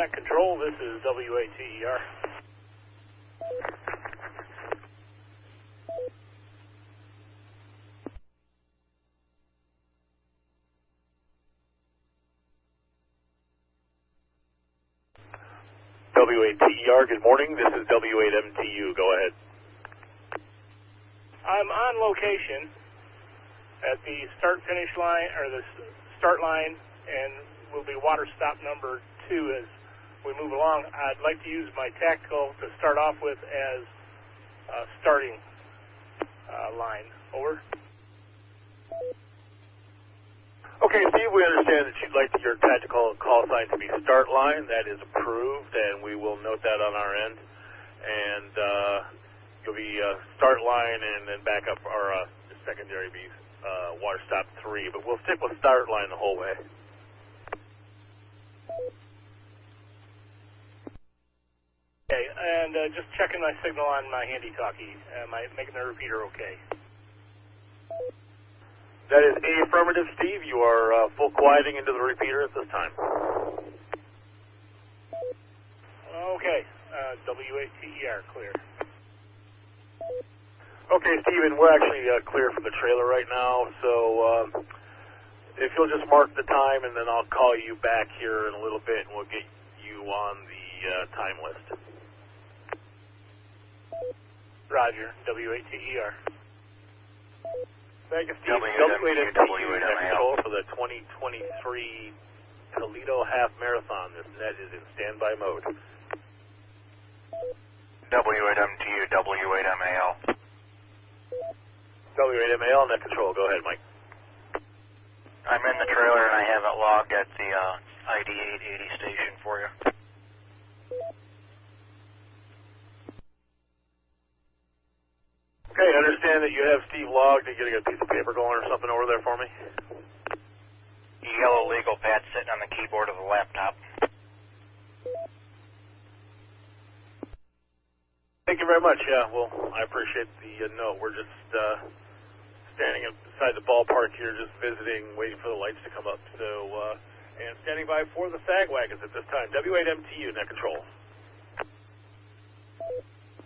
Net Control, this is WATER. WATER, good morning. This is W8MTU. Go ahead. I'm on location at the start-finish line, or the start line, and will be water stop number 2 as we move along. I'd like to use my tactical to start off with as starting line. Over. Okay, Steve, we understand that you'd like your tactical call sign to be start line. That is approved, and we will note that on our end. And you'll be start line and then back up our secondary be water stop 3. But we'll stick with start line the whole way. Okay, and just checking my signal on my handy-talkie. Am I making the repeater okay? That is A affirmative, Steve. You are full quieting into the repeater at this time. Okay, WATER, clear. Okay, Steven, we're actually clear from the trailer right now, so if you'll just mark the time, and then I'll call you back here in a little bit, and we'll get you on the time list. Roger, WATER. Thank you, Steve. W8MTU Net Control for the 2023 Toledo Half Marathon. This net is in standby mode. W8MTU, W8MAL. W8MAL, Net Control. Go ahead, Mike. I'm in the trailer and I have it logged at the ID 880 station for you. Okay, I understand that you have Steve logged. Are you getting a piece of paper going or something over there for me? Yellow legal pad sitting on the keyboard of the laptop. Thank you very much. Yeah, well, I appreciate the note. We're just standing beside the ballpark here, just visiting, waiting for the lights to come up. So, and standing by for the sag wagons at this time. W8MTU, Net Control.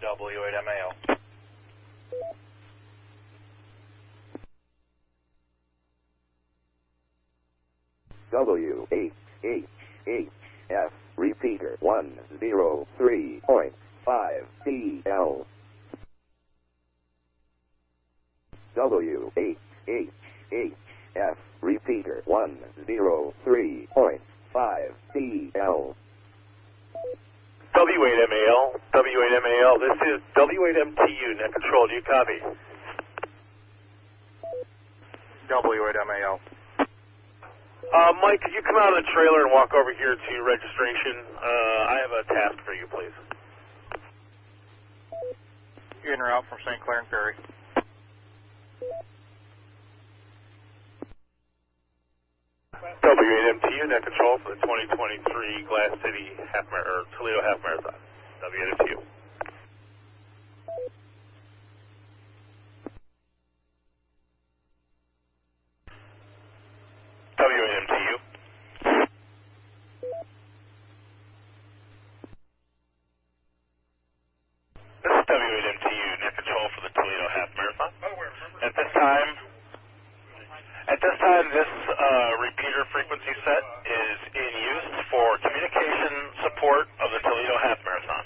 W8MAL. WHHF repeater 103.5 TL. WHHF repeater 103.5 TL. W8MAL, W8MAL, this is W8MTU, Net Control. Do you copy? W8MAL. Mike, could you come out of the trailer and walk over here to registration? I have a task for you, please. In route from St. Clair and Perry. W8MTU, Net Control for the 2023 Glass City Toledo Half Marathon. W8MTU. W8MTU. This is W8MTU, Net Control for the Toledo Half Marathon. At this time, this repeater frequency set is in use for communication support of the Toledo Half Marathon.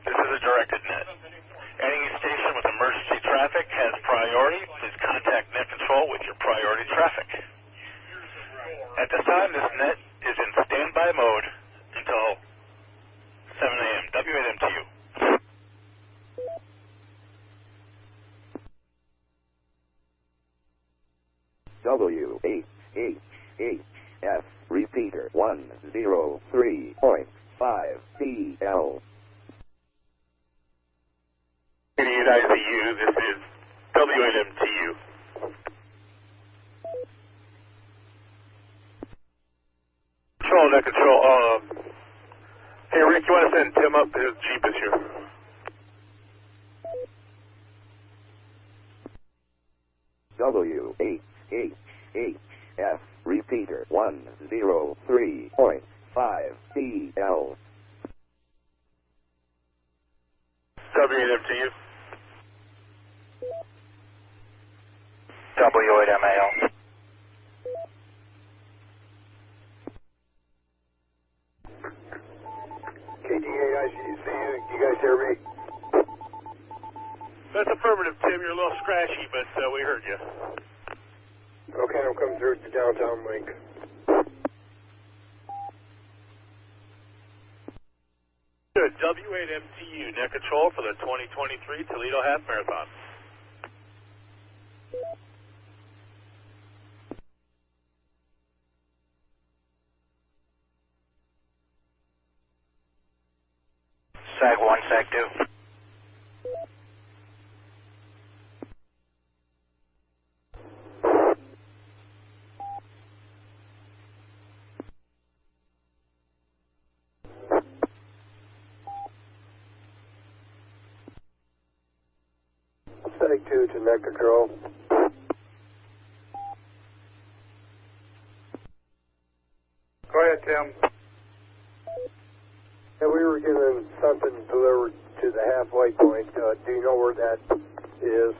This is a directed net. Any station with emergency traffic has priority. Please contact Net Control with your priority traffic. At this time, this net is in standby mode until 7 a.m. W8MTU. WHHF repeater 103.5 TL. 88 ICU, this is W8MTU. Control, Net Control. Hey, Rick, you want to send Tim up? His Jeep is here. WHHF repeater 103.5 TL. hear me? That's affirmative, Tim. You're a little scratchy, but we heard you. Okay, I'm coming through to downtown link. Good. W8MTU, net control for the 2023 Toledo Half Marathon. Sag 1, Sag 2. Sag 2 to net control. Go ahead, Tim. And we were given something delivered to the halfway point. Do you know where that is?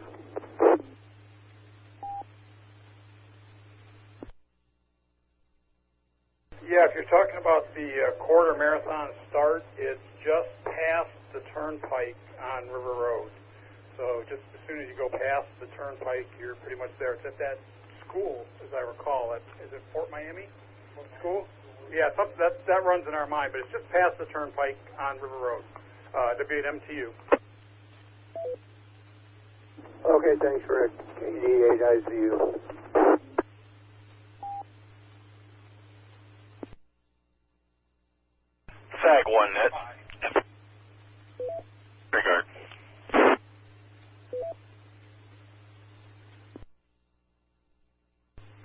Yeah, if you're talking about the quarter marathon start, it's just past the turnpike on River Road. So just as soon as you go past the turnpike, you're pretty much there. It's at that school, as I recall. Is it Fort Miami School? Yeah, that runs in our mind, but it's just past the turnpike on River Road. W8MTU. Okay, thanks, Rick. KD8 ICU. Sag 1, net. Regard.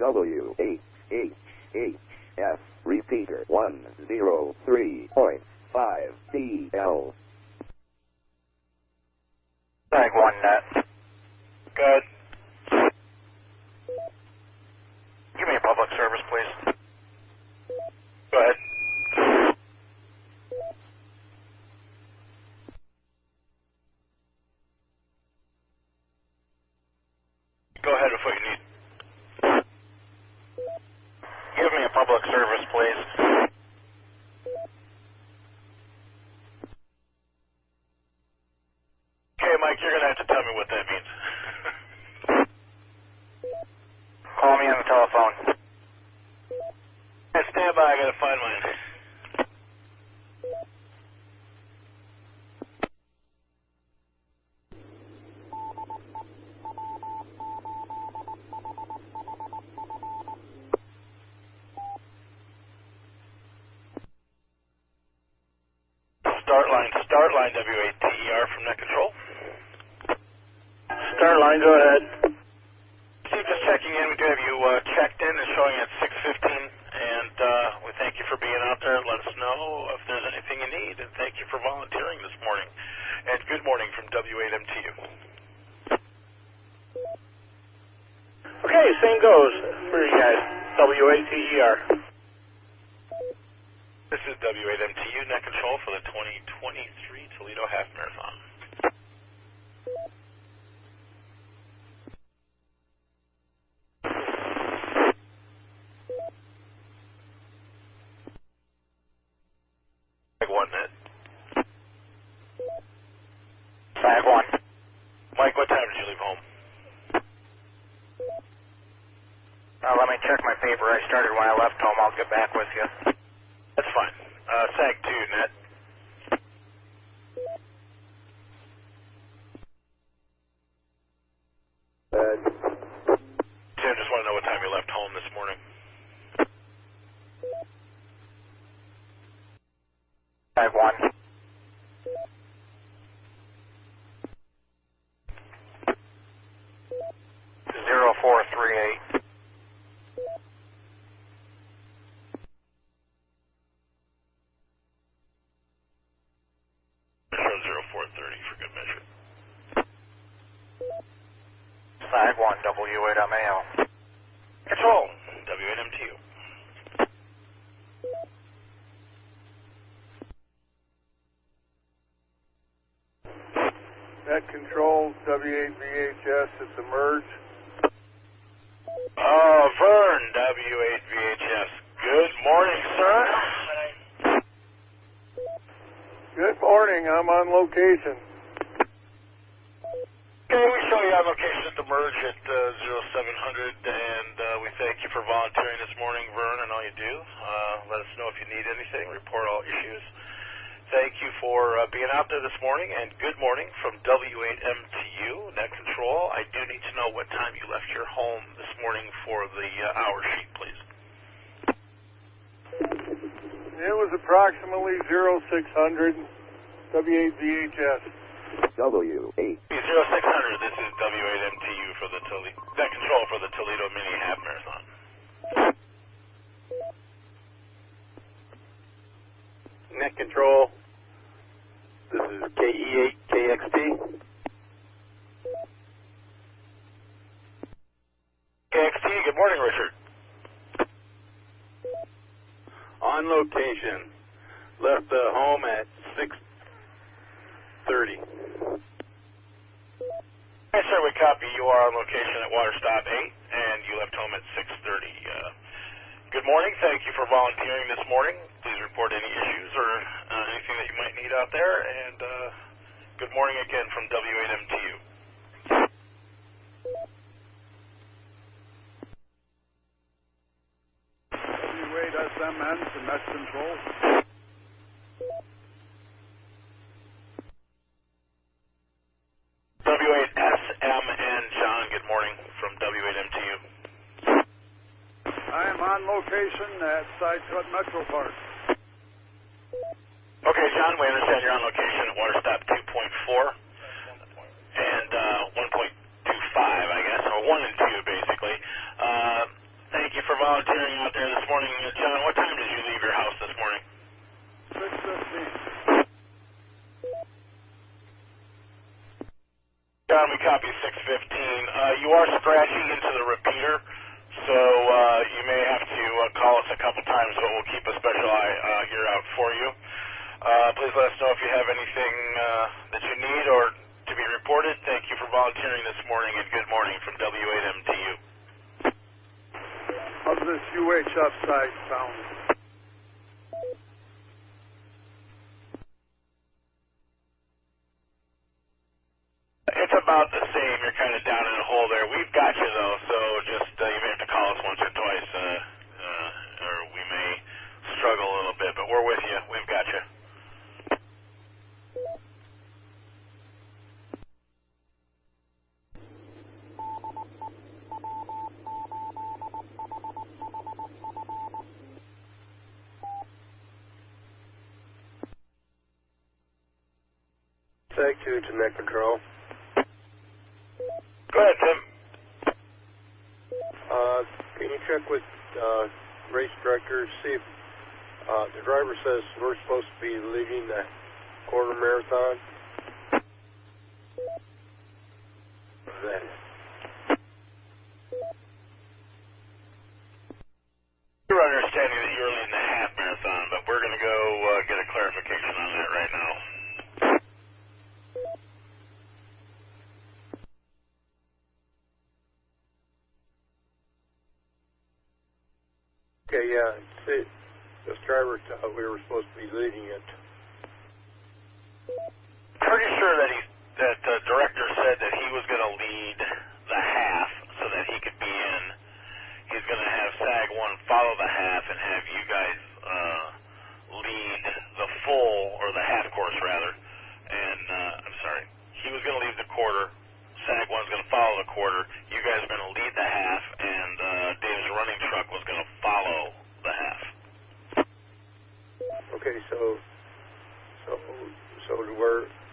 WHHF repeater 103.5 DL. Sag 1, net. Good. Give me a public service, please. Go ahead. Go ahead with what you need. Give me a public service, please. Okay, Mike, you're going to have to tell me what that means. Call me on the telephone. Hey, stand by, I got to find mine. Start line W8TER from net control. Start line, go ahead. Steve, just checking in. We do have you checked in and showing at 6:15, and we thank you for being out there. Let us know if there's anything you need, and thank you for volunteering this morning. And good morning from W8MTU. Okay, same goes for you guys. W8TER. This is W8MTU, net control for the 2023 Toledo Half Marathon. Sag 1, net. Sag 1. Mike, what time did you leave home? Let me check my paper. I started when I left home. I'll get back with you. That's fine. Sag 2, net. Tim, just want to know what time you left home this morning. Sag 1. Zero 438. Show 0430 for good measure. Sag 1, W8MAO. Control, W8MTU. Net control, W8VHS, it's emerged. Vern, W8VHS. Good morning, sir. Good morning, I'm on location. location. Okay, we show you on location at the merge at 0700, and we thank you for volunteering this morning, Vern, and all you do. Let us know if you need anything, report all issues. Thank you for being out there this morning, and good morning from W8MTU, Net Control. I do need to know what time you left your home this morning for the hour sheet, please. It was approximately 0600 W8VHS. W8. 0600, this is W8MTU for the Net Control for the Toledo Mini Half Marathon. Net Control, this is KE8KXT. KXT, good morning, Richard. On location, left the home at 6:30. Yes, sir, we copy. You are on location at Water Stop 8, and you left home at 6:30. Good morning. Thank you for volunteering this morning. Please report any issues or anything that you might need out there, and good morning again from W8MTU. W8SMN to Net Control. W8SMN, John, good morning from W8MTU. I am on location at Side Cut Metro Park. Okay, John, we understand you're on location at Water Stop 2.4 and 1.25, I guess, or 1 and 2, basically. Thank you for volunteering out there this morning. John, what time did you leave your house this morning? 6:15. John, we copy 6:15. You are scratching into the repeater, so you may have to call us a couple times, but we'll keep a special eye here out for you. Please let us know if you have anything that you need or to be reported. Thank you for volunteering this morning, and good morning from W8MTU. How's this UHF side sound? It's about the same. You're kind of down in a hole there. We've got you, though, so just you may have to call us once or twice, or we may struggle a little bit, but we're with you. We've got you. Tag 2 to Net Control. Go ahead, Tim. Can you check with race director, see if the driver says we're supposed to be leading the quarter marathon? Then. You're understanding that you're leading the half marathon, but we're going to go get a clarification on that right now. Okay, yeah. See, this driver thought we were supposed to be leading it. Pretty sure that the director said that he was going to lead the half so that he could be in. He's going to have SAG 1 follow the half and have you guys lead the full, or the half course rather. And I'm sorry, he was going to lead the quarter. SAG 1's going to follow the quarter. You guys are going to lead the half, and Dave's running truck was going to follow the half. Okay, so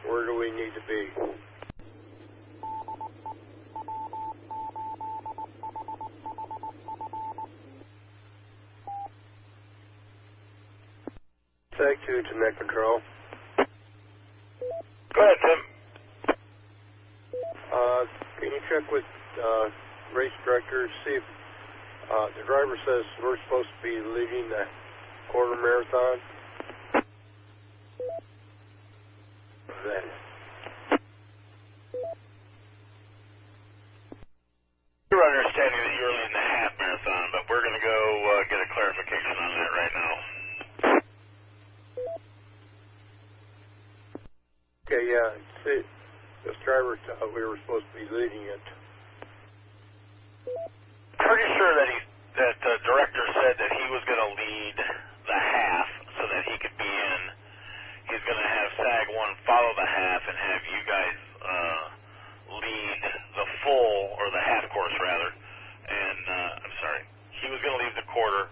where do we need to be? Tag 2 to Net Control. Go ahead, Tim. Can you check with race director, see if the driver says we're supposed to be leading the quarter marathon? Then. You're understanding that you're leading the half marathon, but we're going to go get a clarification on that right now. Okay, yeah. this driver thought we were supposed to be leading it. Pretty sure that the director said that he was going to lead the half so that he could be in. He's going to have SAG 1 follow the half and have you guys lead the full, or the half course rather. And I'm sorry, he was going to lead the quarter.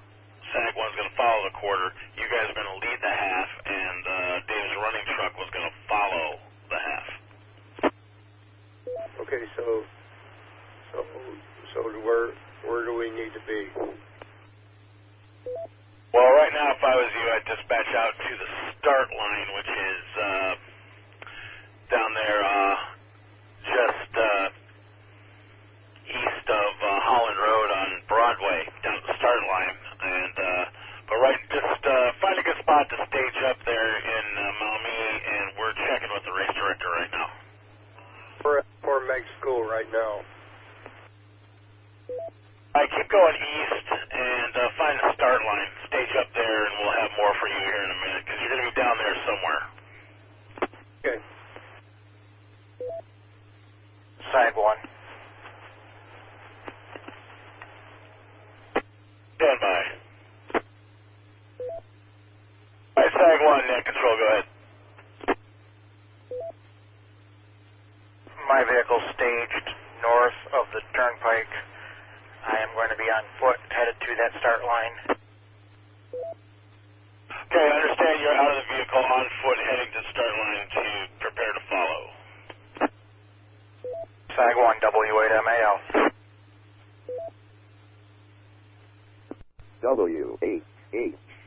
SAG 1's going to follow the quarter. You guys are going to lead the half, and Dave's running truck was going to follow the half. Okay, so where do we need to be? Well, right now, if I was you, I'd dispatch out to the start line, which is down there just east of Holland Road on Broadway, down at the start line. And just find a good spot to stage up there in Maumee, and we're checking with the race director right now. We're at Fort Meg School right now. I keep going east and find the start line, stage up there, and we'll have more for you here in a minute, because you're going to be down there somewhere. Okay. SAG 1. Stand by. All right, SAG 1, net control, go ahead. My vehicle staged north of the turnpike. I am going to be on foot headed to that start line. Okay, I understand you're out of the vehicle on foot heading to the start line to prepare to follow. SAG 1, W8MAL.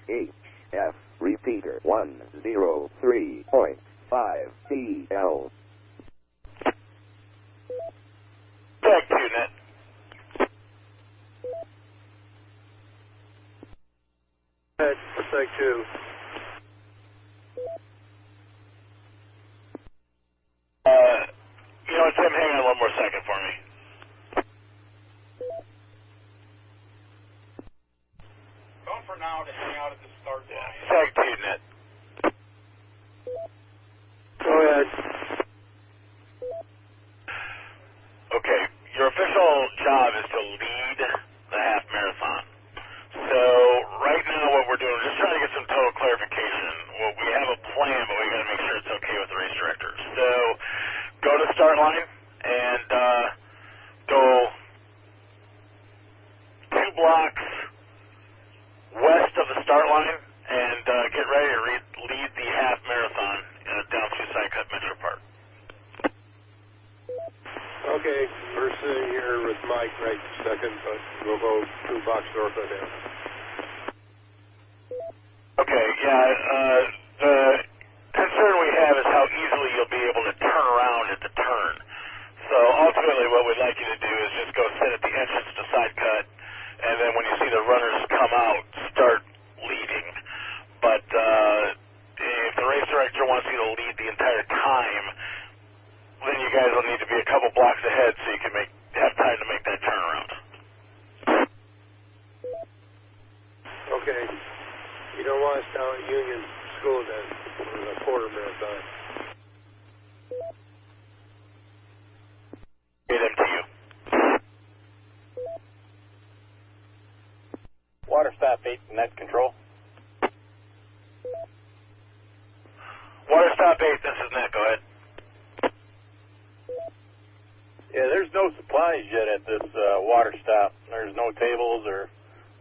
WHHHF, repeater 103.5 TL. SAG 2, net. SAG 2. You know what, Tim, hang on one more second for me. Going for now to hang out at the start line. SAG 2, net. Go ahead. Okay, your official job is to lead the half marathon. So right now what we're doing, we're just trying to get some total clarification. Well, we have a plan, but we got to make sure it's okay with the race director. So go to the start line and go 2 blocks west of the start line and get ready to lead the half marathon down through Sycut Metro Park. Okay, we're sitting here with Mike right this second, but we'll go 2 blocks north of him. Okay, yeah, the concern we have is how easily you'll be able to turn around at the turn. So ultimately what we'd like you to do is just go sit at the entrance to Sycut, and then when you see the runners come out, start leading. But if the race director wants you to lead the entire time, then you guys will need to be a couple blocks ahead so you can have time to make that turnaround. Okay. You don't want us down at Union School then for the quarter marathon. Get them to you. Water stop 8, net control. Water stop 8, this is Nick, go ahead. Yeah, there's no supplies yet at this water stop. There's no tables or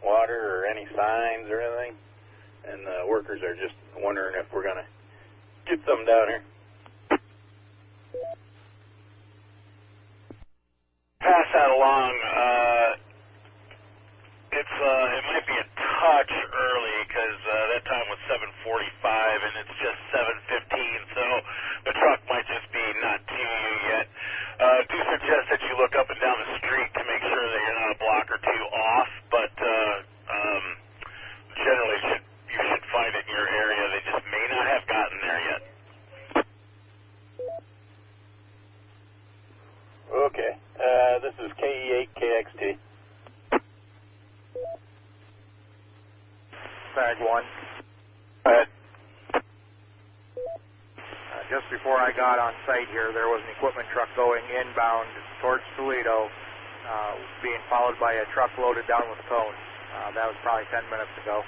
water or any signs or anything. And the workers are just wondering if we're going to get some down here. Pass that along. It might be a touch early because that time was 7:45 and it's just 7:15, so the truck might just be not to you yet. Do suggest that you look up and down the street to make sure that you're not a block or 2 off, but generally you should find it in your area. They just may not have gotten there yet. Okay. This is KE8KXT. SAG 1. Go ahead. just before I got on site here, there was an equipment truck going inbound towards Toledo, being followed by a truck loaded down with cones. That was probably 10 minutes ago.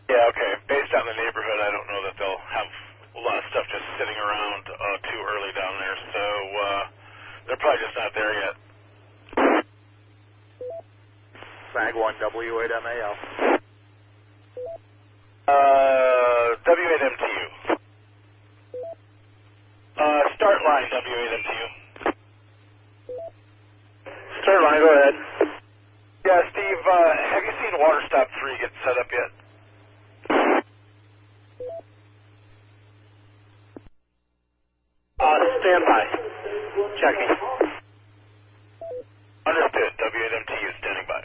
Yeah, okay. Based on the neighborhood, I don't know that they'll have a lot of stuff just sitting around too early down there, so they're probably just not there yet. Fag 1, W8MAL. W8MTU. Start line, W8MTU. Start line, go ahead. Yeah, Steve, have you seen Water Stop 3 get set up yet? Stand by. Checking. Understood. W8MTU standing by.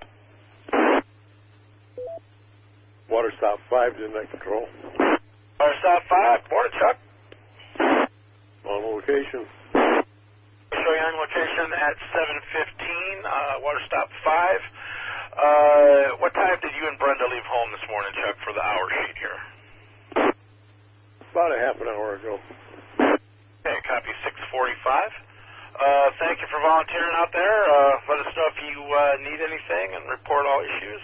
Water stop 5 to net control. Water Stop 5. Morning, Chuck. On location. Show you on location at 7:15. Water Stop 5. What time did you and Brenda leave home this morning, Chuck, for the hour sheet here? About a half an hour ago. Okay, copy 6:45. Thank you for volunteering out there. Let us know if you need anything and report all issues.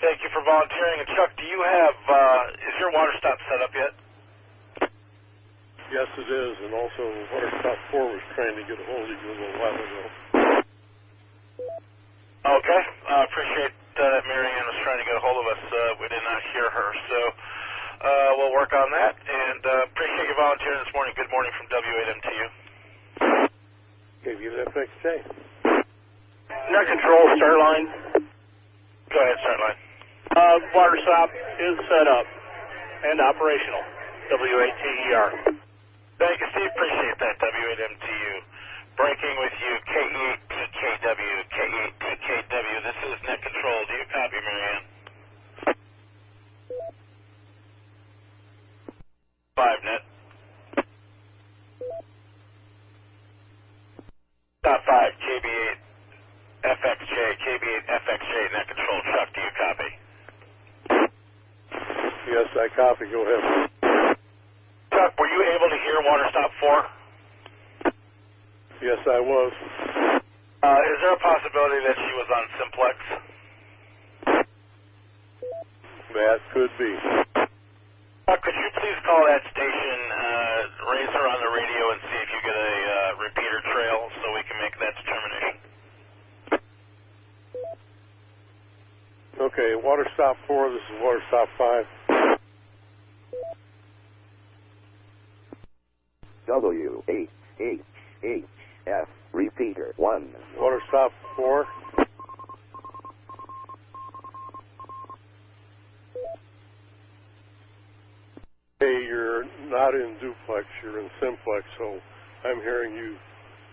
Thank you for volunteering. And Chuck, do you have, is your water stop set up yet? Yes, it is. And also, Water Stop 4 was trying to get a hold of you a little while ago. Okay. Appreciate that Mary Ann was trying to get a hold of us. We did not hear her. So we'll work on that. And appreciate you volunteering this morning. Good morning from W8MTU. Gave you the FXJ. Net control, start line. Go ahead, start line. Water stop is set up and operational. W8TER. Thank you, Steve. Appreciate that, W8MTU. Breaking with you, K8TKW. K8TKW. This is net control. Do you copy, Marianne? 5 net. Stop 5, KB8 FXJ. KB8 FXJ, net control. Chuck, do you copy? Yes, I copy. Go ahead. Chuck, were you able to hear Water Stop 4? Yes, I was. Is there a possibility that she was on Simplex? That could be. Could you please call that station, raise her on the radio, and see if you get a repeater trail so we can make that determination? Okay, Water Stop 4, this is Water Stop 5. WHHHF repeater 1. Water Stop 4. Hey, you're not in duplex, you're in simplex, so I'm hearing you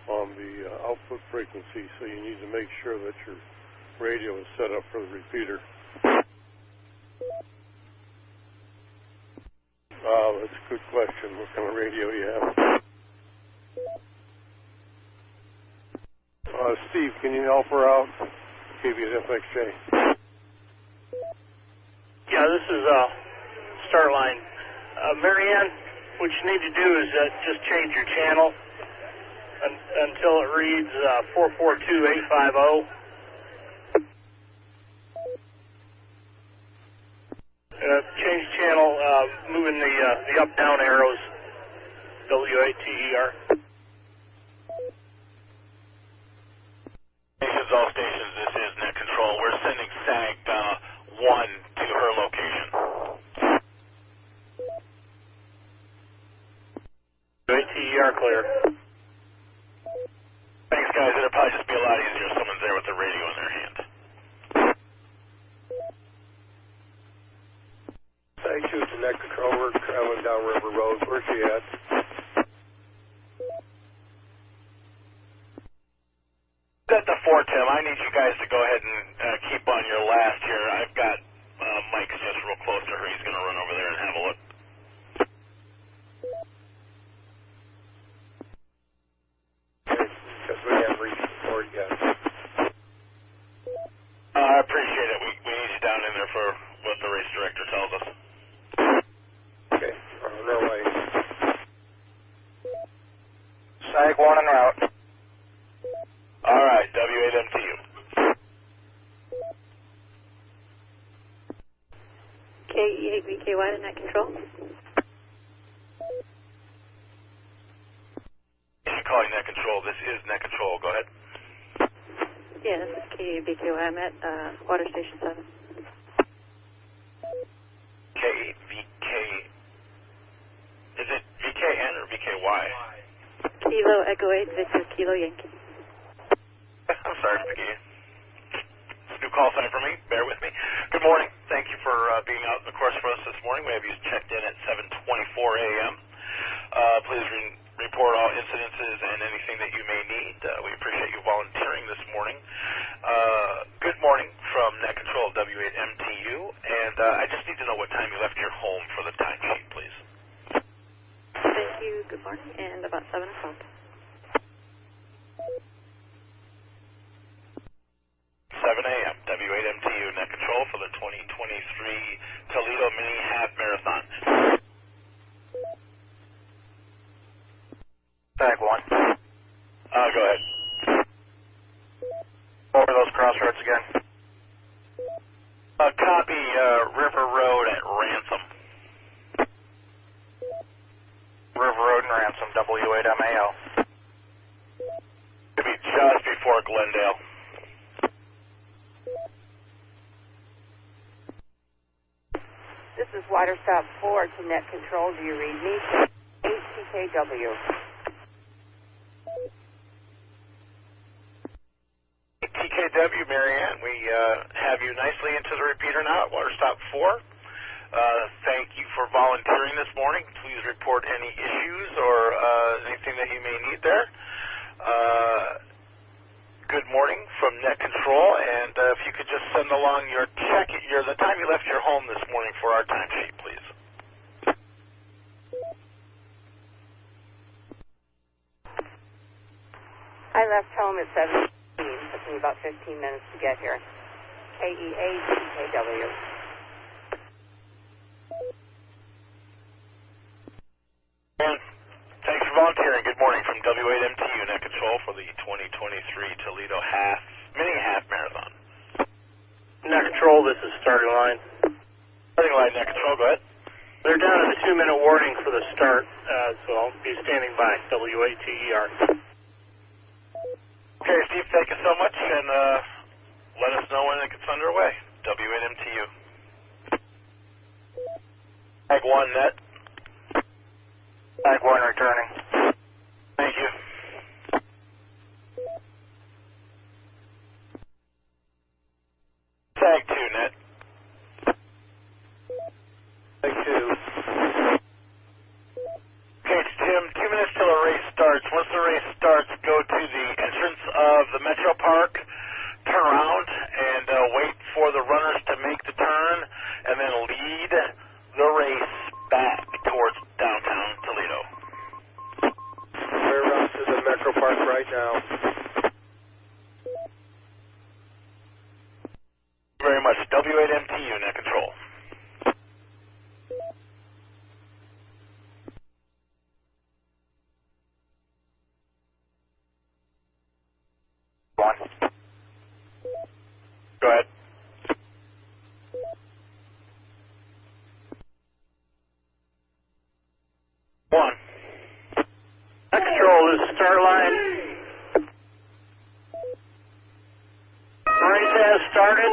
on the output frequency, so you need to make sure that your radio is set up for the repeater. That's a good question. What kind of radio you have? Steve, can you help her out? Give you an FXJ. Yeah, this is start line. Marianne, what you need to do is just change your channel until it reads 442850. Change channel, moving the up-down arrows. WATER. Stations, all stations, this is net control. We're sending SAG 1 to her location. WATER clear. Thanks, guys. It'll probably just be a lot easier if someone's there with the radio in their hand. Thank you to net control. We're traveling down River Road. Where's she at? At the 4, Tim. I need you guys to go ahead and keep on your last here. I've got Mike's just real close to her. He's going to run over there and have a look. Because we haven't reached the board yet. I appreciate it. We need you down in there for what the race director tells us. Okay, on our way. KE8VKY to net control. Thanks for calling net control. This is net control. Go ahead. Yeah, this is KE8VKY. I'm at Water Station 7. KVK. Is it VKN or VKY? Kilo Echo 8 Victor Kilo Yankee. I'm sorry to forget you. It's a new call sign for me. Bear with me. Good morning. Thank you for being out in the course for us this morning. We have you checked in at 7:24 a.m. Please report all incidences and anything that you may need. We appreciate you volunteering this morning. Good morning from Net Control W8MTU, and I just need to know what time you left your home for the timesheet, please. Thank you. Good morning. And about 7 o'clock. 7 a.m. W8MTU Net Control for the 2023 Toledo Mini Half Marathon. Tag 1. Go ahead. Over those crossroads again. Copy River Road at Ransom. River Road and Ransom, W8MAO. It'll be just before Glendale. This is Water Stop 4 to Net Control. Do you read me? 8TKW. TKW, Marianne, we have you nicely into the repeater now at Water Stop 4. Thank you for volunteering this morning. Please report any issues or anything that you may need there. Good morning from Net Control, and if you could just send along your check, the time you left your home this morning for our timesheet, please. I left home at 7:15. Took me about 15 minutes to get here. KE8TKW. And thanks for volunteering. Good morning from W8MTU Net Control for the 2023 Toledo Mini Half Marathon. Net Control, this is starting line. Starting line, Net Control, go ahead. They're down to the 2-minute warning for the start, so I'll be standing by. W8TER. Okay, Steve, thank you so much, and let us know when it gets underway. W8MTU. Tag 1, Net. Tag 1 returning. Thank you. Tag 2, Net. Tag 2. Okay, it's Tim. 2 minutes till the race starts. Once the race starts, go to the entrance of the Metro Park, turn around, and wait for the runners to make the turn, and then lead the race back towards downtown Toledo. We're around to the Metro Park right now. Very much. W8MTU Net Control. Go ahead. One. Net Control, this is start line. The race has started.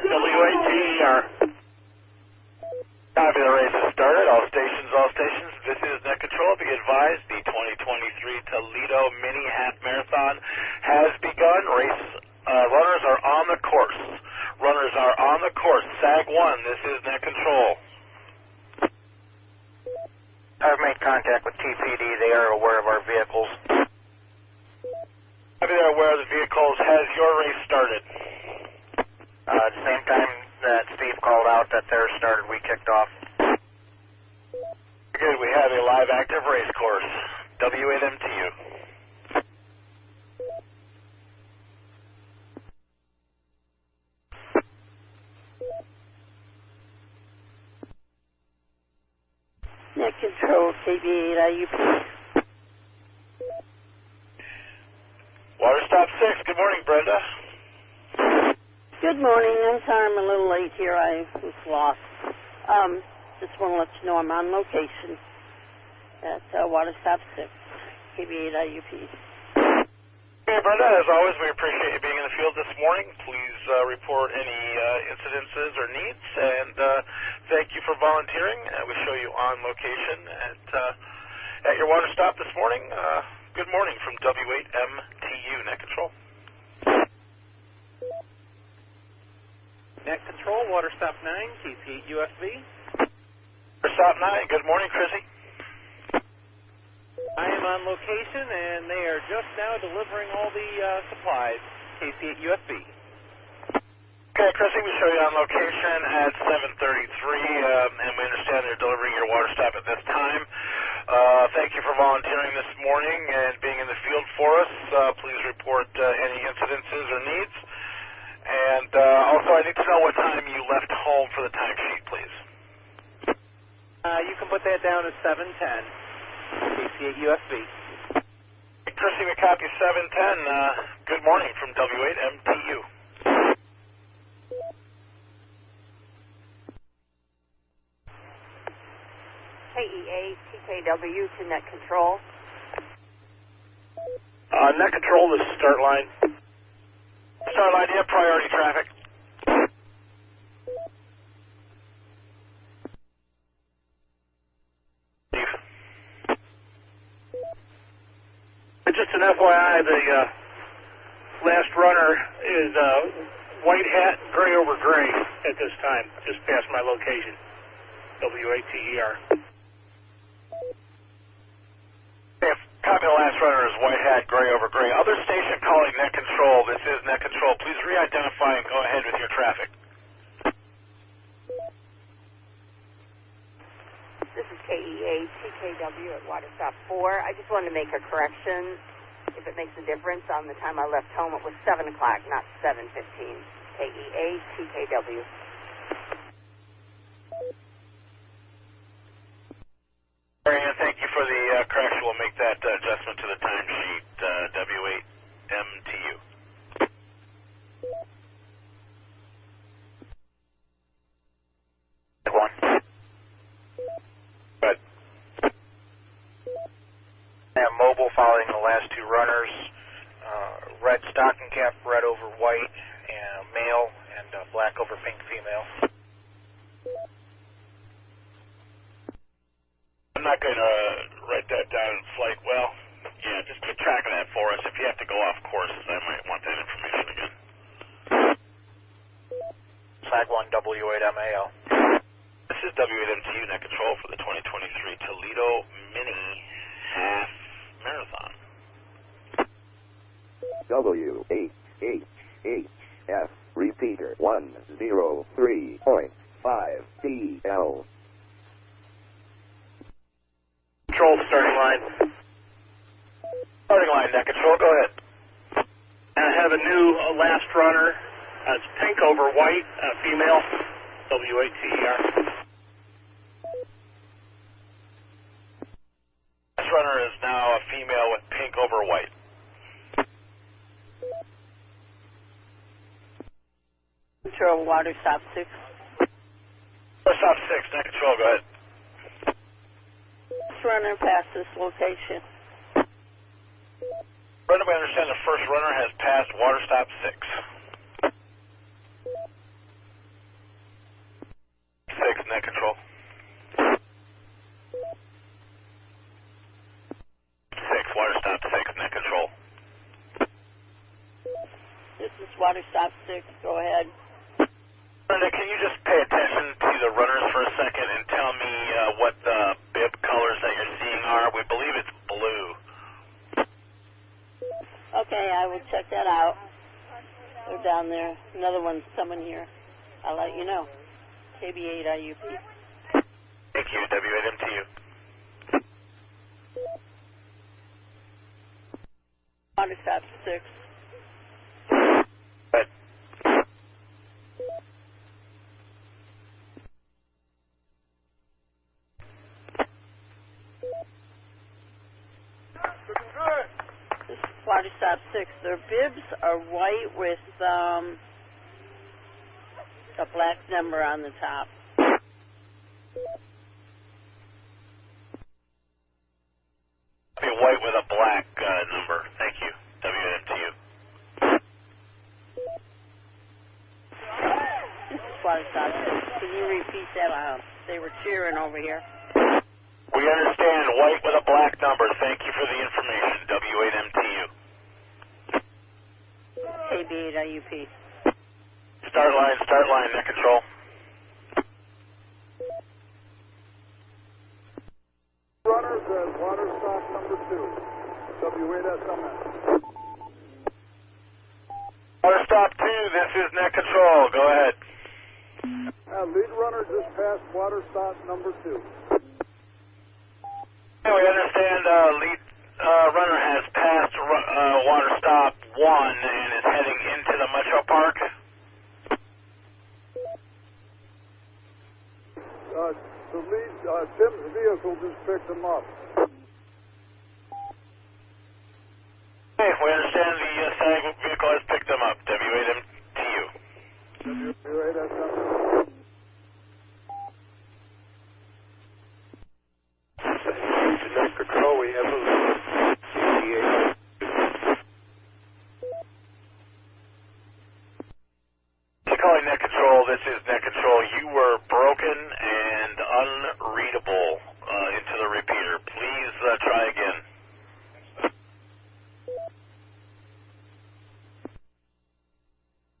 W8TER. Copy, the race has started. All stations. This is Net Control. Be advised, the 2023 Toledo Mini Half Marathon has begun. Runners are on the course. SAG 1, this is Net Control. I've made contact with TPD. They are aware of our vehicles. Copy, they're aware of the vehicles. Has your race started? At the same time that Steve called out that theirs started, we kicked off. Good, we have a live active race course. W8MTU. Net Control, KB8IUP. Water Stop 6, good morning, Brenda. Good morning. I'm sorry I'm a little late here. I was lost. Just want to let you know I'm on location at Water Stop 6, KB8 IUP. Hey, Brenda, as always, we appreciate you being in the field this morning. Please report any incidences or needs, and thank you for volunteering. We show you on location at your water stop this morning. Good morning from W8MTU, Net Control. Net Control, Water Stop 9, TP8 UFV. Water Stop 9, good morning, Chrissy. I am on location, and they are just now delivering all the supplies, KC8 UFB. Okay, Chrissy, we show you on location at 7:33, and we understand they're delivering your water stop at this time. Thank you for volunteering this morning and being in the field for us. Please report any incidences or needs. And also, I need to know what time you left home for the timesheet, please. You can put that down as 7:10. KC8 UFB. Chrissy, we copy 710. Good morning from W8MTU. KE8 TKW to Net Control. Net Control, this is Start Line. Start Line, do you have priority traffic? Just an FYI, the last runner is white hat, gray over gray at this time, just past my location, WATER. Copy, the last runner is white hat, gray over gray. Other station calling Net Control, this is Net Control. Please re-identify and go ahead with your traffic. This is KE8 TKW at Water Stop 4. I just wanted to make a correction. If it makes a difference, on the time I left home, it was 7 o'clock, not 7:15. KE8 TKW. And thank you for the correction. We'll make that adjustment to the timesheet, W8MTU. One. Good. I have mobile following the last two runners. Red stocking cap, red over white, and male, and black over pink female. I'm not going to write that down in flight. Well, yeah, just keep track of that for us. If you have to go off courses, I might want that information again. Flag 1 W8MAL. This is W8MTU Net Control for the 2023 Toledo Mini Half Marathon. W8HF repeater 103.5 TL. Control, starting line. Starting line, Net Control, go ahead. And I have a new last runner. It's pink over white, female, WATER. This runner is now a female with pink over white. Control, Water Stop 6. Water Stop 6, Net Control, go ahead. First runner past this location. Brenda, we understand the first runner has passed Water Stop 6. 6, Net Control. 6, Water Stop 6, Net Control. This is Water Stop 6. Go ahead. Brenda, can you just pay attention to the runners for a second and tell me what the bib colors that you're seeing are? We believe it's blue. Okay, I will check that out. They're down there. Another one's coming here. I'll let you know. KB8 IUP. Thank you, W8MTU. Water Stop 6. Good. This is Water Stop 6. Their bibs are white with a black number on the top. Be white with a black number. Thank you. WMTU. This is Water Stop. Can you repeat that? They were cheering over here. We understand. White with a black number. Thank you for the information. W8MTU. KB8IUP. Start line, net control. Runners at water stop number 2. W8SMS. Water stop 2, this is net control. Go ahead. Lead runner just passed water stop number 2. We understand lead runner has passed water stop 1 and is heading into the Metro Park. The lead, Tim's vehicle just picked him up. Okay, we understand the SAG vehicle has picked them up. W8MTU. W8SMS. Net control, we have a CDA. Calling net control, this is net control. You were broken and unreadable into the repeater. Please try again.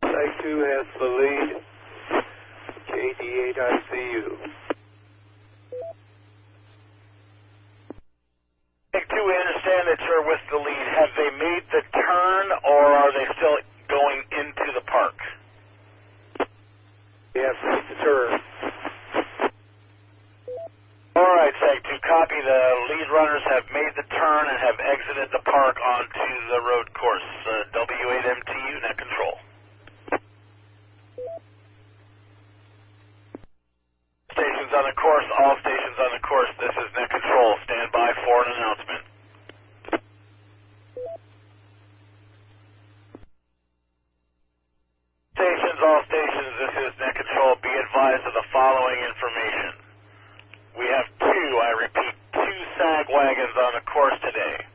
Site 2 has the lead. KD8ICU. Take 2, we understand that you're with the lead. Have they made the turn or are they still going into the park? Yes, make the turn. All right, Seg 2, copy. The lead runners have made the turn and have exited the park onto the road course. W8MTU, net control. Stations on the course, all stations on the course. This is net control. Stand by for an announcement. Stations, all stations, this is net control. Be advised of the following information. We have 2, I repeat, 2 SAG wagons on the course today.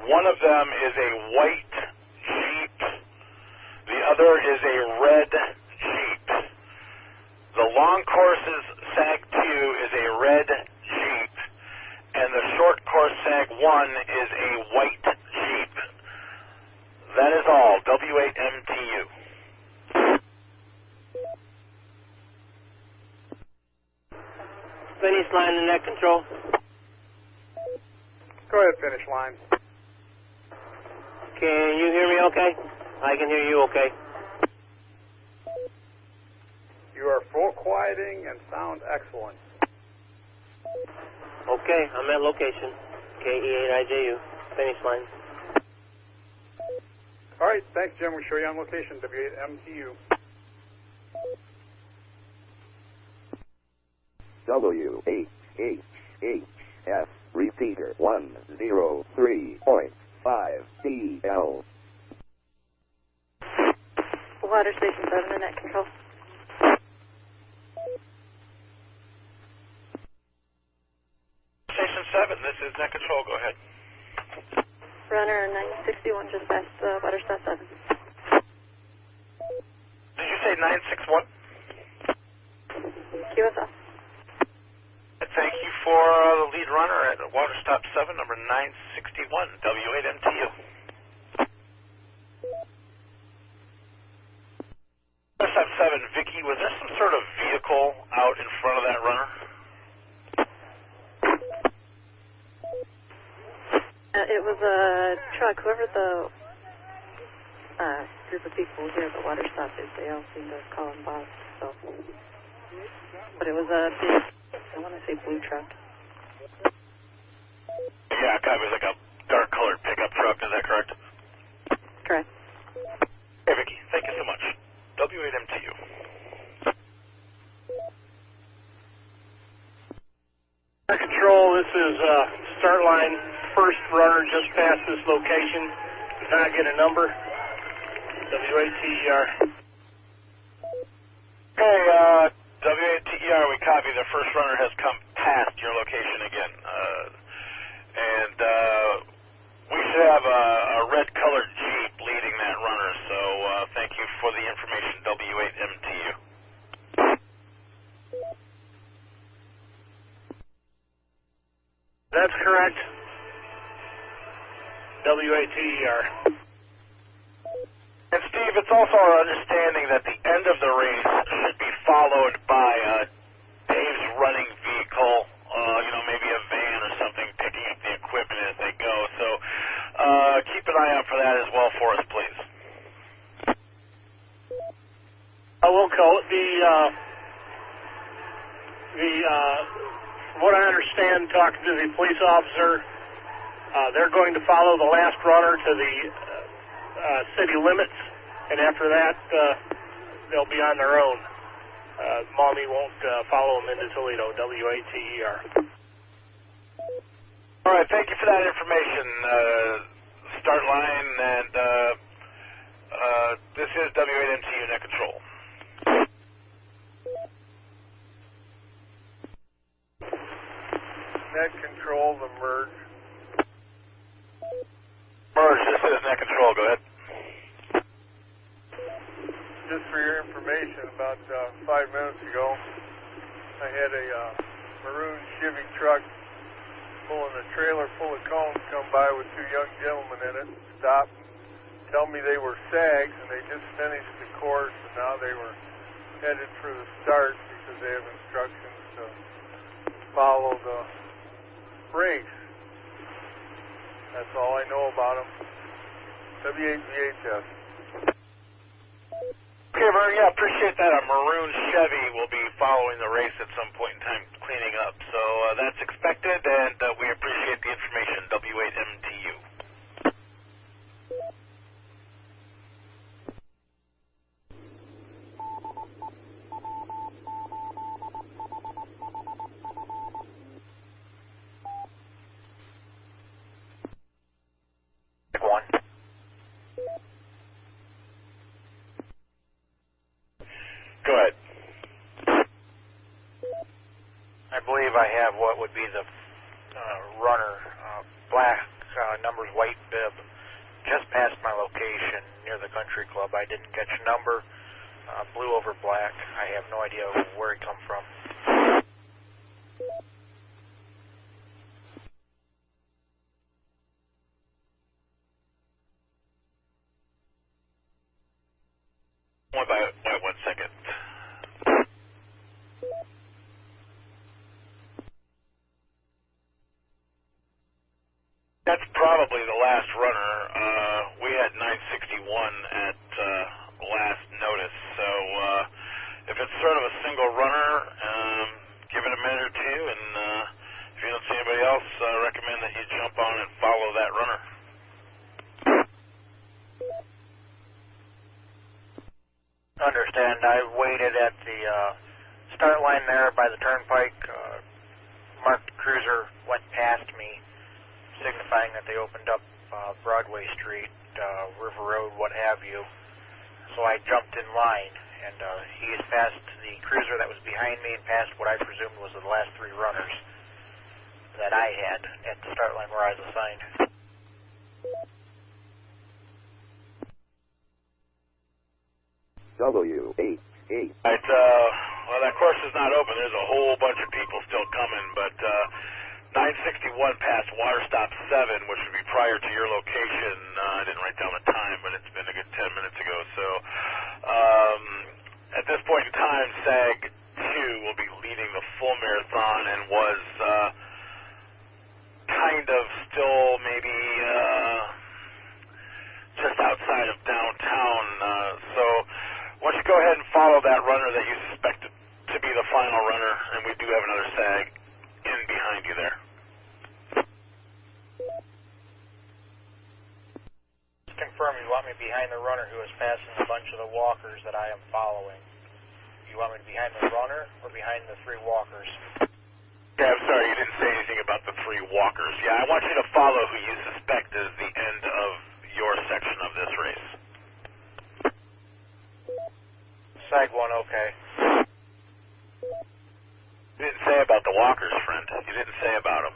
One of them is a white Jeep. The other is a red Jeep. The long course's SAG 2 is a red Jeep, and the short course SAG 1 is a white Jeep. That is all. W8MTU. Finish line and net control. Go ahead, finish line. Can you hear me okay? I can hear you okay. You are full quieting and sound excellent. Okay, I'm at location. KE8IJU. Finish line. All right, thanks, Jim. We'll show you on location, W8MTU. WHHHF repeater 103.5 DL. Water Station 7 and net control. Station 7, this is net control. Go ahead. Runner 961 just past water stop 7. Did you say 961? QSL. Thank you for the lead runner at water stop 7, number 961, W8MTU. Water stop 7, Vicky, was there some sort of vehicle out in front of that runner? It was a truck. Whoever the group of people here at the water stop is, they all seem to call him boss. So, but it was a big, I want to say blue truck. Yeah, kind of like a dark colored pickup truck. Is that correct? Correct. Hey, Vicky, thank you so much. W8MTU. Control, this is start line. First runner just past this location. Did not get a number. WATER. Hey, WATER, WATR, we copy. The first runner has come past your location again. And we should have a red-colored Jeep leading that runner, so thank you for the information, W8MTU. That's correct. W8TER. And Steve, it's also our understanding that the end of the race should be followed by Dave's running vehicle, maybe a van or something, picking up the equipment as they go. So keep an eye out for that as well for us, please. I will call it from what I understand, talking to the police officer, they're going to follow the last runner to the city limits, and after that, they'll be on their own. Mommy won't follow them into Toledo, WATER. All right, thank you for that information, start line, and this is W8MTU Net Control. Net Control, the merge. Merge, this is Net Control, go ahead. Just for your information, about 5 minutes ago, I had a maroon Chevy truck pulling a trailer full of cones come by with two young gentlemen in it, stop, tell me they were sags, and they just finished the course, and now they were headed for the start because they have instructions to follow the race. That's all I know about them. W8VHS. Okay, Vern, yeah, appreciate that. A maroon Chevy will be following the race at some point in time, cleaning up. So that's expected, and we appreciate the information, W8MTU. Go ahead. I believe I have what would be the runner, black numbers, white bib, just past my location near the country club. I didn't catch a number, blue over black. I have no idea where he come from. Wait 1 second. That's probably the last runner. We had 961 at last notice, so if it's sort of a single runner, give it a minute or two, and if you don't see anybody else, recommend that you jump on and follow that runner. Understand. I waited at the start line there by the turnpike. Marked cruiser went past me, signifying that they opened up Broadway Street, River Road, what have you. So I jumped in line, and he has passed the cruiser that was behind me and passed what I presumed was the last three runners that I had at the start line where I was assigned. W8. Right, well, that course is not open. There's a whole bunch of people still coming, but 961 passed water stop 7, which would be prior to your location. I didn't write down the time, but it's been a good 10 minutes ago. So at this point in time, SAG 2 will be leading the full marathon and was kind of still maybe just outside of downtown. So why don't you go ahead and follow that runner that you suspect to be the final runner, and we do have another SAG in behind you there. Confirm you want me behind the runner who is passing a bunch of the walkers that I am following. You want me behind the runner or behind the three walkers? Yeah, I'm sorry, you didn't say anything about the three walkers. Yeah, I want you to follow who you suspect is the end of your section of this race. SAG 1, okay. You didn't say about the walkers, friend. You didn't say about them.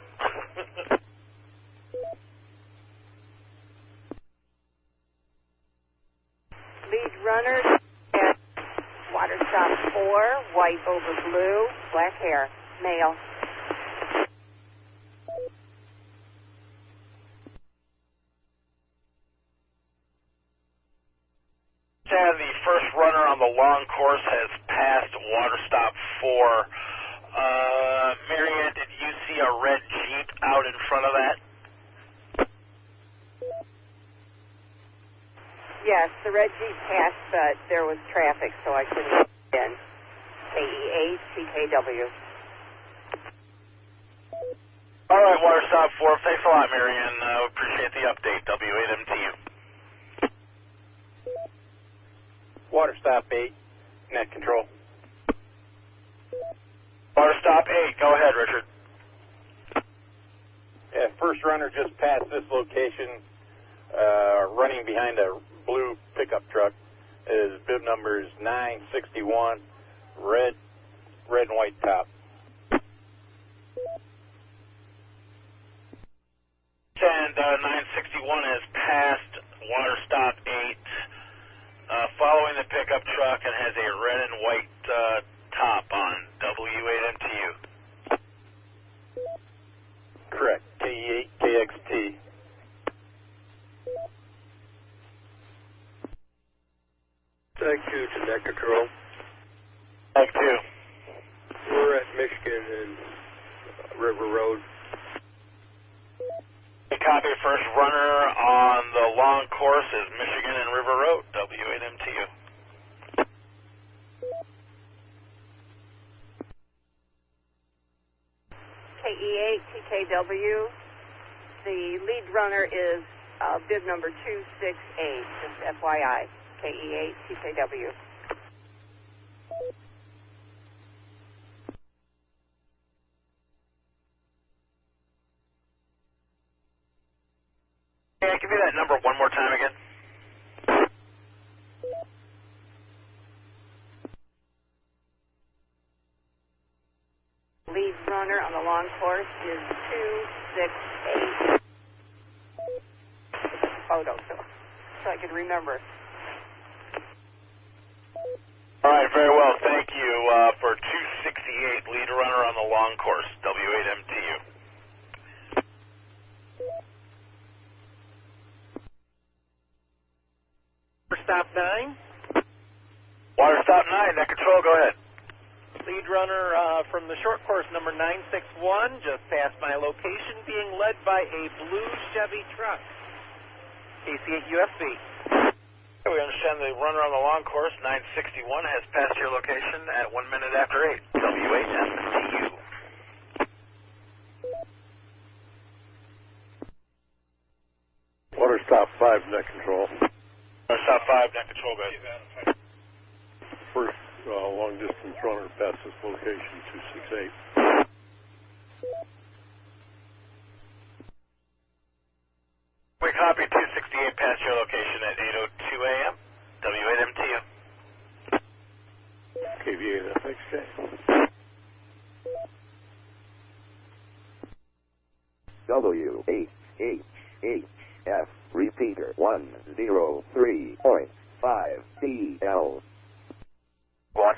Lead runner at water stop 4, white over blue, black hair, male. And the first runner on the long course has passed water stop 4. Marianne, did you see a red Jeep out in front of that? Yes, the red Jeep passed, but there was traffic, so I couldn't get in. KEA TKW. All right, water stop 4. Thanks a lot, Marianne. Appreciate the update. W8MTU. Water stop 8, net control. Water stop 8. Go ahead, Richard. Yeah, first runner just passed this location, running behind a blue pickup truck. His bib number is 961, red and white top. And 961 has passed water stop 8, following the pickup truck, and has a red and white top on W8MTU. Correct. K8 KXT. Tag 2 to net control. Tag 2. We're at Michigan and River Road. Copy. First runner on the long course is Michigan and River Road, W8MTU. KEA TKW. The lead runner is bib number 268, just FYI. KEA TKW. Yeah, give me that number one more time again. Lead runner on the long course is 268. Photo, so I can remember. All right, very well. Thank you for 268, lead runner on the long course, W8MTU. Stop 9. Water stop 9, net control, go ahead. Lead runner from the short course, number 961, just past my location, being led by a blue Chevy truck. KC8 USB. We understand the runner on the long course, 961, has passed your location at 1 minute after 8, W8MTU. Water stop 5, net control. Water stop 5, net control, go ahead. First long distance runner past this location, 268. We copy 268 past your location at 8:02 a.m. W8MTU. KVA, FXK. WHHF repeater 103.5 TL. One.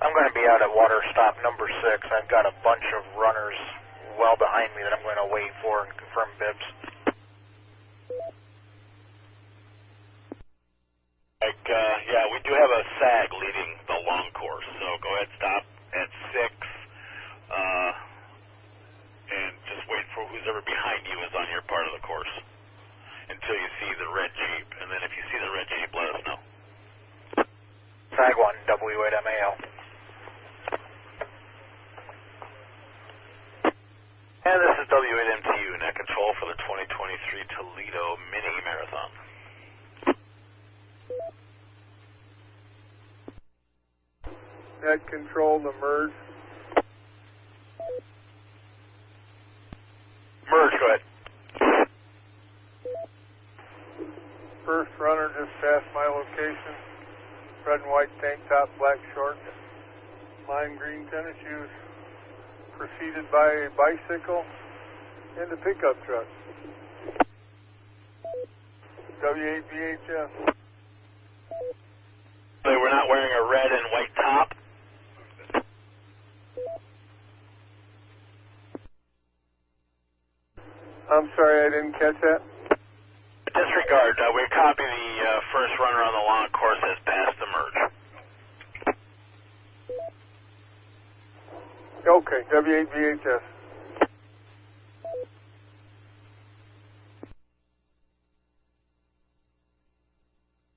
I'm going to be out at water stop number 6. I've got a bunch of runners well behind me that I'm going to wait for and confirm bibs. Yeah, we do have a SAG leading the long course, so go ahead, stop at 6, and just wait for whoever behind you is on your part of the course until you see the red Jeep, and then if you see the red Jeep, let us know. SAG 1, W8MAL. And this is W8MTU, net control for the 2023 Toledo Mini Marathon. Net control to merge. Merge, go ahead. First runner just past my location. red and white tank top, black shorts, lime green tennis shoes, preceded by a bicycle and a pickup truck. W8VHF. They were not wearing a red and white top. I'm sorry, I didn't catch that. Disregard. We copy the first runner on the long course has passed the merge. Okay, W8VHF.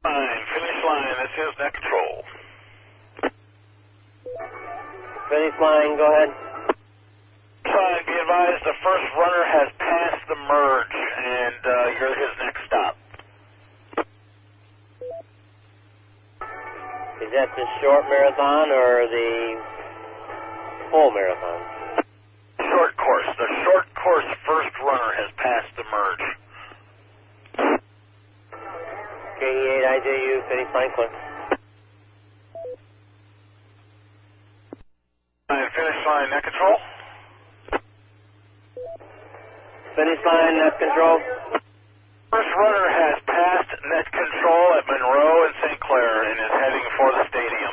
Fine, finish line. This is net control. Finish line, go ahead. Fine, be advised the first runner has passed the merge, and you're his next stop. Is that the short marathon or the full marathon? Short course. The short course first runner has passed the merge. KE8IJU, finish line clear. Finish line, net control. Finish line, net control. First runner has passed net control at Monroe and St. Clair and is heading for the stadium.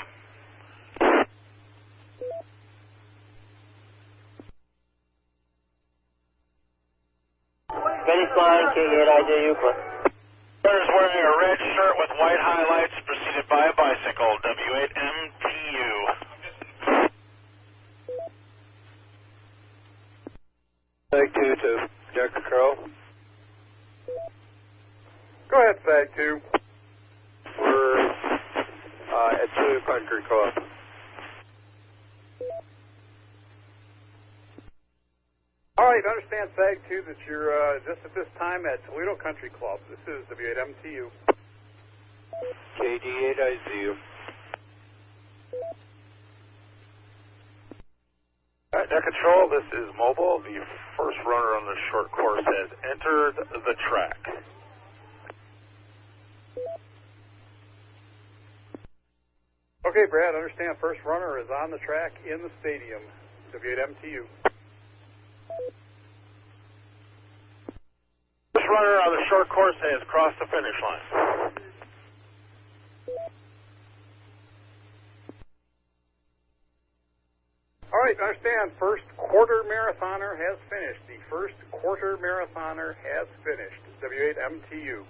Finish line, KE8IJU, clear. Runner is wearing a red shirt with white highlights, preceded by a bicycle. W8MTU. Sag 2 to Jack Crow. Go ahead, Sag 2. We're at Toledo Country Club. All right, understand, Sag 2, that you're just at this time at Toledo Country Club. This is W8MTU. KD8IZU. All right, net control, this is mobile. The first runner on the short course has entered the track. Okay, Brad, understand, first runner is on the track in the stadium. W8MTU. First runner on the short course has crossed the finish line. All right, understand, first quarter marathoner has finished. The first quarter marathoner has finished. W8MTU.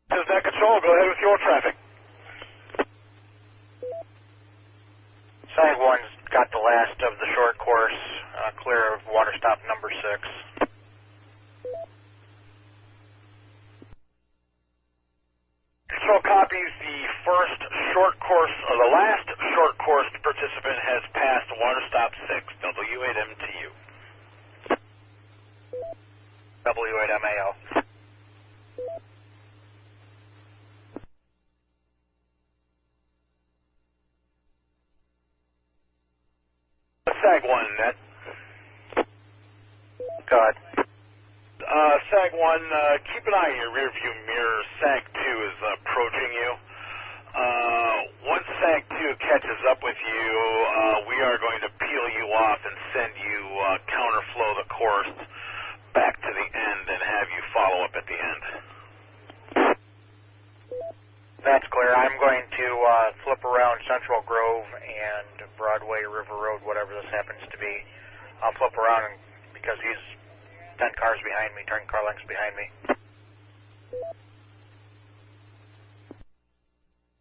This is net control. Go ahead with your traffic. Sag 1's got the last of the short course, clear of water stop number 6. Control copies the first short course, or the last short course participant has passed water stop 6, W8MTU. W8MAL. Sag 1, net. Go ahead. Sag 1, keep an eye on your rear view mirror. Sag 2 is approaching you. Once Sag 2 catches up with you, we are going to peel you off and send you counterflow the course back to the end and have you follow up at the end. That's clear. I'm going to flip around Central Grove and Broadway, River Road, whatever this happens to be. I'll flip around because he's 10 cars behind me, 10 car lengths behind me.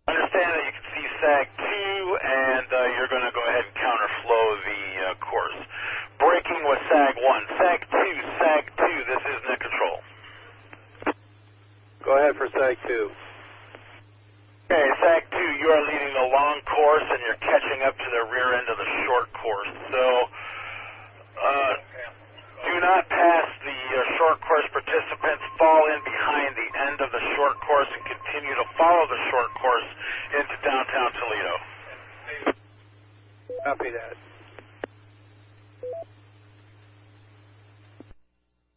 Understand that you can see Sag 2, and you're going to go ahead and counterflow the course. Braking with Sag 1. Sag 2, this is net control. Go ahead for Sag 2. Okay, Sag 2, you are leading the long course, and you're catching up to the rear end of the short course. So, do not pass the short course participants, fall in behind the end of the short course, and continue to follow the short course into downtown Toledo. Copy that.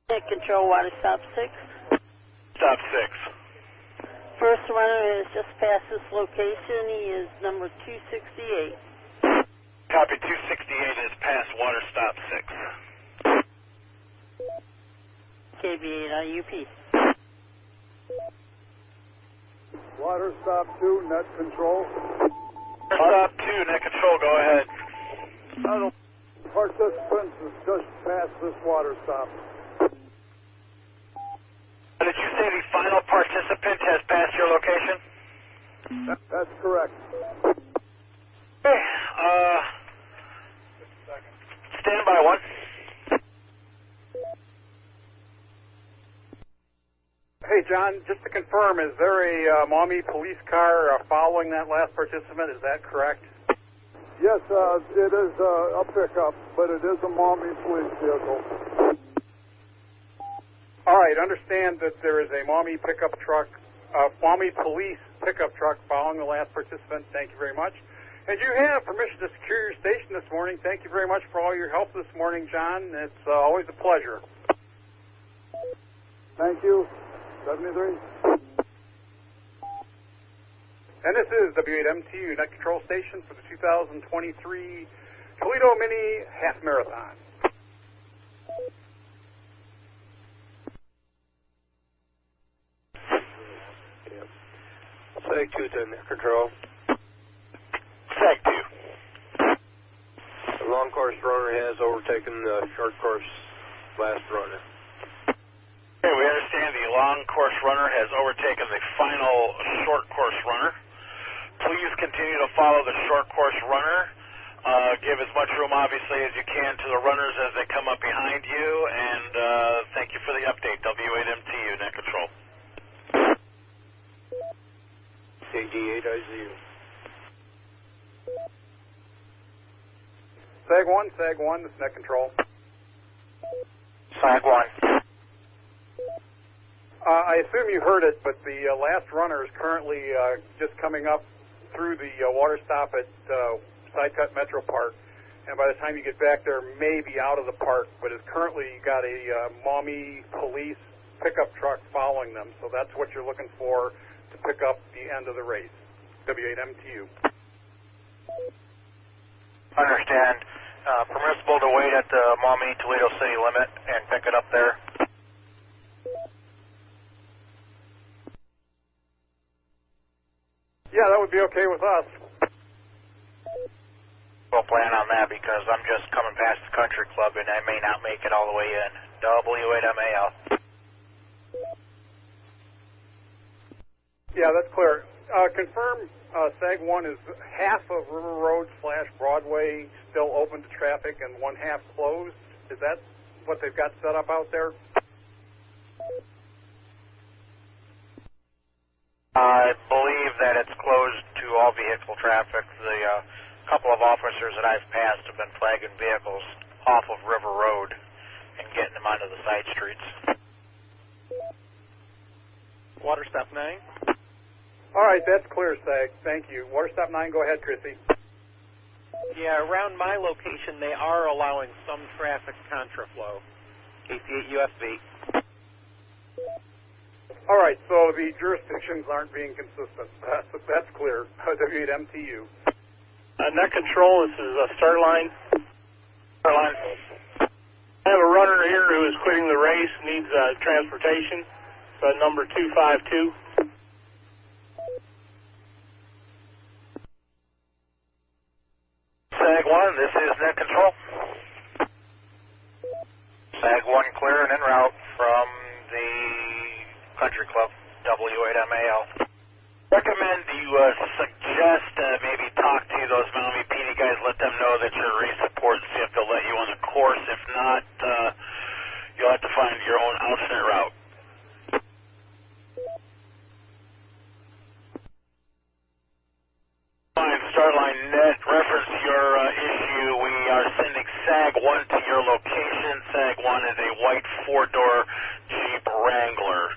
Net Control, Water Stop 6. Stop 6. First runner has just passed this location. He is number 268. Copy, 268 is past water stop 6. KB8 IUP. Water stop 2, net control. Stop 2, net control, go ahead. Participants has just passed this water stop. Did you say the final participant has passed your location? That's correct. Okay, stand by one. Hey, John, just to confirm, is there a Maumee police car following that last participant? Is that correct? Yes, it is a pickup, but it is a Maumee police vehicle. All right, understand that there is a Maumee pickup truck, Maumee police pickup truck following the last participant. Thank you very much. And you have permission to secure your station this morning. Thank you very much for all your help this morning, John. It's always a pleasure. Thank you. 73. And this is W8MTU Net Control Station for the 2023 Toledo Mini Half Marathon. Sag 2 to Net Control. Sag 2. The long course runner has overtaken the short course last runner. Okay, we understand the long course runner has overtaken the final short course runner. Please continue to follow the short course runner. Give as much room, obviously, as you can to the runners as they come up behind you. And thank you for the update, W8MTU Net Control. KG8IZU. Sag 1, this is Net Control. Sag 1. I assume you heard it, but the last runner is currently just coming up through the water stop at Sidecut Metro Park, and by the time you get back there, may be out of the park, but is currently got a Maumee police pickup truck following them, so that's what you're looking for to pick up the end of the race. W8MTU. Understand. Permissible to wait at the Maumee Toledo city limit and pick it up there. Yeah, that would be okay with us. We'll plan on that because I'm just coming past the country club and I may not make it all the way in. W8MAL. Yeah, that's clear. Confirm Sag 1 is half of River Road / Broadway still open to traffic and one half closed. Is that what they've got set up out there? I believe that it's closed to all vehicle traffic. The couple of officers that I've passed have been flagging vehicles off of River Road and getting them onto the side streets. Water stop 9. All right, that's clear, Sag. Thank you. Water stop 9, go ahead, Chrissy. Yeah, around my location, they are allowing some traffic contraflow. KC8 USB. All right, so the jurisdictions aren't being consistent. That's clear. W8MTU. Net Control, this is start line. Start line. I have a runner here who is quitting the race, needs transportation. Number 252. Sag 1, this is Net Control. Sag 1 clear and en route from the country club, W8MAL. Recommend you suggest maybe talk to those Maumee PD guys, let them know that you're re-support, see if they'll let you on the course. If not, you'll have to find your own alternate route. Start line net, reference your issue. We are sending Sag 1 to your location. Sag 1 is a white 4-door Jeep Wrangler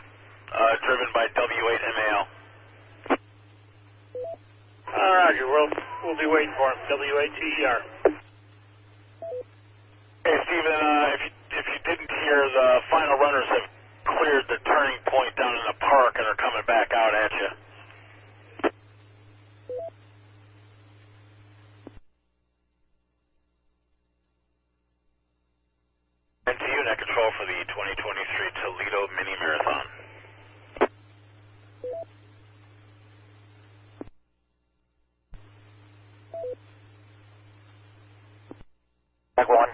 driven by W8MAL. Roger, we'll be waiting for him. W8TER. Stephen, if you didn't hear, the final runners have cleared the turning point down in the park and are coming back out at you. And to you, Net Control, for the 2023 Toledo Mini Marathon. Back one.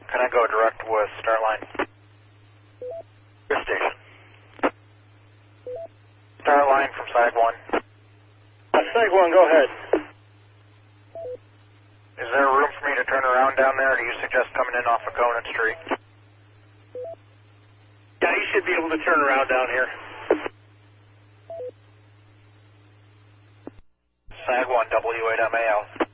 Can I go direct with start line? Your station. Start line from side one. Side one, go ahead. Is there room for me to turn around down there, or do you suggest coming in off of Conant Street? Yeah, you should be able to turn around down here. Side one, W8MAL.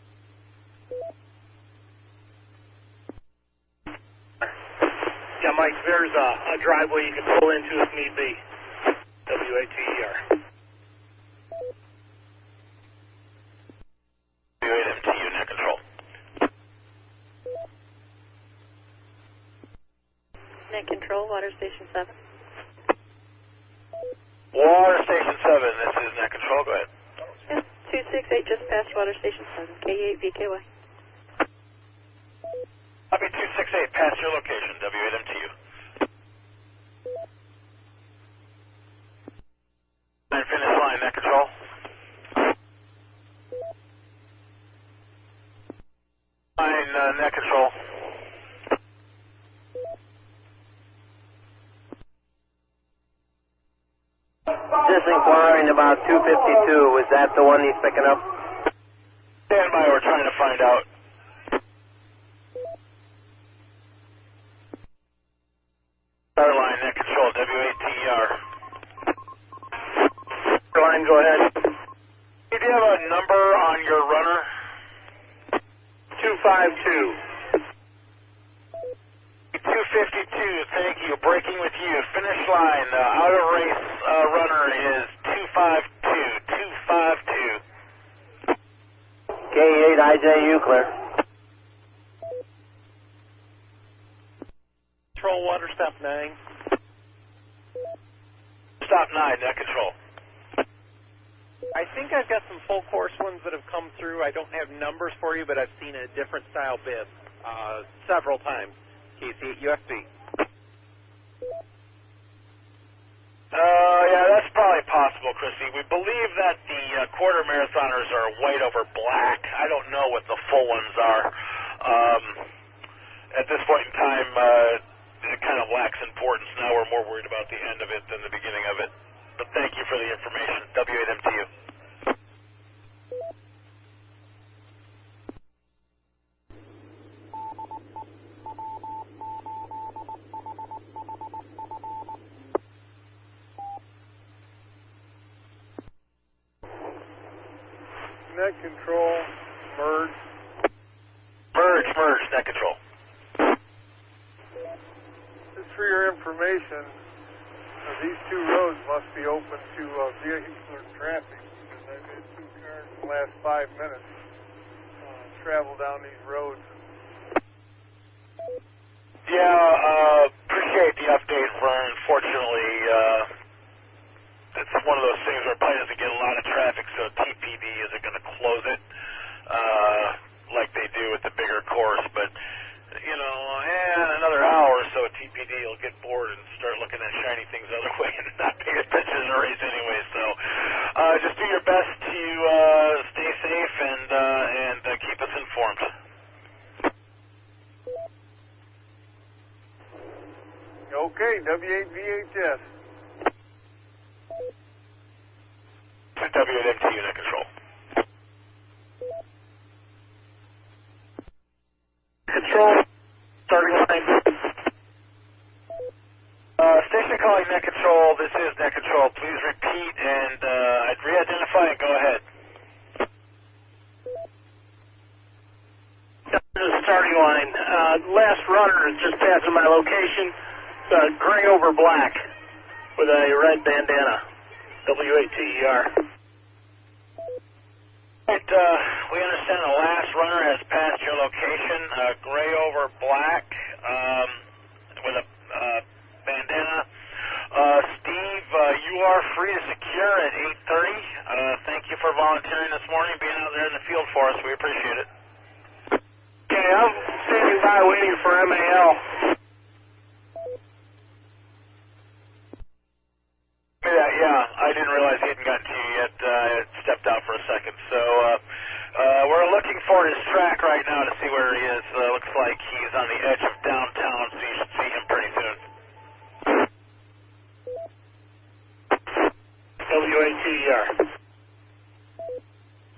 Yeah, Mike, there's a driveway you can pull into if need be. WATER. W8MTU, Net Control. Net Control, Water Station 7. Water Station 7, this is Net Control, go ahead. Yes, 268 just past Water Station 7, K8 VKY. Copy 268, past your location, W8MTU. And finish line, Net Control. Line, Net Control. Just inquiring about 252. Is that the one he's picking up? Stand by, we're trying to find out. Start line, Net Control, W8TER. Line, go ahead. Do you have a number on your runner? 252. 252, thank you. Breaking with you. Finish line, out of race runner is 252. 252. K8 IJU, clear. Control water stop 9. Stop 9, Net Control. I think I've got some full course ones that have come through. I don't have numbers for you, but I've seen a different style bib several times. KC8 USB. Yeah, that's probably possible, Chrissy. We believe that the quarter marathoners are white over black. I don't know what the full ones are. At this point in time, it kind of lacks importance. Now we're more worried about the end of it than the beginning of it. But thank you for the information. W8MTU. Net Control, merge. Merge, Net Control. Just for your information, these two roads must be open to vehicular traffic because I've had 2 cars in the last 5 minutes travel down these roads. Yeah, appreciate the update, Vern. Unfortunately, it's one of those things where it probably doesn't get a lot of traffic, so TPD isn't going to close it like they do with the bigger course. But, you know, another hour or so, TPD will get bored and start looking at shiny things the other way and not pay attention to the race anyway. So just do your best to stay safe and keep us informed. Okay, W8VHS. W8MTU, Net Control. Control, starting line. Station calling Net Control. This is Net Control. Please repeat and I'd re-identify and go ahead. This is the starting line. Last runner is just passing my location. Gray over black with a red bandana. W8TER. Right, we understand the last runner has passed your location, gray over black, with a bandana. Steve, you are free to secure at 8:30. Thank you for volunteering this morning, being out there in the field for us. We appreciate it. Okay, I'm standing by waiting for MAL. Yeah, I didn't realize he hadn't gotten to you yet. I stepped out for a second. So we're looking for his track right now to see where he is. Looks like he's on the edge of downtown, so you should see him pretty soon. WATER.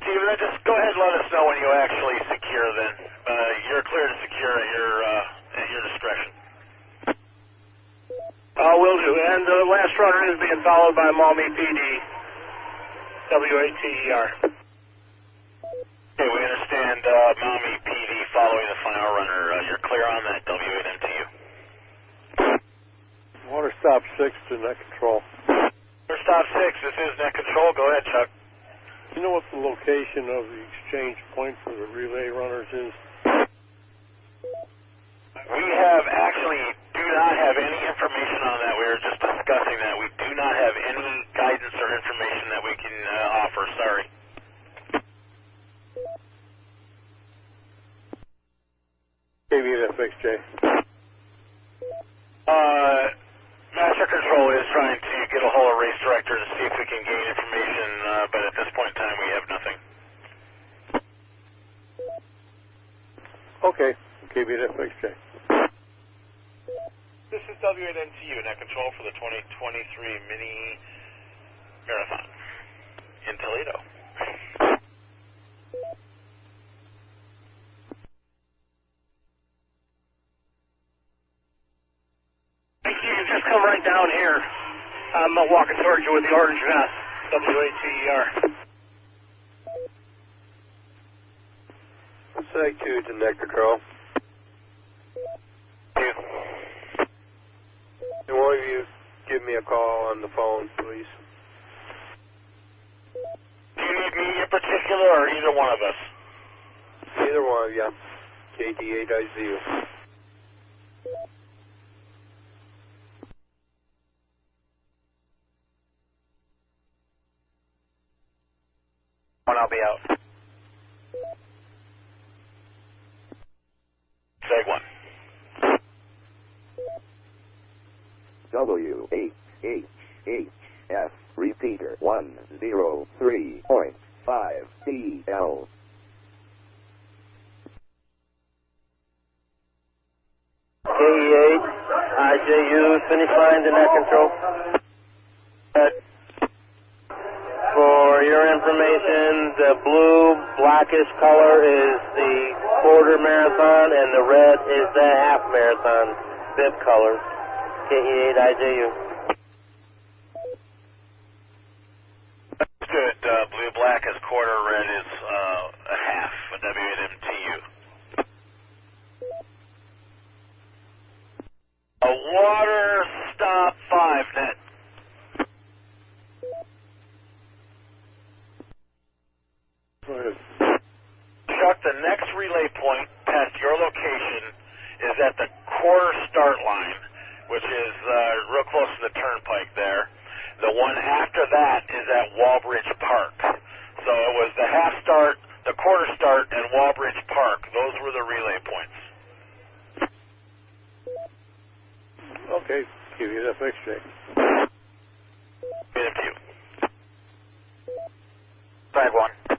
Steven, just go ahead and let us know when you actually secure then. You're clear to secure at your discretion. Will do. And the last runner is being followed by Maumee PD. WATER. Okay, we understand Maumee PD following the final runner. You're clear on that, W8MTU. Water stop 6 to net control. Water stop 6, this is net control. Go ahead, Chuck. Do you know what the location of the exchange point for the relay runners is? We do not have any information on that. We were just discussing that. We do not have any guidance or information that we can offer. Sorry. KVFXJ. Master Control is trying to get a hold of race director to see if we can gain information, but at this point in time we have nothing. Okay, KVFXJ. This is W8MTU, net control for the 2023 mini marathon in Toledo. You can just come right down here. I'm walking towards you with the orange vest. WATER. Seg 2 to net control. Can one of you give me a call on the phone, please? Do you need me in particular, or either one of us? Either one of you. KT8IZU. I'll be out. Seg 1. WAHHF repeater 103.5 TL. KE8, IJU, finish line to net control. For your information, the blue blackish color is the quarter marathon and the red is the half marathon bib colors. KE8 IJU. That's good. Blue black is quarter, red is a half. W8MTU. A water stop 5 net. Go ahead. Chuck, the next relay point past your location is at the quarter start line, which is real close to the turnpike there. The one after that is at Walbridge Park. So it was the half start, the quarter start, and Walbridge Park. Those were the relay points. Okay, KVFXJ. Thank you. Flag 1. Go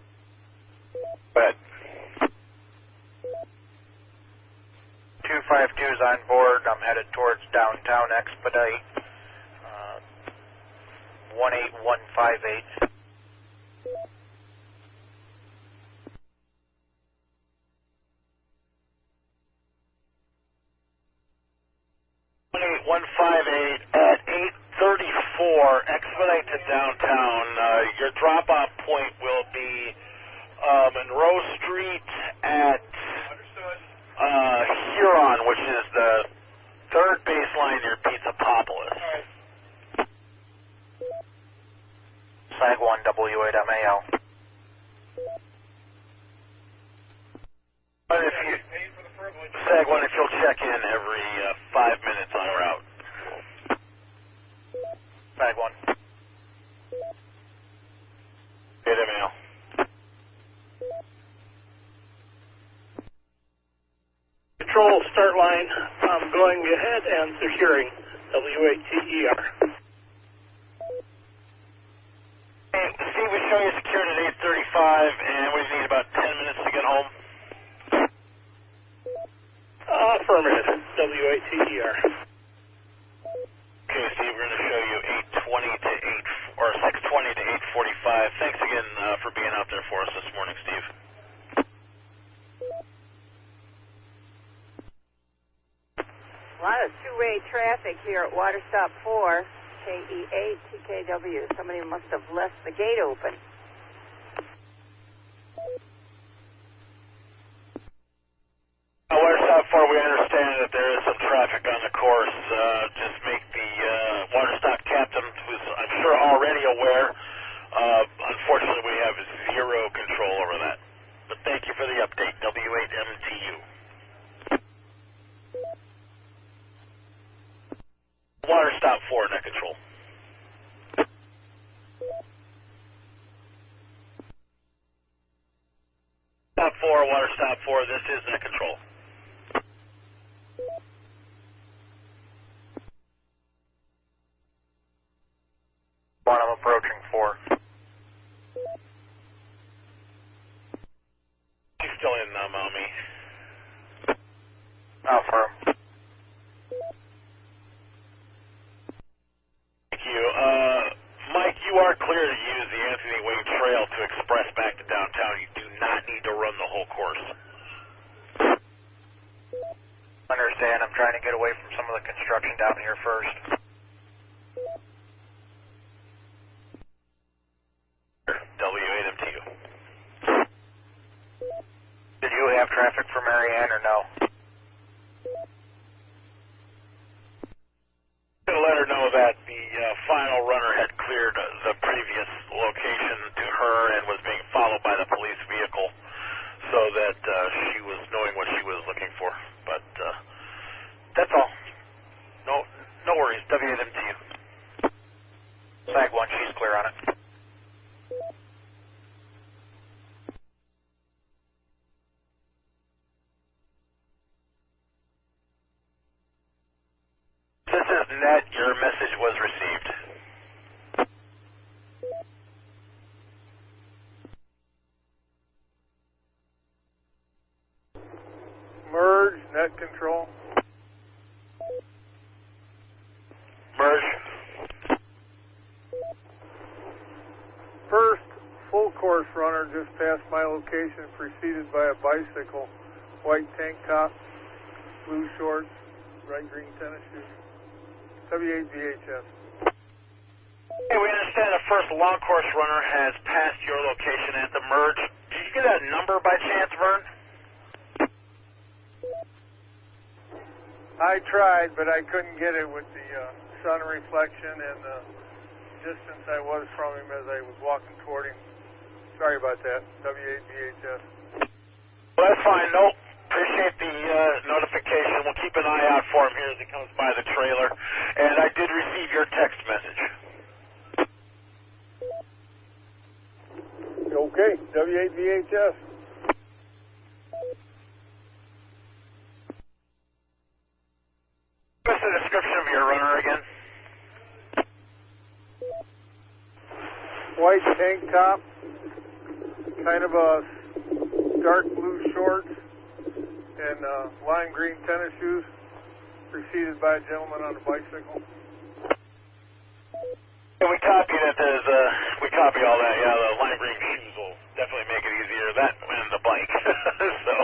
ahead. 252's on board. I'm headed towards downtown expedite. 18158. At 8:34, expedite to downtown. Your drop-off point will be Monroe Street at Huron, which is the third baseline near Pizzapopolis. Flag 1, W8MAL. Sag one, if you'll check in every 5 minutes on route. Sag 1. Get email. Control start line, I'm going ahead and securing WATER. Hey, Steve, we show you secured at 8:35, and we need about 10 minutes to get home. Affirmative, WATER. Okay, Steve, we're going to show you 8:20 to 6:20 to 8:45. Thanks again for being out there for us this morning, Steve. A lot of two-way traffic here at Water Stop 4, KE8, TKW. Somebody must have left the gate open. Water Stop 4, we understand that there is some traffic on the course. Just make the Water Stop captain, who's I'm sure already aware. Unfortunately, we have zero control over that. But thank you for the update, W8MTU. Water Stop 4, net control. Stop 4, Water Stop 4, this is net control. One, I'm approaching 4. He's still in Maumee. Affirm. Thank you. Mike, you are clear to use the Anthony Wayne Trail to express back to downtown. You do not need to run the whole course. Understand, I'm trying to get away from some of the construction down here first. W8MTU. Did you have traffic for Marianne or no? To let her know that the final runner had cleared the previous location to her and was being followed by the police vehicle, so that she was knowing what she was looking for. But that's all. No worries. W8MTU. Sag 1, she's clear on it. This is Net. Your message was received. Merge, net control. Merge. First full course runner just passed my location, preceded by a bicycle, white tank top, blue shorts, bright green tennis shoes. W8VHS. Hey, we understand the first long course runner has passed your location at the merge. Did you get that number by chance, Vern? I tried, but I couldn't get it with the sun reflection and the distance I was from him as I was walking toward him. Sorry about that. W8VHS. Well, that's fine. Nope. Appreciate the notification. We'll keep an eye out for him here as he comes by the trailer. And I did receive your text message. Okay, W8VHS. Give us a description of your runner again. White tank top, kind of a dark blue shorts, and lime green tennis shoes, preceded by a gentleman on a bicycle. And we copy that. We copy all that. Yeah, the lime green shoes will definitely make it easier. That and the bike. So,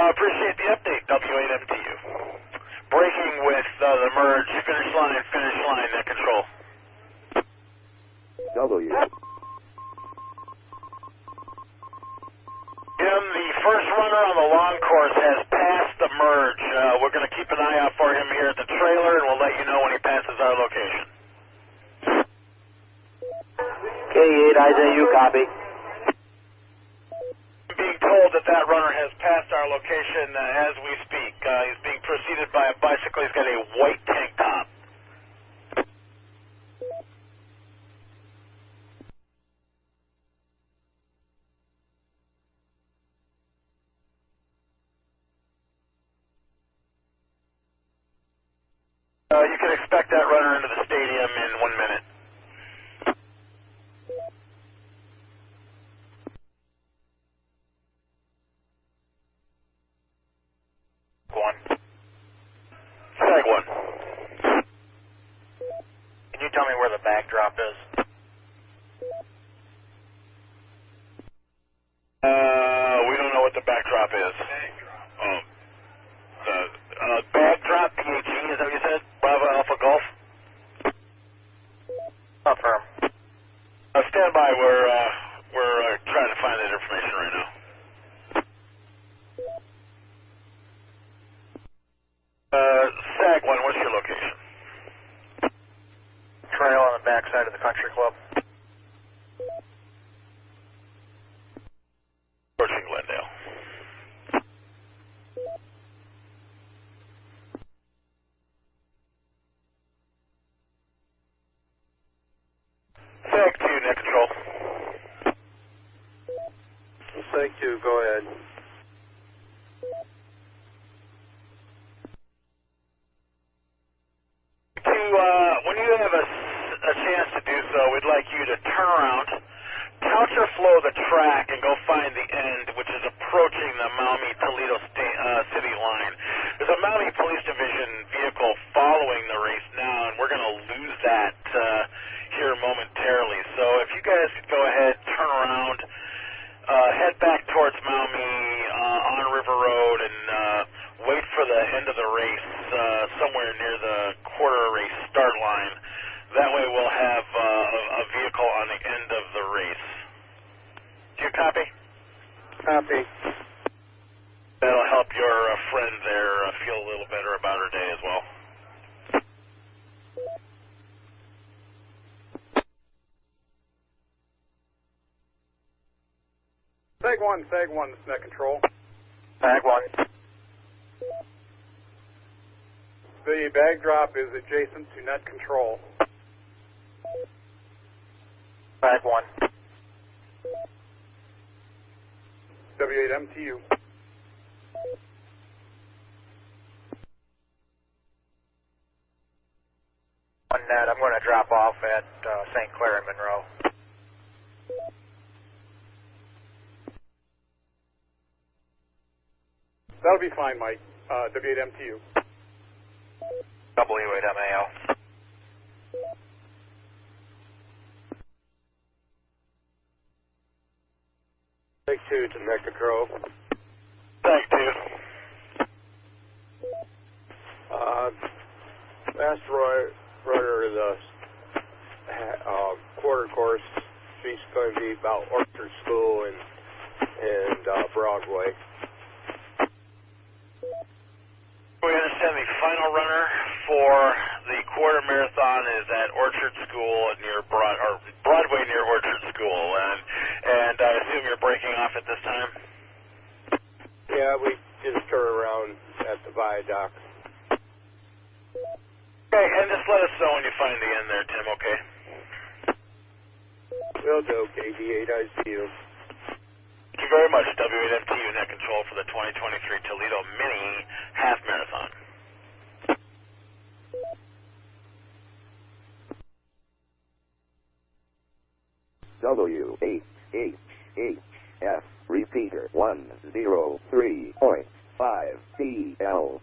appreciate the update. W8MTU. Breaking with the merge. Finish line. Net control. W. Jim, the first runner on the long course has passed the merge. We're going to keep an eye out for him here at the trailer, and we'll let you know when he passes our location. K8, IJU, copy. I'm being told told that that runner has passed our location as we speak. He's being preceded by a bicycle. He's got a white tank top. You can expect that runner into the stadium in 1 minute. Sag one. Can you tell me where the backdrop is? We don't know what the backdrop is. Backdrop, PHE, is that what you said? Bravo Alpha Golf? Affirm. Stand by. We're trying to find that information right now. Sag one, what's your location? Trail on the backside of the country club. Approaching Glendale. Sag 2, net control. Sag 2, go ahead. When you have a chance to do so, we'd like you to turn around, counterflow the track, and go find the end, which is approaching the Maumee-Toledo city line. There's a Maumee Police Division vehicle following the race now, and we're going to lose that here momentarily. So if you guys could go ahead, turn around, head back towards Maumee on River Road, and wait for the end of the race somewhere near the quarter race start line. That way we'll have a vehicle on the end of the race. Do you copy? Copy. That'll help your friend there feel a little better about her day as well. Sag 1, this is net control. Sag 1. The backdrop is adjacent to net control. Sag 1. W8MTU. On net, I'm going to drop off at St. Clair and Monroe. That'll be fine, Mike. W8MTU. W8MAL. Sag 2 to net control. Sag 2. Last runner of the quarter course, she's going to be about Orchard School and Broadway. We understand the final runner for the quarter marathon is at Orchard School near Broadway near Orchard School, and I assume you're breaking off at this time? Yeah, we just turn around at the viaduct. Okay, and just let us know when you find the end there, Tim, okay? Will do, KD8, I see you. Thank you very much, W8MTU net control for the 2023 Toledo Mini Half Marathon. WHHF repeater 103.5 TL.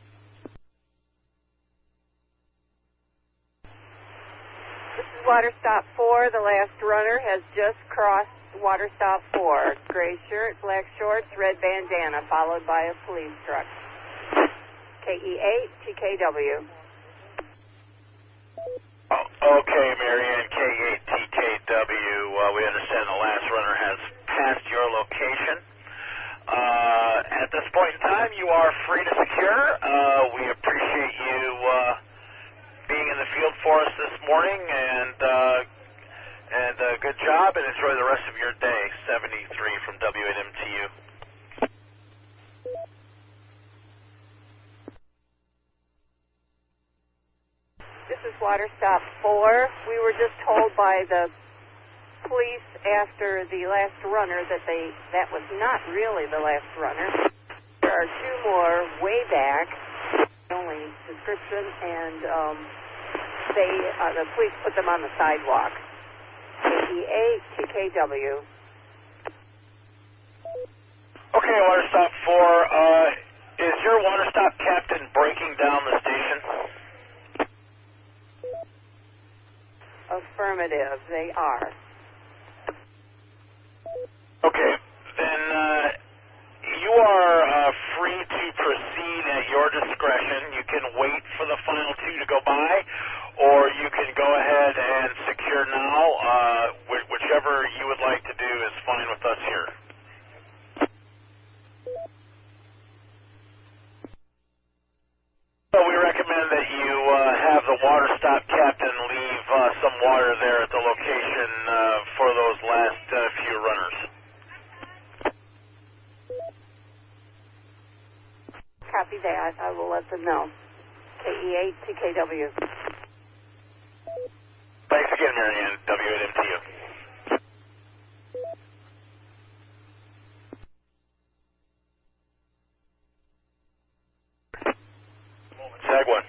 This is water stop 4. The last runner has just crossed water stop 4. Gray shirt, black shorts, red bandana, followed by a police truck. KE8 TKW. Okay, Marianne, K8 TKW. We understand the last runner has passed your location. At this point in time, you are free to secure. We appreciate you being in the field for us this morning, and good job, and enjoy the rest of your day. 73 from W8MTU. is Water Stop 4. We were just told by the police after the last runner that was not really the last runner. There are two more way back, only description, and the police put them on the sidewalk. KEA TKW. Okay, Water Stop 4, is your Water Stop captain breaking down the station? Affirmative, they are. Okay, then you are free to proceed at your discretion. You can wait for the final two to go by, or you can go ahead and secure now. Whichever you would like to do is fine with us here. So we recommend that you have the Water Stop captain leave some water there at the location for those last few runners. Copy that. I will let them know. KE8 TKW. Thanks again, Marianne. W8MTU. Sag 1.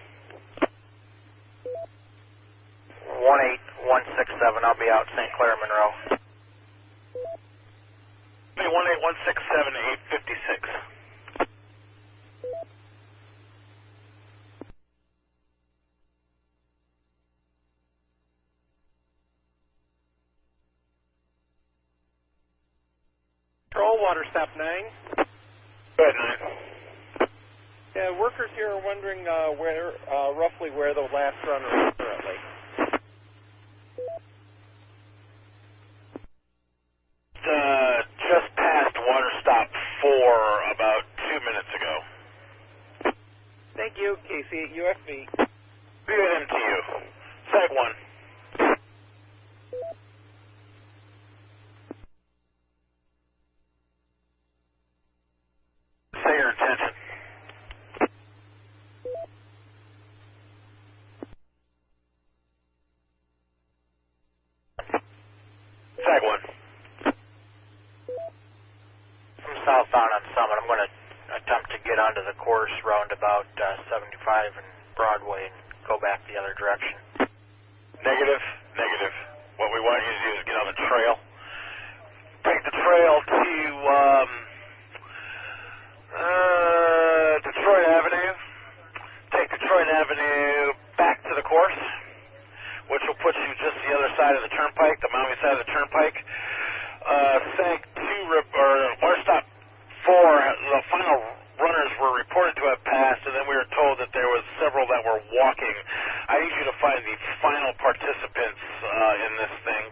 18167. I'll be out St. Clair, Monroe. 18167 856. Control, Water Stop 9. Go ahead, 9. Yeah, workers here are wondering roughly where the last runner is currently. Just past Water Stop 4 about 2 minutes ago. Thank you, KC8 UFB. W8MTU. Sag 1. Say your intention. Sag 1. I'm southbound on Summit. I'm going to attempt to get onto the course roundabout 75 and Broadway and go back the other direction. Negative. What we want you to do is get on the trail. Take the trail to Detroit Avenue. Take Detroit Avenue back to the course, which will put you just the other side of the turnpike, the Maui side of the turnpike. Sag 2 or Water Stop 4, the final runners were reported to have passed, and then we were told that there was several that were walking. I need you to find the final participants in this thing.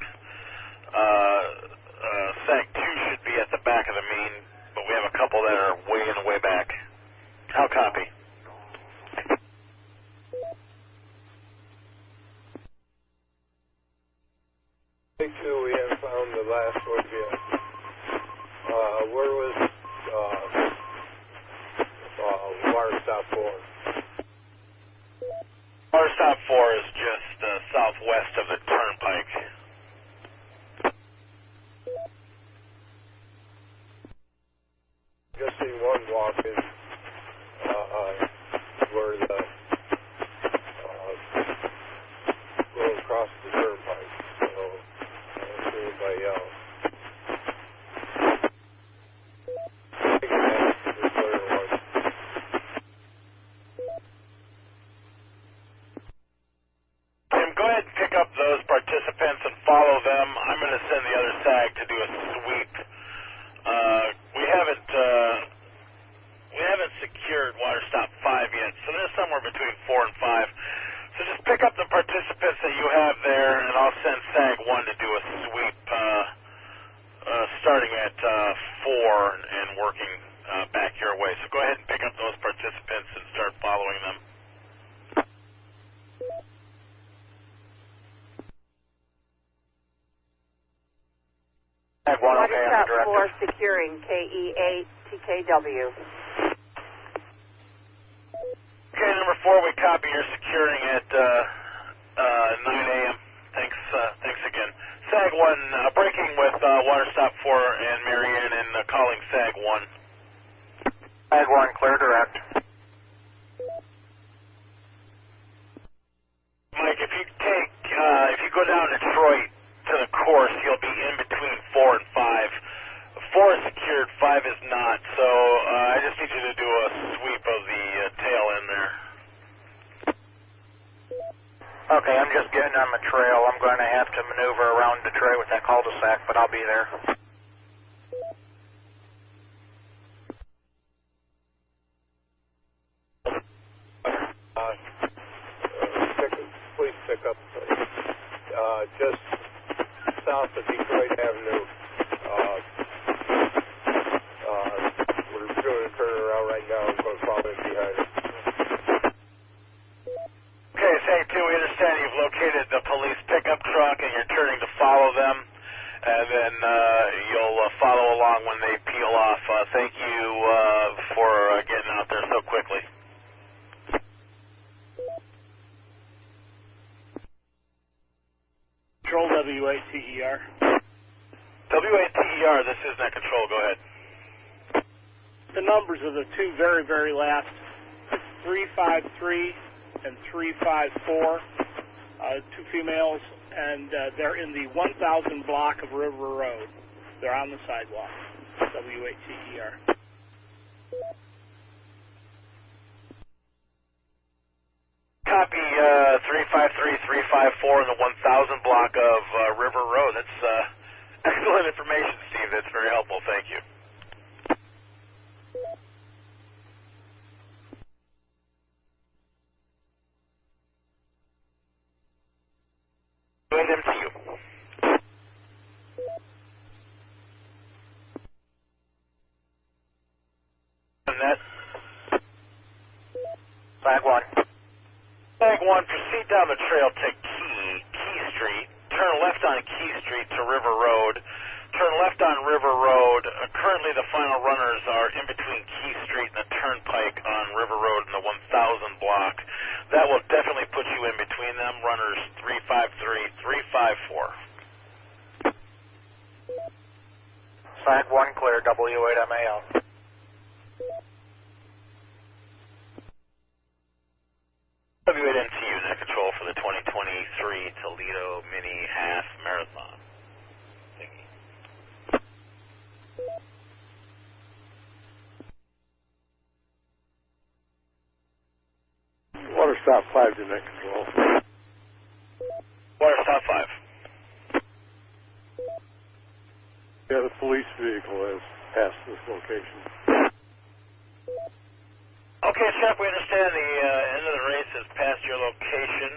Sag 2 should be at the back of the main, but we have a couple that are way in the way back. How copy? Take 2, we haven't found the last one yet. Where was Water Stop 4? Water Stop 4 is just southwest of the turnpike. Just seen one walking where the going across the turnpike. So I don't see anybody else. Tim, go ahead and pick up those participants and follow them. I'm going to send the other SAG to do a sweep. We haven't secured Water Stop 5 yet, so they're somewhere between 4 and 5. So just pick up the participants that you have there, and I'll send SAG 1 to do a sweep starting at 4 and working back your way. So go ahead and pick up those participants and start following them. Sag 1, Water okay, I'm Stop directed. 4 securing KE8 TKW. Okay, number 4, we copy. You're securing at 9 a.m. Thanks again. SAG 1, breaking with Water Stop 4 and Marianne and calling SAG 1. SAG 1, clear direct. Mike, if you go down Detroit to the course, you'll be in between 4 and 5. 4 is secured, 5 is not, so I just need you to do a sweep of the tail end there. Okay, I'm just getting on the trail. I'm going to have to maneuver around Detroit with that cul-de-sac, but I'll be there. Please pick up just south of Detroit Avenue. We're doing a turnaround right now. I'm going to follow in behind it. Okay, SAG 2, we understand you've located the police pickup truck and you're turning to follow them, and then you'll follow along when they peel off. Thank you for getting out there so quickly. Control W8TER. W8TER, this is net control. Go ahead. The numbers of the two very, very last, 353 and 354, two females, and they're in the 1000 block of River Road. They're on the sidewalk. W8TER. Copy 353, 354 in the 1000 block of River Road. That's excellent information, Steve. That's very helpful. Thank you. Go ahead, MTU. Net. SAG 1. SAG 1, proceed down the trail to Key Street. Turn left on Key Street to River Road. Turn left on River Road. Currently, the final runners are in between Key Street and the Turnpike on River Road in the 1000 block. That will definitely put you in between them. Runners 353, 354. SAG 1, clear. W8MAL. W8MTU, net control for the 2023 Toledo Mini Half Marathon. Water Stop 5 to net control. Water Stop 5. Yeah, the police vehicle has passed this location. Okay, Shep, we understand the end of the race has passed your location.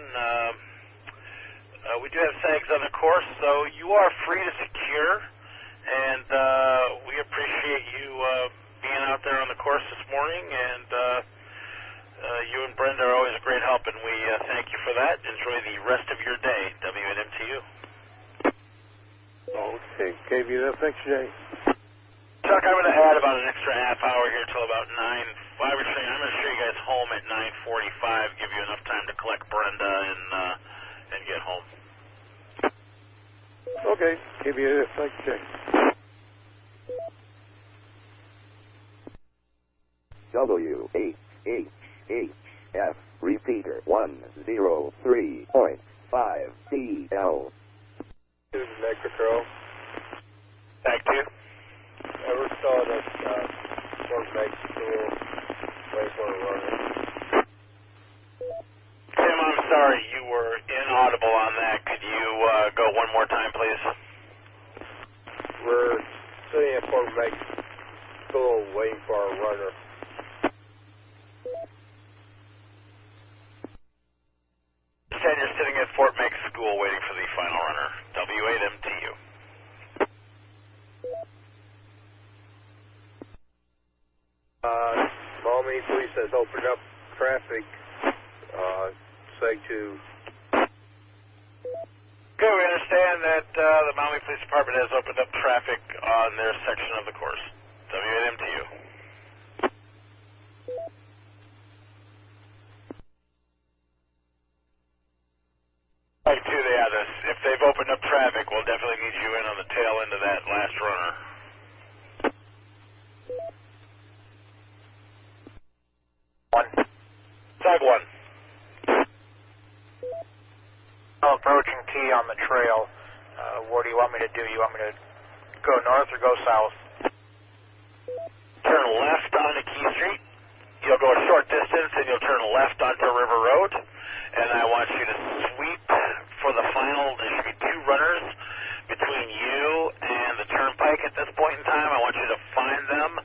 We do have SAGs on the course, so you are free to secure, and we appreciate you being out there on the course this morning, and you and Brenda are always a great help, and we thank you for that. Enjoy the rest of your day, W8MTU. Okay, KVF, thanks, Jay. Chuck, I'm going to add about an extra half hour here till about 9. I'm going to show you guys home at 9:45, give you enough time to collect Brenda and get home. Okay, KVF, thanks, Jay. WHHF repeater 103.5 TL. This is net control. Back to you. Ever saw that Fort Meg School right for a runner? Tim, I'm sorry, you were inaudible on that. Could you go one more time, please? We're sitting at Fort Meg School waiting for a runner. Said you're sitting at Fort Meg School waiting for the final runner. W8MTU. Maumee Police has opened up traffic. SAG 2. Okay, we understand that the Maumee Police Department has opened up traffic on their section of the course. W8MTU. last runner. Sag 1. I'm approaching T on the trail. What do you want me to do? You want me to go north or go south? Turn left onto Key Street. You'll go a short distance and you'll turn left onto River Road. And I want you to sweep for the final. There should be 2 runners between you and the turnpike at this point in time. I want you to find them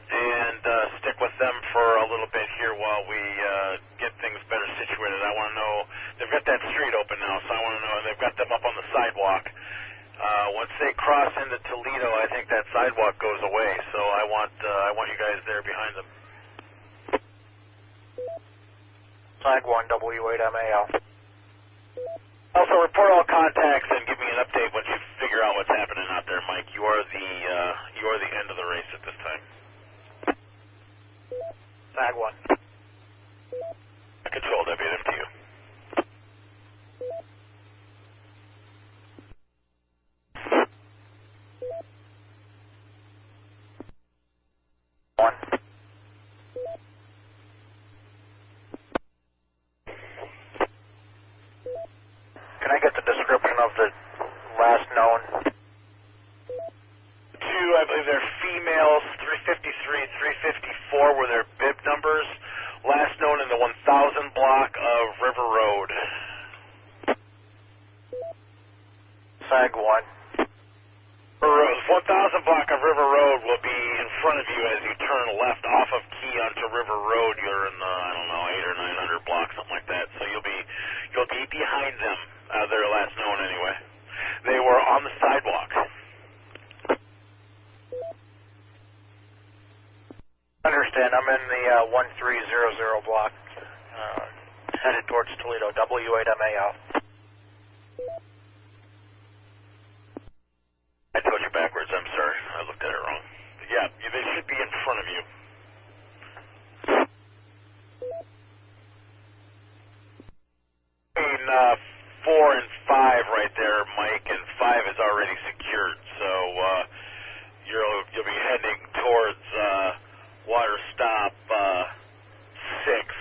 and stick with them for a little bit here while we get things better situated. I want to know, they've got that street open now, so I want to know, they've got them up on the sidewalk. Once they cross into Toledo, I think that sidewalk goes away, so I want you guys there behind them. Sag 1, W8MAL. Also, report all contacts and give me an update once you figure out what's happening out there, Mike. You are the end of the race at this time. Sag 1. Control, WM to you. Can I get the description of the last known? 2, I believe they're females, 353, 354 were their bib numbers. Last known in the 1000 block of River Road. Sag 1. 1000 block of River Road will be in front of you as you turn left off of Key onto River Road. You're in the, 8 or 900 block, something like that. So you'll be behind them, their last known anyway. They were on the sidewalk. Understand, I'm in the 1300 block, headed towards Toledo, W8MAL. I told you backwards, I'm sorry. I looked at it wrong. Yeah, they should be in front of you. Between 4 and 5 right there, Mike, and 5 is already secured, so you'll be heading towards water stop 6,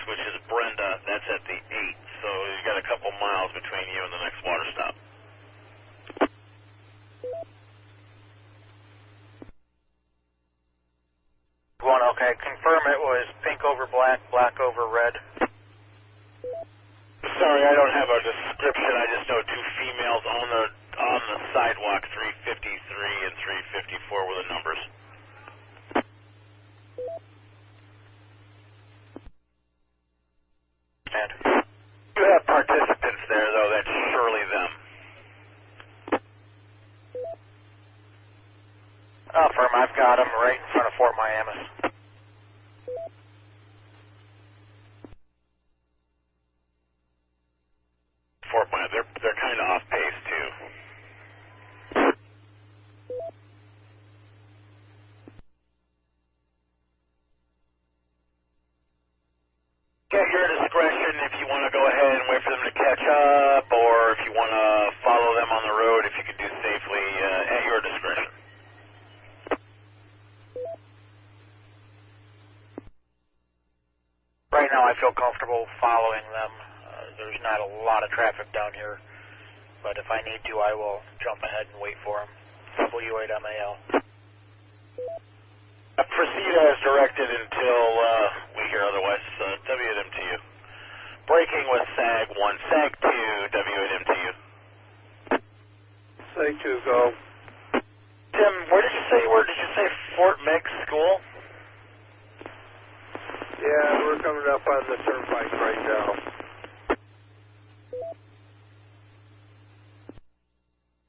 which is Brenda. That's at the 8, so you got a couple miles between you and the next water stop. One, okay. Confirm it was pink over black, black over red. Sorry, I don't have a description. I just know 2 females on the sidewalk, 353 and 354 were the numbers. And you have participants there, though. That's surely them. Firm, I've got them right in front of Fort Miamis. Fort Miamis, they're kind of off pace, too. At your discretion, if you want to go ahead and wait for them to catch up, or if you want to follow them on the road, if you can do safely, at your discretion. Right now I feel comfortable following them. There's not a lot of traffic down here, but if I need to, I will jump ahead and wait for them. W8MAL. Proceed as directed until we hear otherwise. W8MTU. Braking with SAG 1. SAG 2, W8MTU. SAG 2, go. Tim, where did you say you were? Did you say Fort Meigs School? Yeah, we're coming up on the turnpike right now.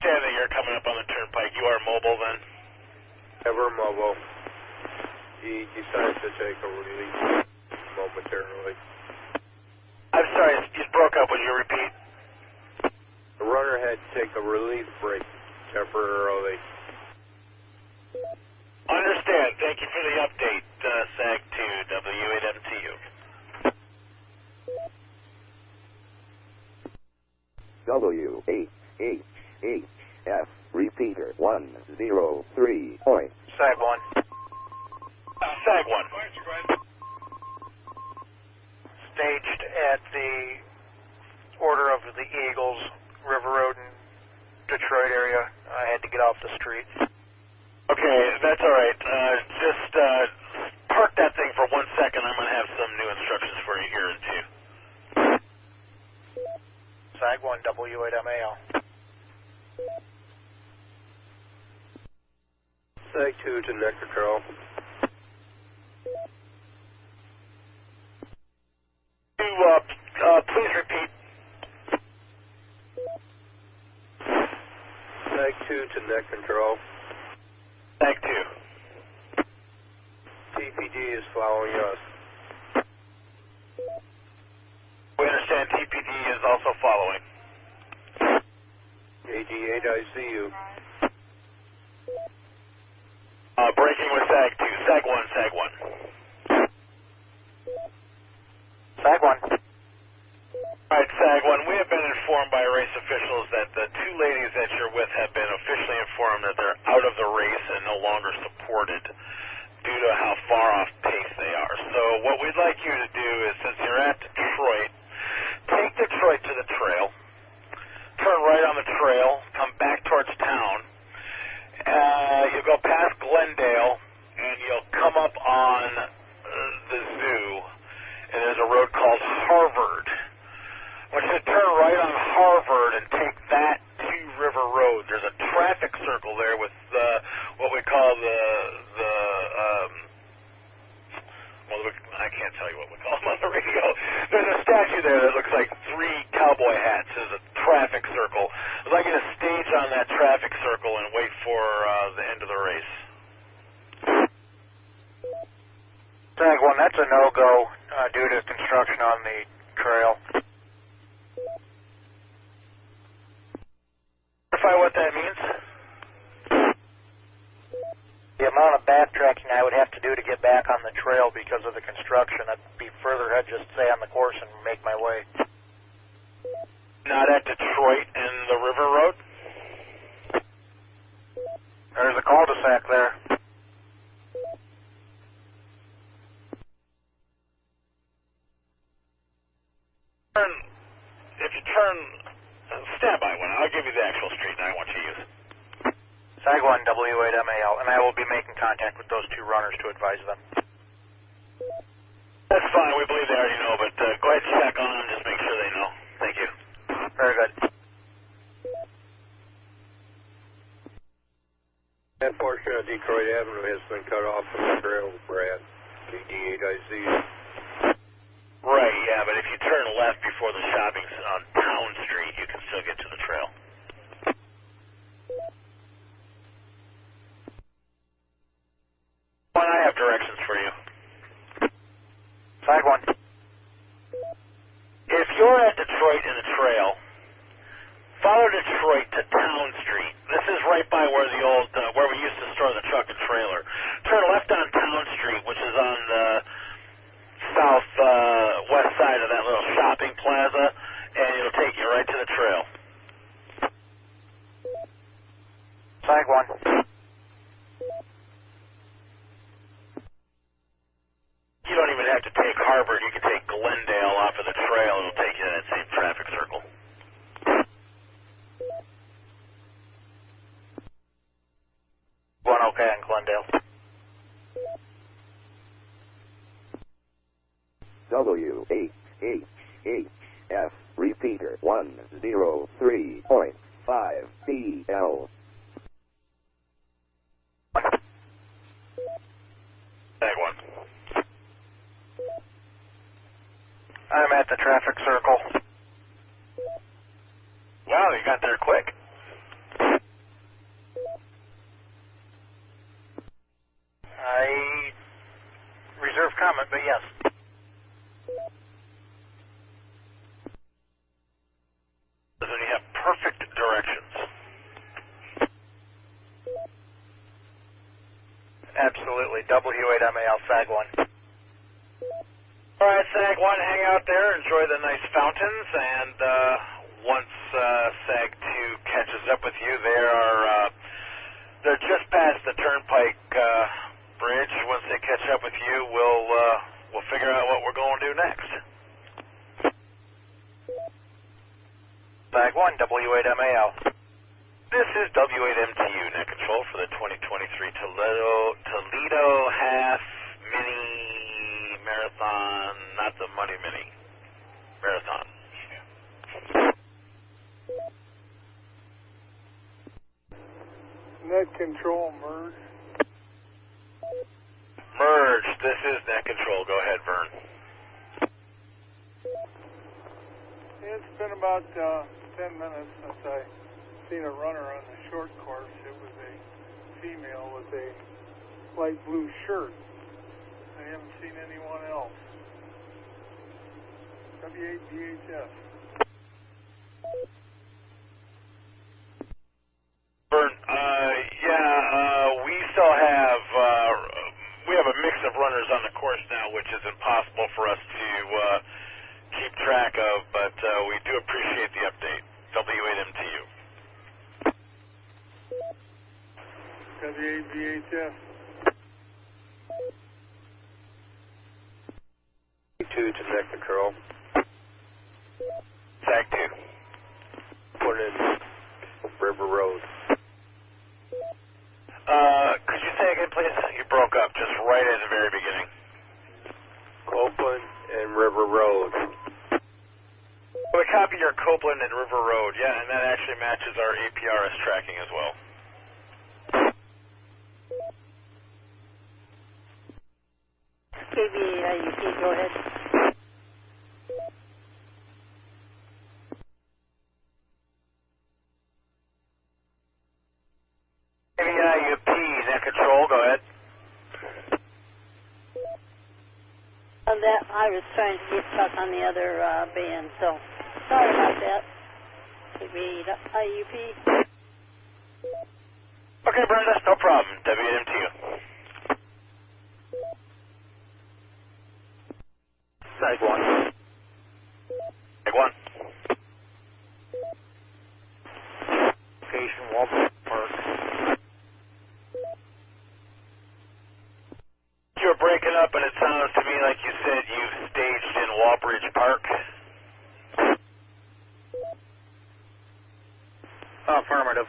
Yeah, that you're coming up on the turnpike. You are mobile then? Yeah, we're mobile. He decided to take a release momentarily. I'm sorry, you broke up. Would you repeat? The runner had to take a relief break temporarily. Understand. Thank you for the update, SAG 2, W8MTU. W8HHF repeater 10. 103. Sag 1. Sag 1. Staged at the order of the Eagles, River Road and Detroit area. I had to get off the street. Okay, that's all right. Just park that thing for 1 second. I'm going to have some new instructions for you here in 2. Sag 1, W8MAL. Sag 2 to neck control. Please repeat. Sag 2 to neck control. Sag 2. TPD is following us. We understand TPD is also following. AG8, I see you. Breaking with Sag 2. Sag 1, Sag 1. Sag 1. Alright, Sag 1, we have been informed by race officials that the two ladies that you're with have been officially informed that they're out of the race and no longer supported due to how far off pace they are. So what we'd like you to do is, since you're at Detroit, take Detroit to the trail, turn right on the trail, come back towards town, you'll go past Glendale, and you'll come up on the zoo, and there's a road called Harvard. I want you to turn right on Harvard and take that to River Road. There's a traffic circle there with what we call I can't tell you what we call them on the radio. There's a statue there that looks like 3 cowboy hats. There's a traffic circle. I'd like you to stage on that traffic circle and wait for the end of the race. Sag 1, that's a no-go due to construction on the trail. Clarify what that means? The amount of backtracking I would have to do to get back on the trail because of the construction, I'd be further ahead, just stay on the course and make my way. Not at Detroit and the River Road? There's a cul-de-sac there. If you turn, stand by one. I'll give you the actual street that I want you to use. Sag 1, W8MAL, and I will be making contact with those two runners to advise them. That's fine. We believe they already know, but go ahead and check on them. Just make sure they know. Thank you. Very good. That portion of Detroit Avenue has been cut off from the trail, Brad. AG8, I see you. Right, yeah, but if you turn left before the shopping on Town Street, you can still get to the trail. I have directions for you. Sag 1. If you're at Detroit in the trail, follow Detroit to Town Street. This is right by where the old, where we used to store the truck and trailer. Turn left on Town Street, which is on the southwest side of that little shopping plaza, and it'll take you right to the trail. Sag 1. You don't even have to take Harvard. You can take Glendale off of the trail. It'll take you to that same traffic circle. Going okay in Glendale. WHHF repeater 103.5 DL. Tag 1. I'm at the traffic circle. Wow, you got there quick. I reserve comment, but yes. Then you have perfect directions. Absolutely. W8MAL, Sag 1. All right, Sag 1, hang out there, enjoy the nice fountains, and once Sag 2 catches up with you, they are They're just past the Turnpike bridge. Once they catch up with you, we'll figure out what we're going to do next. Flag 1, W8MAL. This is W8MTU net control for the 2023 Toledo half mini marathon, not the Money Mini marathon. Net control merge. Merge, this is net control. Go ahead, Vern. It's been about 10 minutes since I seen a runner on the short course. It was a female with a light blue shirt. I haven't seen anyone else. W8DHS. Vern, we still have we have a mix of runners on the course now, which is impossible for us to keep track of, but we do appreciate the update. W8MTU. W8VHF. 2 to net control. Tag 2. Put in River Road. Could you say again, please? You broke up just right at the very beginning. Copeland and River Road. We copy your Copeland and River Road, yeah, and that actually matches our APRS tracking as well. KBAUP, go ahead. KBIUP, net control, go ahead. That I was trying to get stuck on the other band, so sorry about that. KBIUP. Okay, Brenda, no problem. W8MTU. Flag 1. Flag 1. Location, Walbridge Park. You were breaking up, and it sounds to me like you said you've staged in Walbridge Park. Affirmative.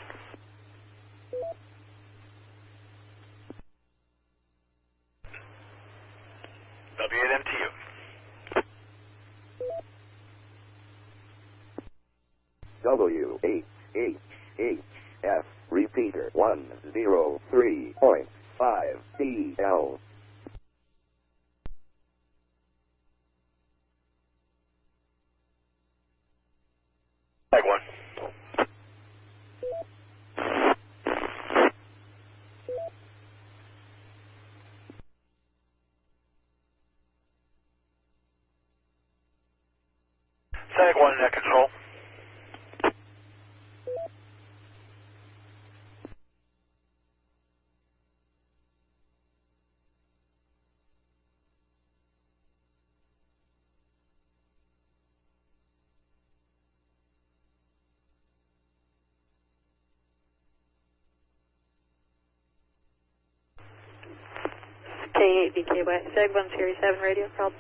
W8MTU. WHHF repeater 103.5 DL. Flag 1. Flag 1, net control. K8BKY, Seg 1 Series 7 radio problems.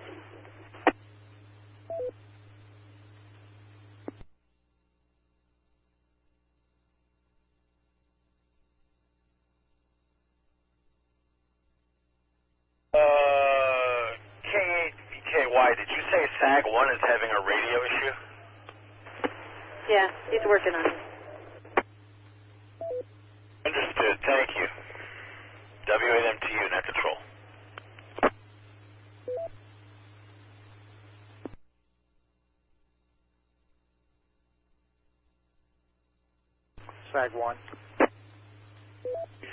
K8BKY, did you say SAG 1 is having a radio issue? Yeah, he's working on it. Understood, thank you. W8MTU, net control. Flag 1.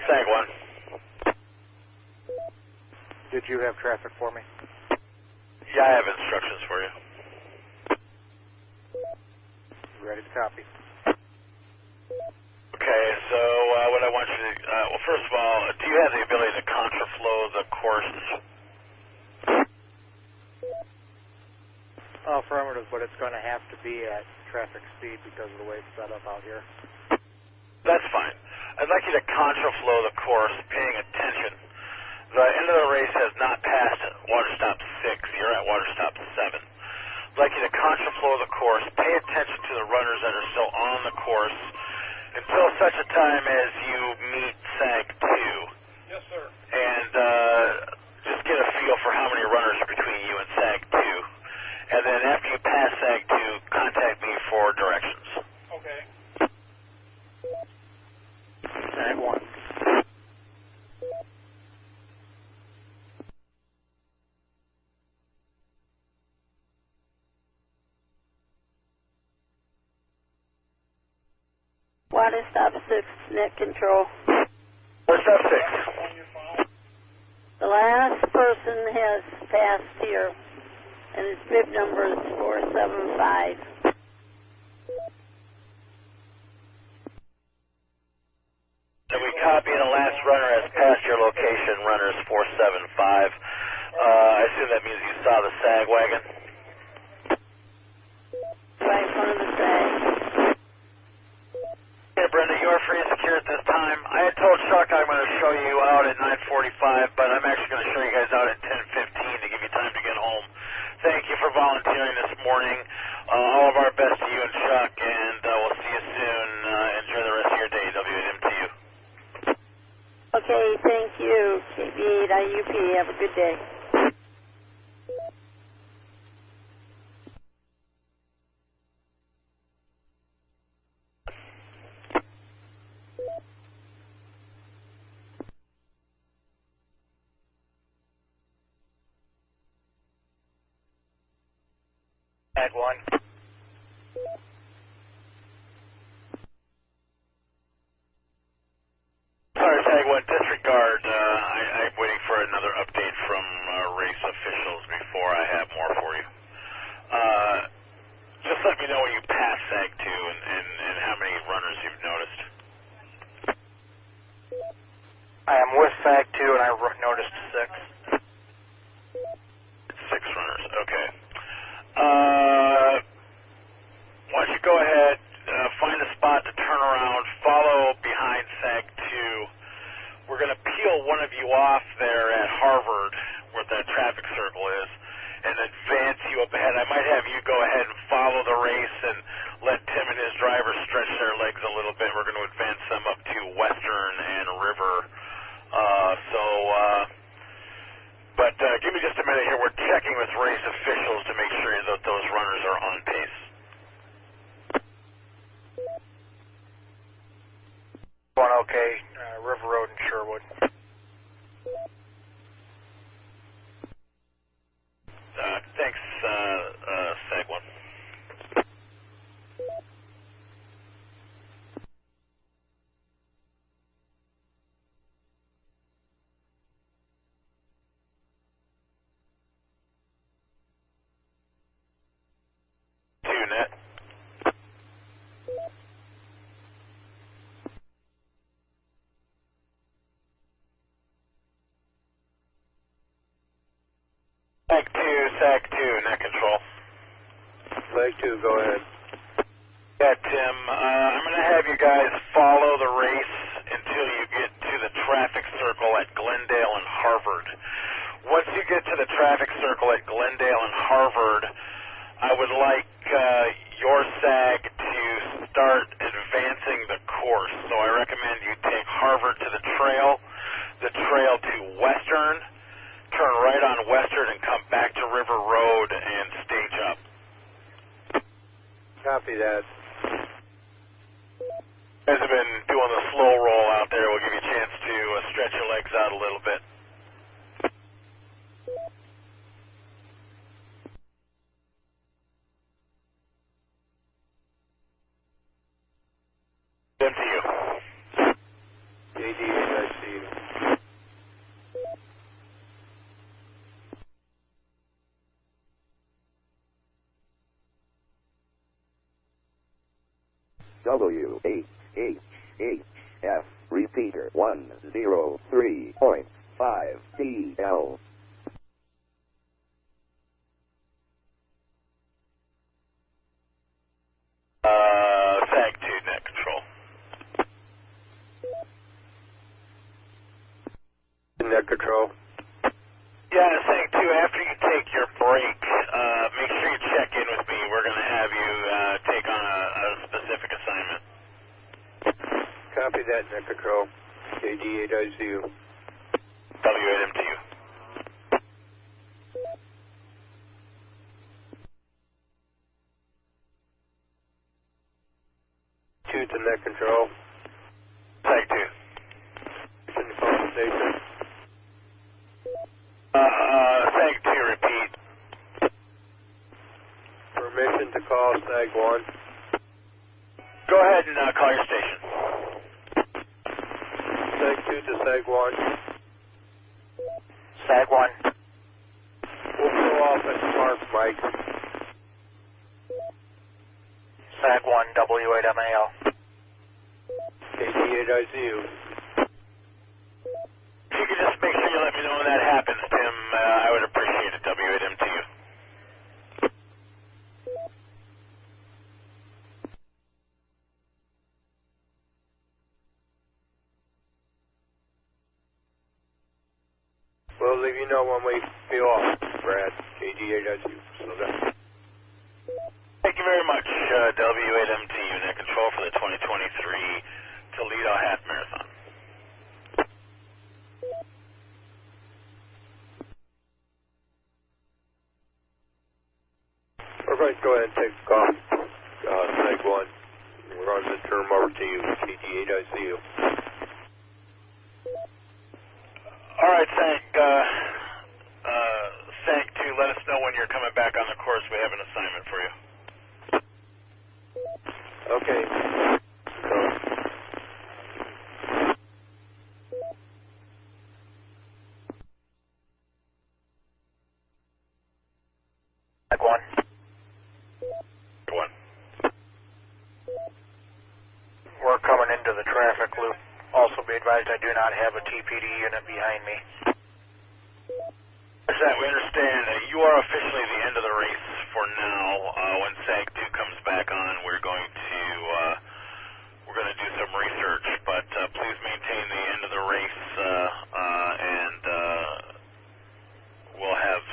Flag 1. Did you have traffic for me? Yeah, I have instructions for you. Ready to copy. Okay, so what I want you to, well, first of all, do you have the ability to contraflow the course? Affirmative, but it's going to have to be at traffic speed because of the way it's set up out here. That's fine. I'd like you to contraflow the course, paying attention. The end of the race has not passed water stop 6. You're at water stop 7. I'd like you to contraflow the course, pay attention to the runners that are still on the course until such a time as you meet SAG 2. Yes, sir. And just get a feel for how many runners are between you and SAG 2. And then after you pass SAG 2, contact me for directions. Okay. SAG 1. Water stop 6, net control. Water stop 6. The last person has passed here, and his bib number is 475. And we copy the last runner has passed your location, runners 475. I assume that means you saw the SAG wagon? Right in front of the SAG. Hey, Brenda, you are free and secure at this time. I had told Chuck I'm going to show you out at 9:45, but I'm actually going to show you guys out at 10:15 to give you time to get home. Thank you for volunteering this morning. All of our best to you and Chuck, and we'll see you soon. Enjoy the rest of your day. WM to you. Okay, thank you. KB8 IUP, have a good day. SAG 1. Sorry, SAG 1, disregard. I'm waiting for another update from race officials before I have more for you. Just let me know when you pass SAG 2 and how many runners you've noticed. I am with SAG 2, and I noticed 6. 6 runners, okay. Why don't you go ahead, find a spot to turn around, follow behind SAG 2. We're going to peel one of you off there at Harvard, where that traffic circle is, and advance you up ahead. I might have you go ahead and follow the race and let Tim and his driver stretch their legs a little bit. We're going to advance them up to Western and River. But give me just a minute here. We're checking with race officials to make sure that those runners are on pace. One okay, River Road and Sherwood. Thanks, SAG 1. Net. SAG 2, net control. SAG 2, go ahead. Yeah, Tim, I'm going to have you guys follow the race until you get to the traffic circle at Glendale and Harvard. Once you get to the traffic circle at Glendale and Harvard, I would like your SAG to start advancing the course. So I recommend you take Harvard to the trail to Western, turn right on Western and come back to River Road and stage up. Copy that. You guys have been doing the slow roll out there. We'll give you a chance to stretch your legs out a little bit. Then to you. JD, I see you. WHHF repeater 103.5 TL. SAG 2, net control. net control. Yeah, saying too, after you take your break, make sure you check in with me. We're going to have you take on a specific assignment. Copy that, net control. KD8ICU. W8MTU. Two to net control. Tag 2. Mission to phone station. Tag 2, repeat. Permission to call SAG 1. Go ahead and call your station. SAG 2 to SAG 1. SAG 1. We'll go off at Mark, Mike. SAG 1, W8MAL. KD8ICU. If you could just make sure you let me know when that happens, Tim, I would appreciate it. W8MTU. We'll leave you know when we be off, Brad. KD8ICU. Thank you very much, W8MTU, net control for the 2023 Toledo Half Marathon. All right, go ahead and take the call. SAG 1. We're on the term over to you, KD8ICU. All right, SAG 2, let us know when you're coming back on the course. We have an assignment for you. Okay. SAG 1. We're coming into the traffic loop. Also be advised I do not have a TPD unit behind me. We understand that you are officially the end of the race for now. When SAG 2 comes back on, we're going to do some research, but please maintain the end of the race, and we'll have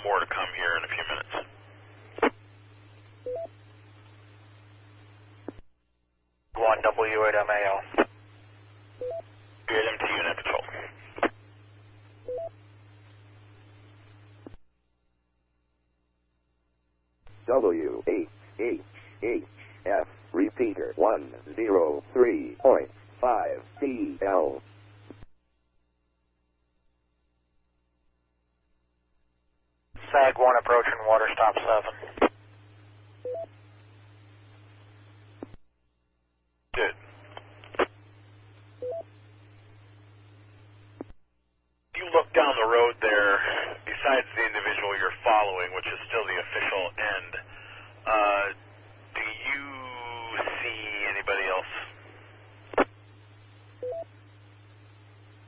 more to come here in a few minutes. One W8MAL. W8MTU, net control. WHHF repeater 103.5 TL. SAG 1 approaching water stop 7. Good. You look down the road there, besides the individual you're following, which is still the official end, do you see anybody else?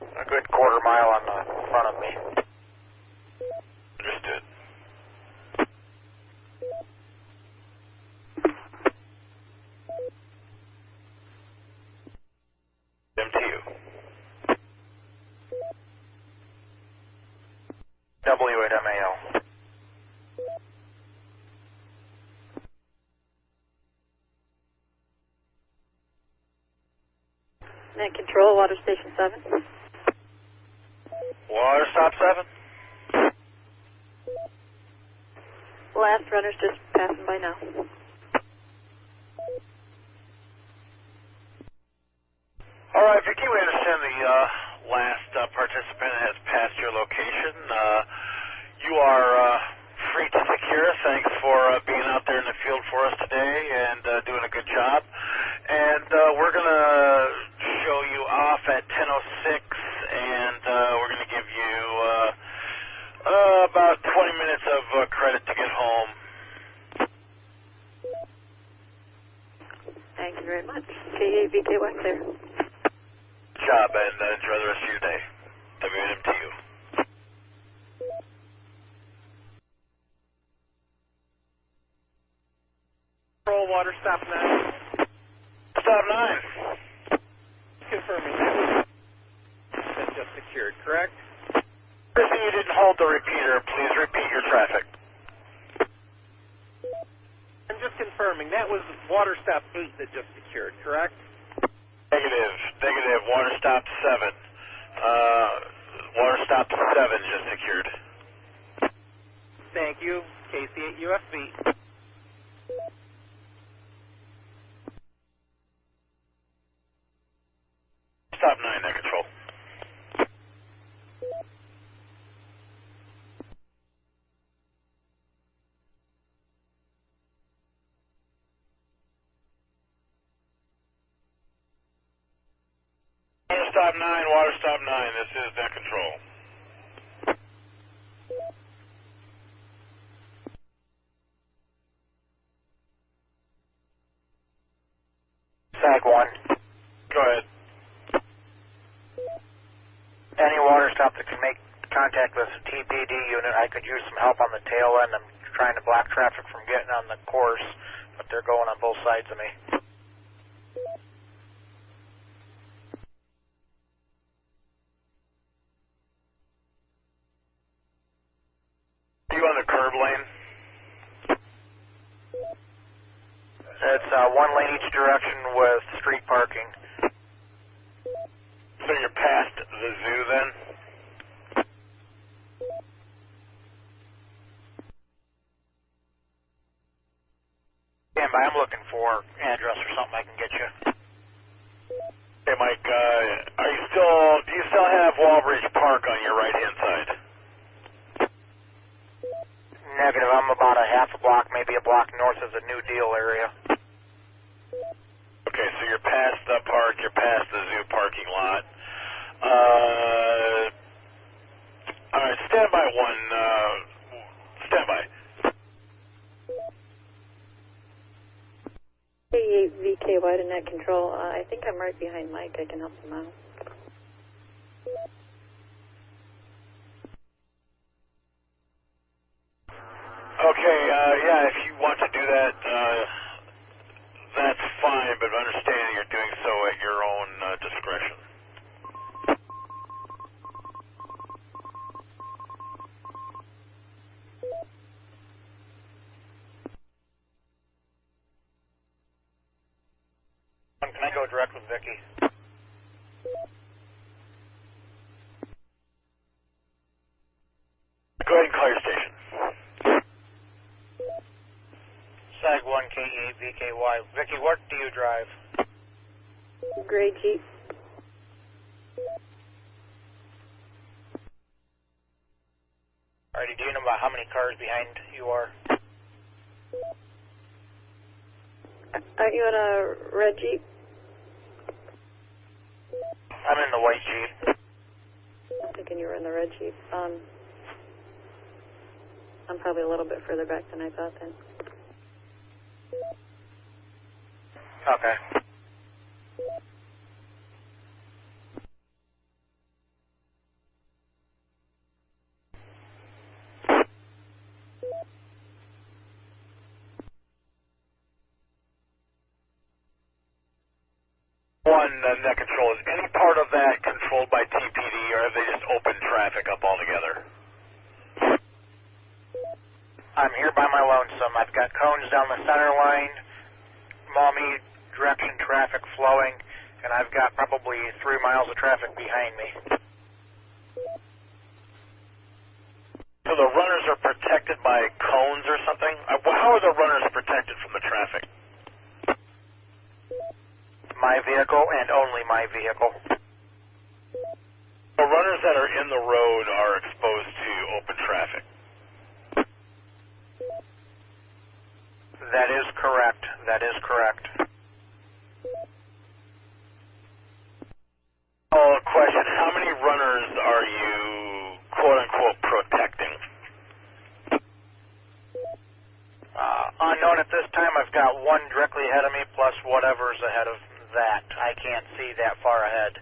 A good quarter mile on the front of me. Understood. MTU. W8MAL. Net control, water station 7. Water stop 7. Last runner's just passing by now. All right, Vicki, we understand the last participant has passed your location. You are free to secure. Thanks for being out there in the field for us today and doing a good job. And we're going to show you off at 10:06, and we're going to give you about 20 minutes of credit to get home. Thank you very much. KAVKY clear. Good job, and enjoy the rest of your day. W8MTU. Control water stop 9. Stop 9. Confirming that was just secured, correct? Person, you didn't hold the repeater. Please repeat your traffic. I'm just confirming, that was water stop 8 that just secured, correct? Negative. Negative. Water stop 7. Water stop 7 just secured. Thank you. KC8 UFB. Stop 9, net control. Water stop 9, water stop 9, this is net control. Sag 1. Go ahead. Any water stop that can make contact with the TPD unit, I could use some help on the tail end. I'm trying to block traffic from getting on the course, but they're going on both sides of me. Are you on the curb lane? It's one lane each direction with street parking. So you're past the zoo then? Stand by, I'm looking for address or something I can get you. Hey Mike, do you still have Walbridge Park on your right hand side? Negative, I'm about a half a block, maybe a block north of the New Deal area. Okay, so you're past the park, you're past the zoo parking lot. Alright, stand by 1, stand by. KC8 VKY to net control. I think I'm right behind Mike. I can help him out. Okay, yeah, if you want to do that, that's fine, but understand you're doing so at your own discretion. Can I go direct with Vicky? Go ahead and call your station. Sag 1 KE8 VKY. Vicky, what do you drive? Gray Jeep. Alrighty, do you know about how many cars behind you are? Aren't you in a red Jeep? I'm in the white Jeep. I'm thinking you were in the red Jeep. I'm probably a little bit further back than I thought then. Okay. Net control, is any part of that controlled by TPD, or have they just opened traffic up altogether? I'm here by my lonesome. I've got cones down the center line, mommy direction traffic flowing, and I've got probably 3 miles of traffic behind me. So the runners are protected by cones or something? How are the runners protected from the traffic? My vehicle and only my vehicle. The runners that are in the road are exposed to open traffic. That is correct. That is correct. Oh, question, how many runners are you, quote-unquote, protecting? Unknown at this time. I've got one directly ahead of me plus whatever's ahead of that. I can't see that far ahead.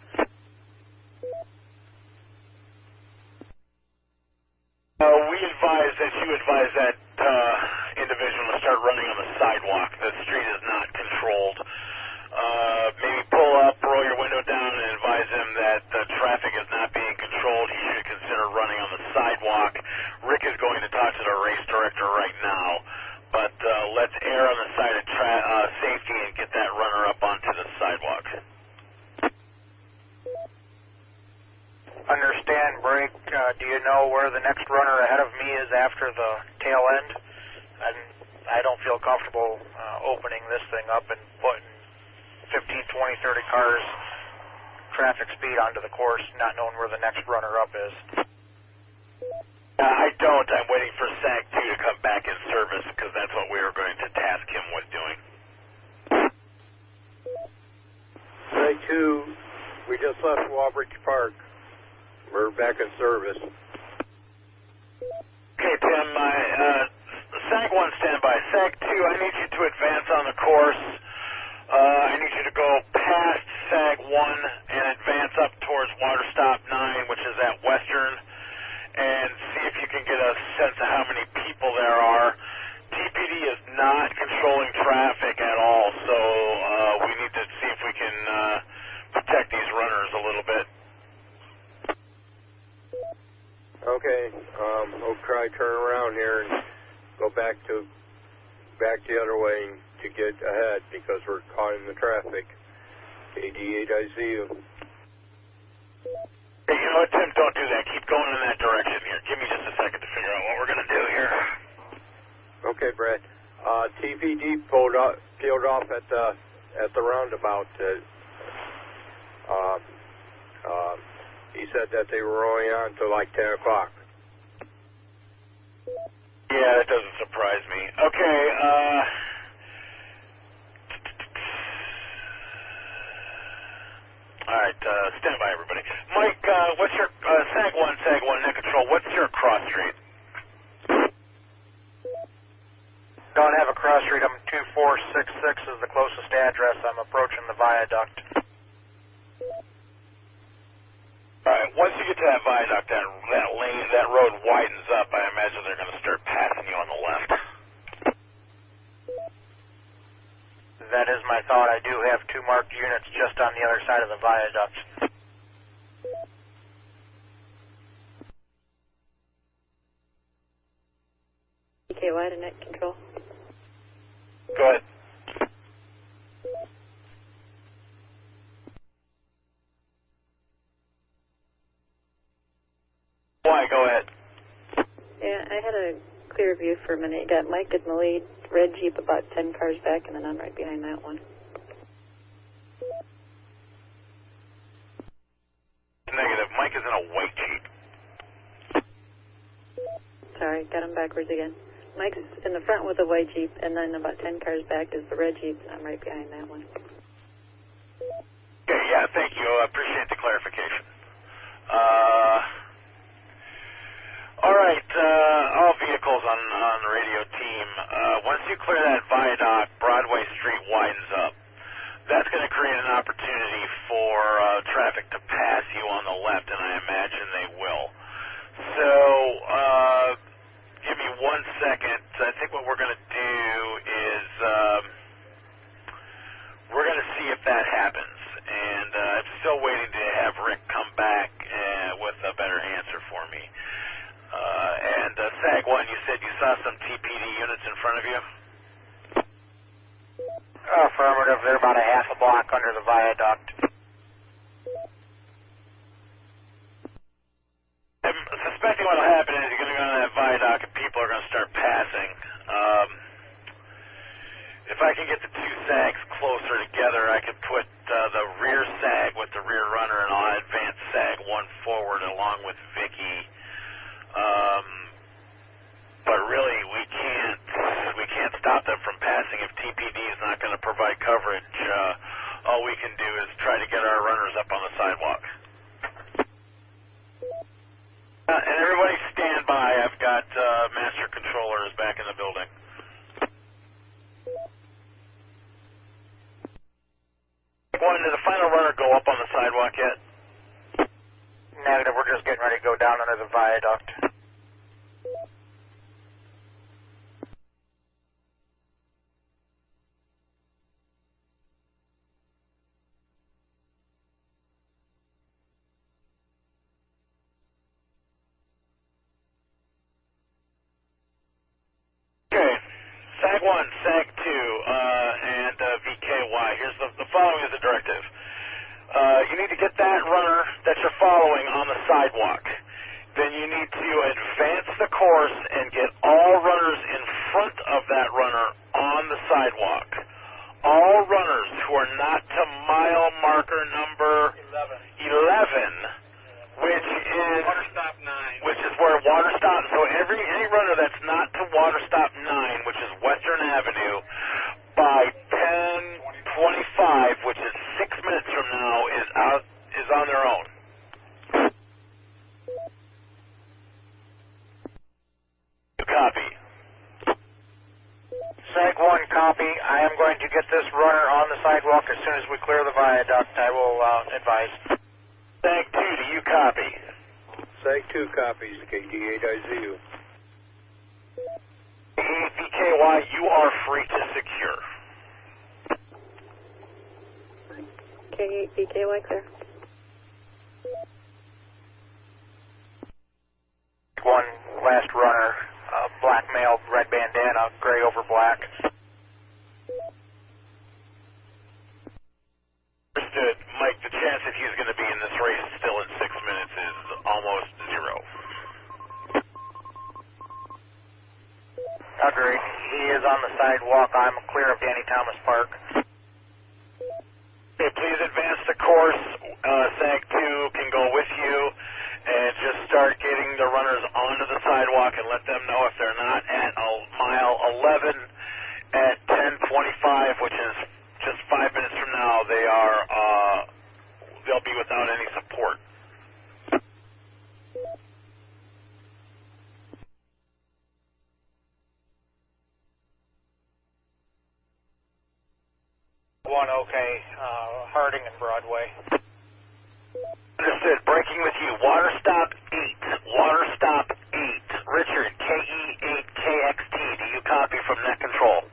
We advise that you advise that individual to start running on the sidewalk. The street is not controlled. Maybe pull up, roll your window down, and advise him that the traffic is not being controlled. He should consider running on the talk. Rick is going to talk to the race director right now, but let's err on the side of safety and get that runner up onto the sidewalk. Understand, Break. Do you know where the next runner ahead of me is after the tail end? I don't feel comfortable opening this thing up and putting 15, 20, 30 cars traffic speed onto the course, not knowing where the next runner-up is. I don't. I'm waiting for SAG 2 to come back in service because that's what we were going to task him with doing. SAG 2, we just left Walbridge Park. We're back in service. Okay, Tim, SAG 1 standby. SAG 2, I need you to advance on the course. I need you to go past SAG 1 and advance up towards water stop 9, which is at Western, and see if you can get a sense of how many people there are. TPD is not controlling traffic at all, so we need to see if we can protect these runners a little bit. Okay, we'll try turn around here and go back the other way to get ahead because we're caught in the traffic. KD8, I see you. Hey, you know what, Tim? Don't do that. Keep going in that direction here. Give me just a second to figure out what we're going to do here. Okay, Brad. TPD peeled off at the roundabout. He said that they were only on till like 10 o'clock. Yeah, that doesn't surprise me. Okay, all right, stand by, everybody. Mike, what's your, SAG 1, net control, what's your cross street? Don't have a cross street. I'm 2466 is the closest address. I'm approaching the viaduct. All right, once you get to that viaduct, that lane, that road widens up. I imagine they're going to start passing you on the left. That is my thought. I do have 2 marked units just on the other side of the viaduct. TKY to net control. Go ahead. Why? Go ahead. Yeah, I had a clear view for a minute. Got Mike in the lead, red Jeep about 10 cars back, and then I'm right behind that one. Negative. Mike is in a white Jeep. Sorry, got him backwards again. Mike's in the front with the white Jeep, and then about 10 cars back is the red Jeep, and I'm right behind that one. Okay, yeah, thank you. I appreciate the clarification. All right, all vehicles on the radio team. Once you clear that viaduct, Broadway Street widens up. That's going to create an opportunity for traffic to pass you on the left, and I imagine they will. So, give me 1 second. I think what we're going to do is we're going to see if that happens. And I'm still waiting to have Rick come back with a better answer for me. And SAG 1, you said you saw some TPD units in front of you? Affirmative. They're about a half a block under the viaduct. I'm suspecting what will happen is you're going to go on that viaduct and people are going to start passing. If I can get the 2 SAGs closer together, I could put the rear SAG with the rear runner and I'll advance SAG 1 forward along with Vicky. But really, we can't stop them from passing if TPD is not going to provide coverage. All we can do is try to get our runners up on the sidewalk. And everybody stand by. I've got master controllers back in the building. One, did the final runner go up on the sidewalk yet? Negative. We're just getting ready to go down under the viaduct. 1, SAG 2, and VKY. Here's the following is the directive. You need to get that runner that you're following on the sidewalk. Then you need to advance the course and get all runners in front of that runner on the sidewalk. All runners who are not to mile marker number 11, which is Water stop 9. Which is where water stop. So any runner that's not to water stop 9, which is Western Avenue, by 10:25, which is 6 minutes from now, is on their own. Copy. SAG 1, copy. I am going to get this runner on the sidewalk as soon as we clear the viaduct. I will advise. SAG 2, do you copy? SAG 2 copies, KD8IZU. VKY, you are free to secure. K8 BKY clear. 1, last runner, black male, red bandana, gray over black. Understood. Mike, the chance that he's going to be in this race still in 6 minutes is almost 0. Agreed. He is on the sidewalk. I'm clear of Danny Thomas Park. Okay, please advance the course. SAG 2 can go with you and just start getting the runners onto the sidewalk and let them know if they're not at mile 11 at 10:25, which is just 5 minutes from now. They'll be without any support. Okay, Harding and Broadway. Understood. Breaking with you. Water stop 8. Water stop 8. Richard, KE8KXT. Do you copy from net control?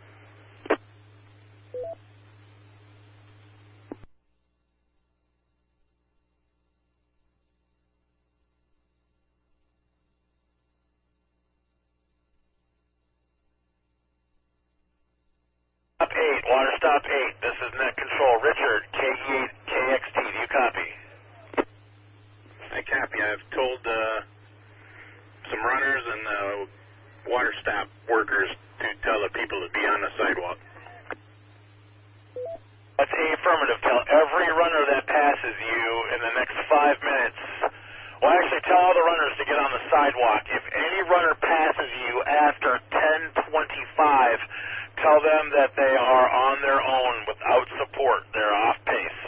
Stop 8. Water stop 8. This is net control. Richard, KE8KXT. Do you copy? I copy. I've told some runners and water stop workers to tell the people to be on the sidewalk. That's a affirmative. Tell every runner that passes you in the next 5 minutes. Well, actually, tell all the runners to get on the sidewalk. If any runner passes you after 10:25, tell them that they are on their own without support. They're off pace.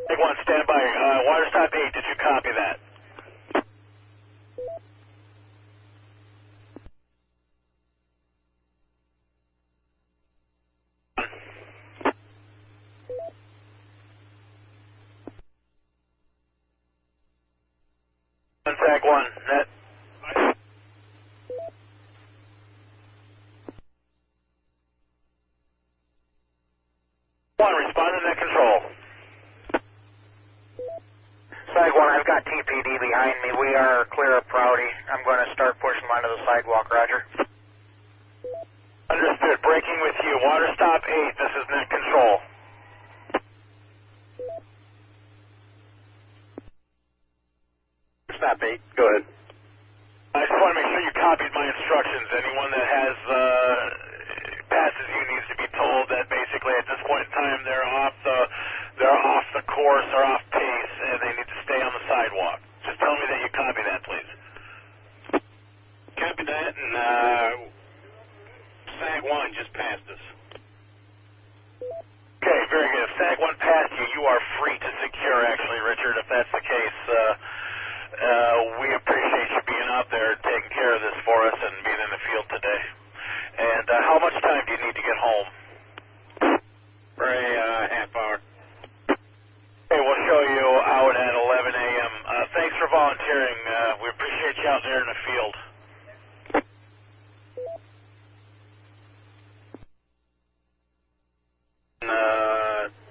Big 1, stand by. Water stop 8, did you copy that? SAG 1, net. Respond to net control. SAG 1, I've got TPD behind me. We are clear of Prouty. I'm going to start pushing them onto the sidewalk, roger. Understood. Breaking with you. Water stop 8. This is net control. Stop 8. Go ahead. I just want to make sure you copied my instructions. Anyone that has passes you needs to be told that basically at this point in time they're off the course, they're off pace, and they need to stay on the sidewalk. Just tell me that you copy that, please. Copy that, and SAG 1 just passed us. Okay, very good. If SAG 1 passed you, you are free to secure, actually, Richard. If that's the case, we appreciate you being out there taking care of this for us and being in the field today. And how much time do you need to get home? For a half hour. Okay, we'll show you out at 11 a.m. Thanks for volunteering. We appreciate you out there in the field.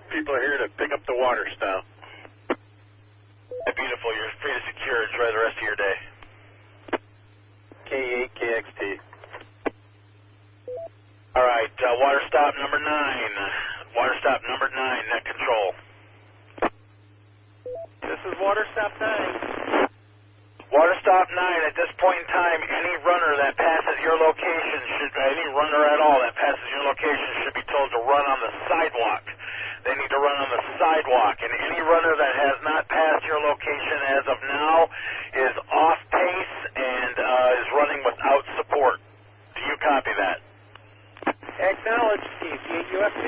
People are here to pick up the water stop. beautiful. You're free to secure. Enjoy the rest of your day. K8KXT. All right, water stop number 9. Water stop number 9, net control. This is water stop 9. Water stop 9, at this point in time, any runner that passes your location, any runner at all that passes your location should be told to run on the sidewalk. They need to run on the sidewalk, and any runner that has not passed your location as of now is off pace and is running without support. Do you copy that? Acknowledge, KC8 UFB.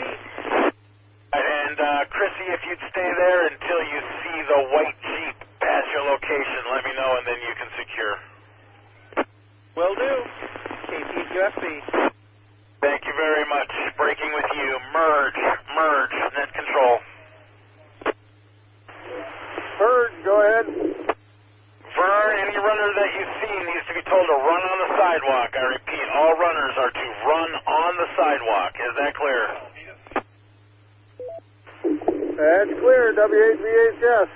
And Chrissy, if you'd stay there until you see the white Jeep pass your location, let me know, and then you can secure. Will do. KC8 UFB. Thank you very much. Breaking with you. Merge, net control. Bird, go ahead. Vern, any runner that you see needs to be told to run on the sidewalk. I repeat, all runners are to run on the sidewalk. Is that clear? That's clear, W8VHS.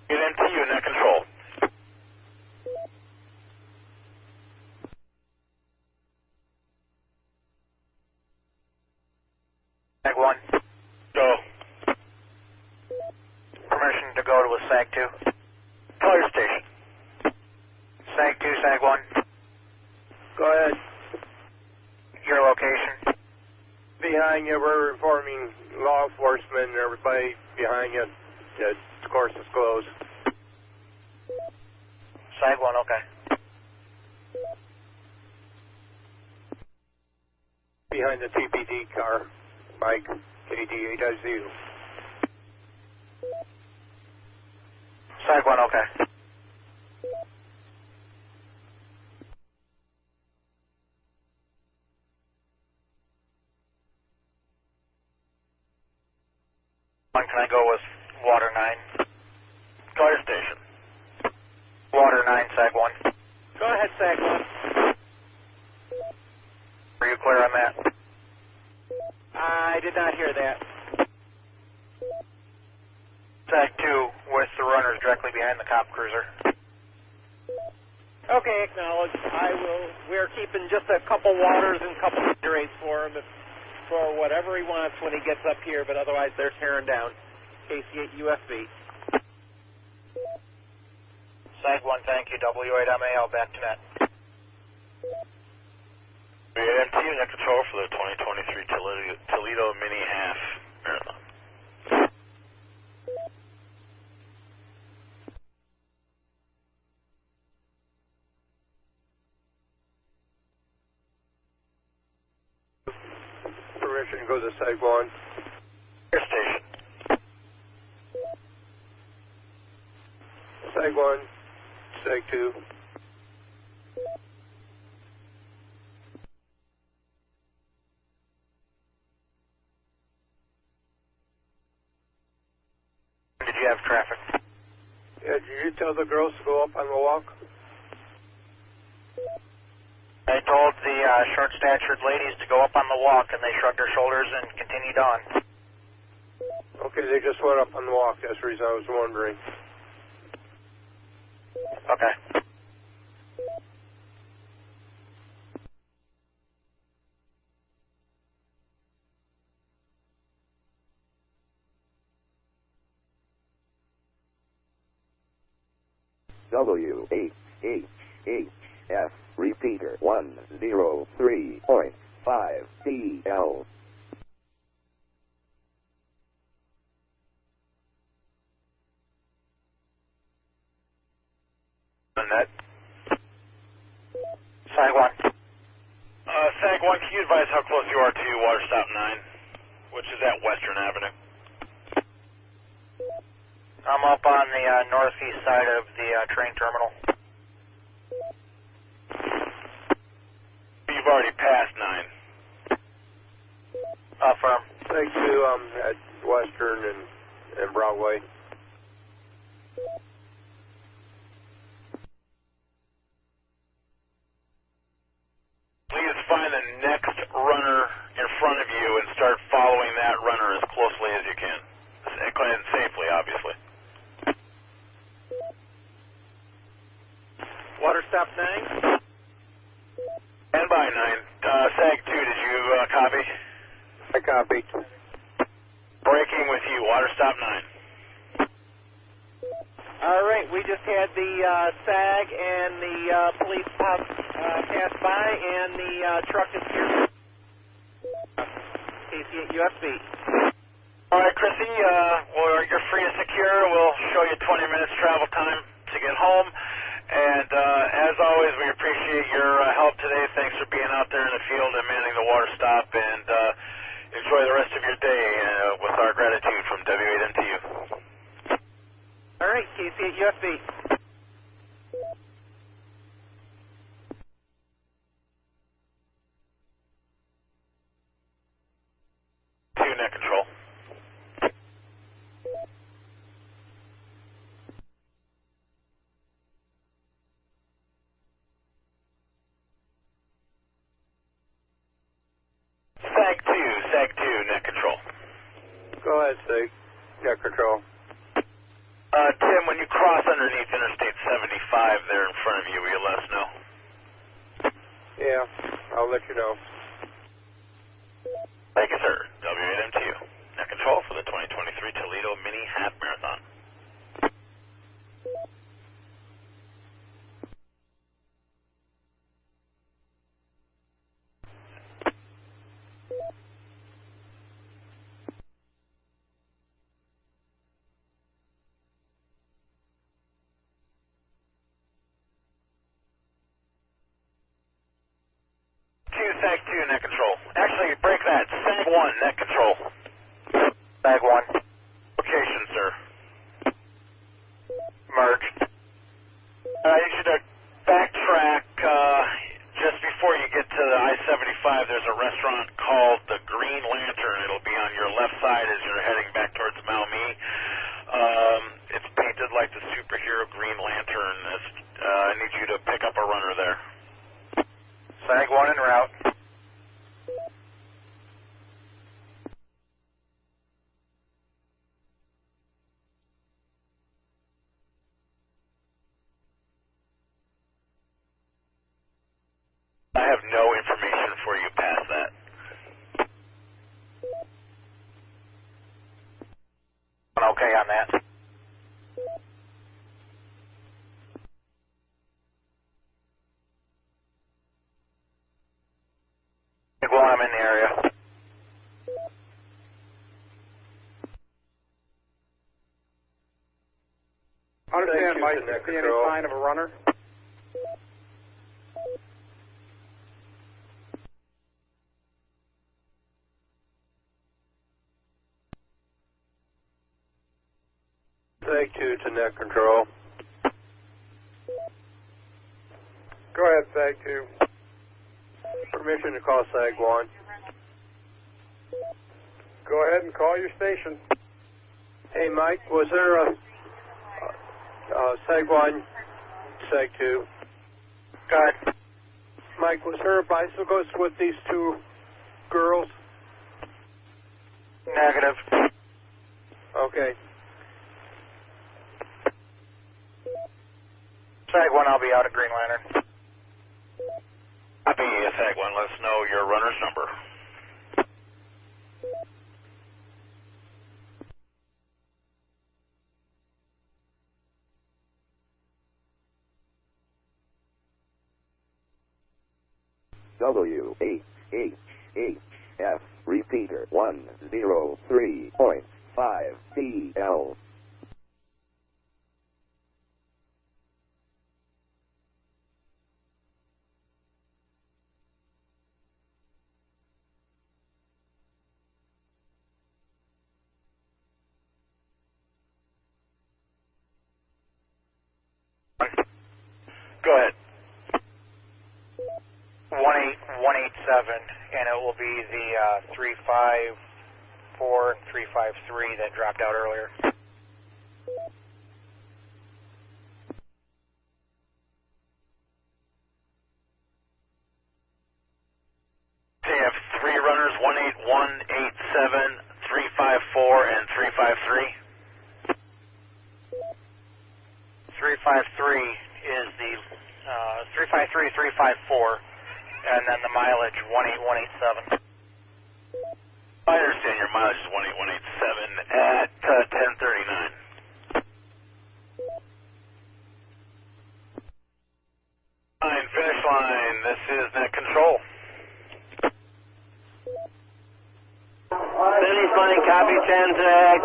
Get MTU, net control. SAG 1. Go. Permission to go to a SAG 2. Call your station. SAG 2, SAG 1. Go ahead. Your location. Behind you, we're informing law enforcement and everybody behind you that the course is closed. SAG 1, okay. Behind the TPD car, Mike, KD8IZU. SAG 1, okay. Can I go with Water 9? Call your station. Water 9, SAG 1. Go ahead, SAG 1. Are you clear on that? I did not hear that. SAG 2 with the runners directly behind the cop cruiser. Okay, acknowledge. We're keeping just a couple waters and a couple rates for him for whatever he wants when he gets up here, but otherwise they're tearing down. KC8 UFB. SAG 1, thank you. W8MAL, back to net. MTU, net control for the 2023 Toledo Mini Half Marathon. Permission to go to SAG 1. Your station. SAG 1, SAG 2. Did you have traffic? Yeah, did you tell the girls to go up on the walk? I told the short-statured ladies to go up on the walk, and they shrugged their shoulders and continued on. Okay, they just went up on the walk. That's the reason I was wondering. Okay. WHHF repeater 103.5 TL. Net. SAG 1. SAG 1, can you advise how close you are to Water Stop 9, which is at Western Avenue? I'm up on the northeast side of the train terminal. You've already passed 9. Firm. SAG 2, at Western and Broadway. Please find the next runner in front of you and start following that runner as closely as you can. And safely, obviously. copy? I copied. Breaking with you, water stop 9. All right, we just had the SAG and the police pop pass by, and the truck is here. KC8 UFB. All right, Chrissy, you're free to secure. We'll show you 20 minutes travel time to get home. And as always, we appreciate your help today. Thanks for being out there in the field and manning the water stop. And enjoy the rest of your day with our gratitude from W8MTU. All right, KC8 UFB. Net control. SAG 2, net control. Go ahead, SAG. Net control. Tim, when you cross underneath Interstate 75 there in front of you, will you let us know? Yeah, I'll let you know. Thank you, sir. W8MTU. Net control for the 2023 Toledo Mini Half Marathon. SAG 2, net control. Actually, break that. SAG 1, net control. SAG 1. Location, sir. Merge. I need you to backtrack just before you get to the I-75. There's a restaurant called the Green Lantern. It'll be on your left side as you're heading back towards Maumee. It's painted like the superhero Green Lantern. I need you to pick up a runner there. SAG 1 en route. I have no information for you past that. Okay on that. Well, I'm in the area. Understand, Mike, see any sign of a runner? SAG 2 to net control. Go ahead, SAG 2. Permission to call SAG 1. Go ahead and call your station. Hey, Mike, was there a SAG 1, SAG 2? Go ahead. Mike, was there a bicyclist with these two girls? Negative. Okay. SAG 1, I'll be out at Green Lantern. Copy, SAG 1. Let us know your runner's number. WHHF repeater 103.5 TL. Go ahead. 18187, and it will be the 354 and 353 that dropped out earlier. So you have three runners, 18187, 354, and 353? 353 is the 353, 354, and then the mileage 18187. line, copy, Transact,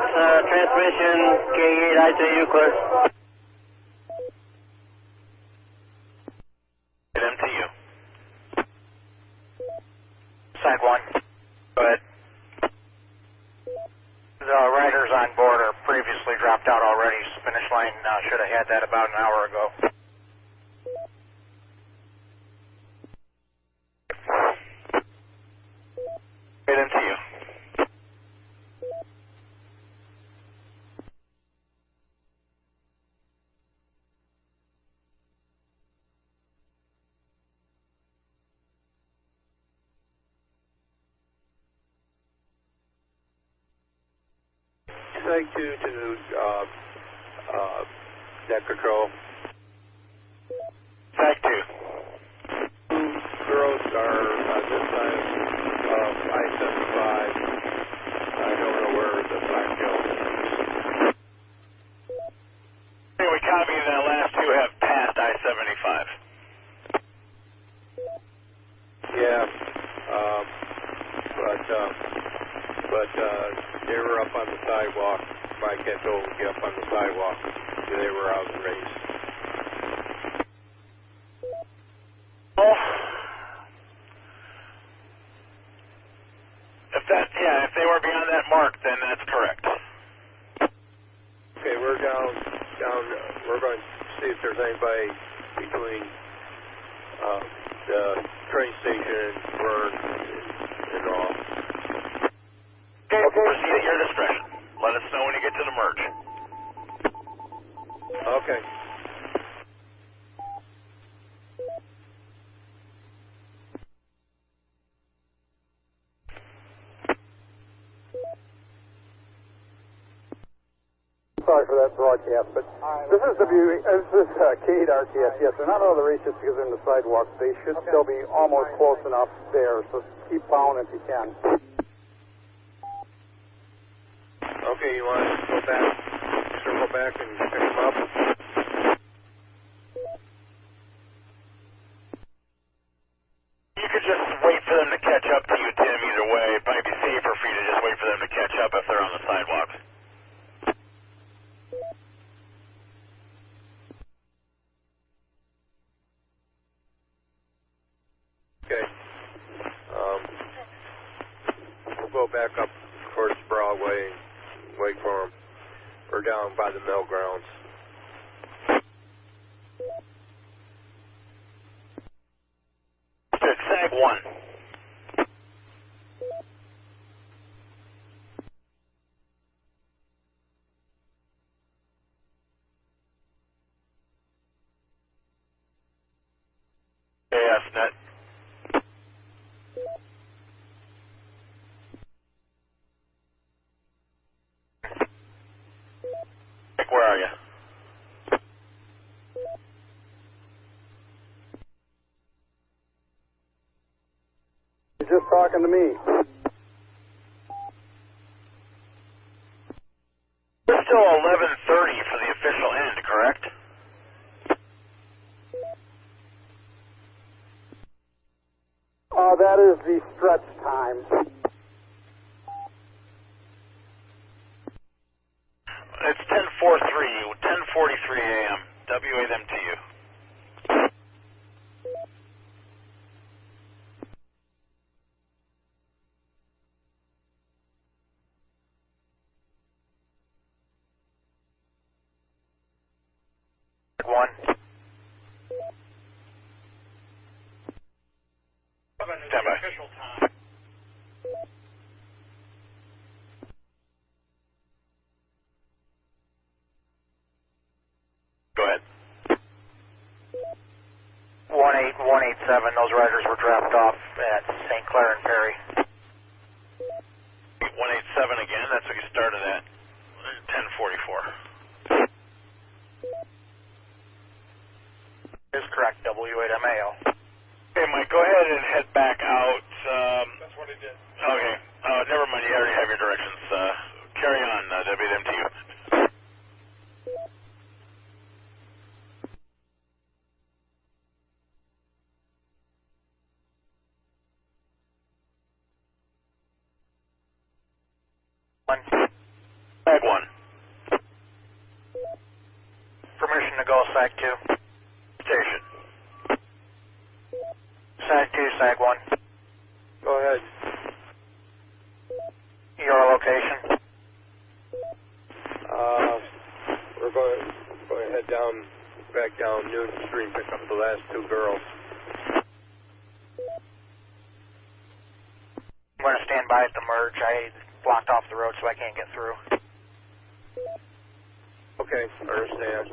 transmission, K8, IJU, clear. MTU. Side 1. Go ahead. The riders on board are previously dropped out already. Finish line should have had that about an hour ago. Right into you. Site 2 to net control. Site 2. Girls are on this side of I-75. I don't know where the black hill is. Hey, we copy that last two have passed I-75. Yeah, but they were up on the sidewalk. Mike had told them to get up on the sidewalk. They were out in race. Well, if they were beyond that mark, then that's correct. Okay, we're down. We're going to see if there's anybody between the train station and Vern and all. Okay, proceed at your discretion. Let us know when you get to the merge. Okay. Sorry for that broadcast, but this is the beauty. This is K8 RTS. Yes, they're not out of the race just because they're in the sidewalk. They should still be almost close enough there, so keep plowing if you can. Okay, you want to go back, circle back and pick them up? You could just wait for them to catch up to you, Tim, either way. It might be safer for you to just wait for them to catch up if they're on the sidewalk. Okay. We'll go back up towards Broadway and wait for them. We're down by the mill grounds. It's SAG 1. ASNet. Where are you? You're just talking to me. It's still 11:30 for the official end, correct? That is the stretch time. It's 10:43 a.m. WA them to you. One. Stand by. Go ahead. 18187, those riders were dropped off at St. Clair and Perry. 187 again, that's what you started at. 10:44. Is correct, W8MAO. Okay, Mike, go ahead and head back out. That's what I did. Okay. Never mind, you already have your directions. Carry on, WMTU. Sag 2. Station. Sag 2, Sag 1. Go ahead. Your location? We're going to head back down Newton Street and pick up the last two girls. I'm going to stand by at the merge. I blocked off the road so I can't get through. Okay, understand.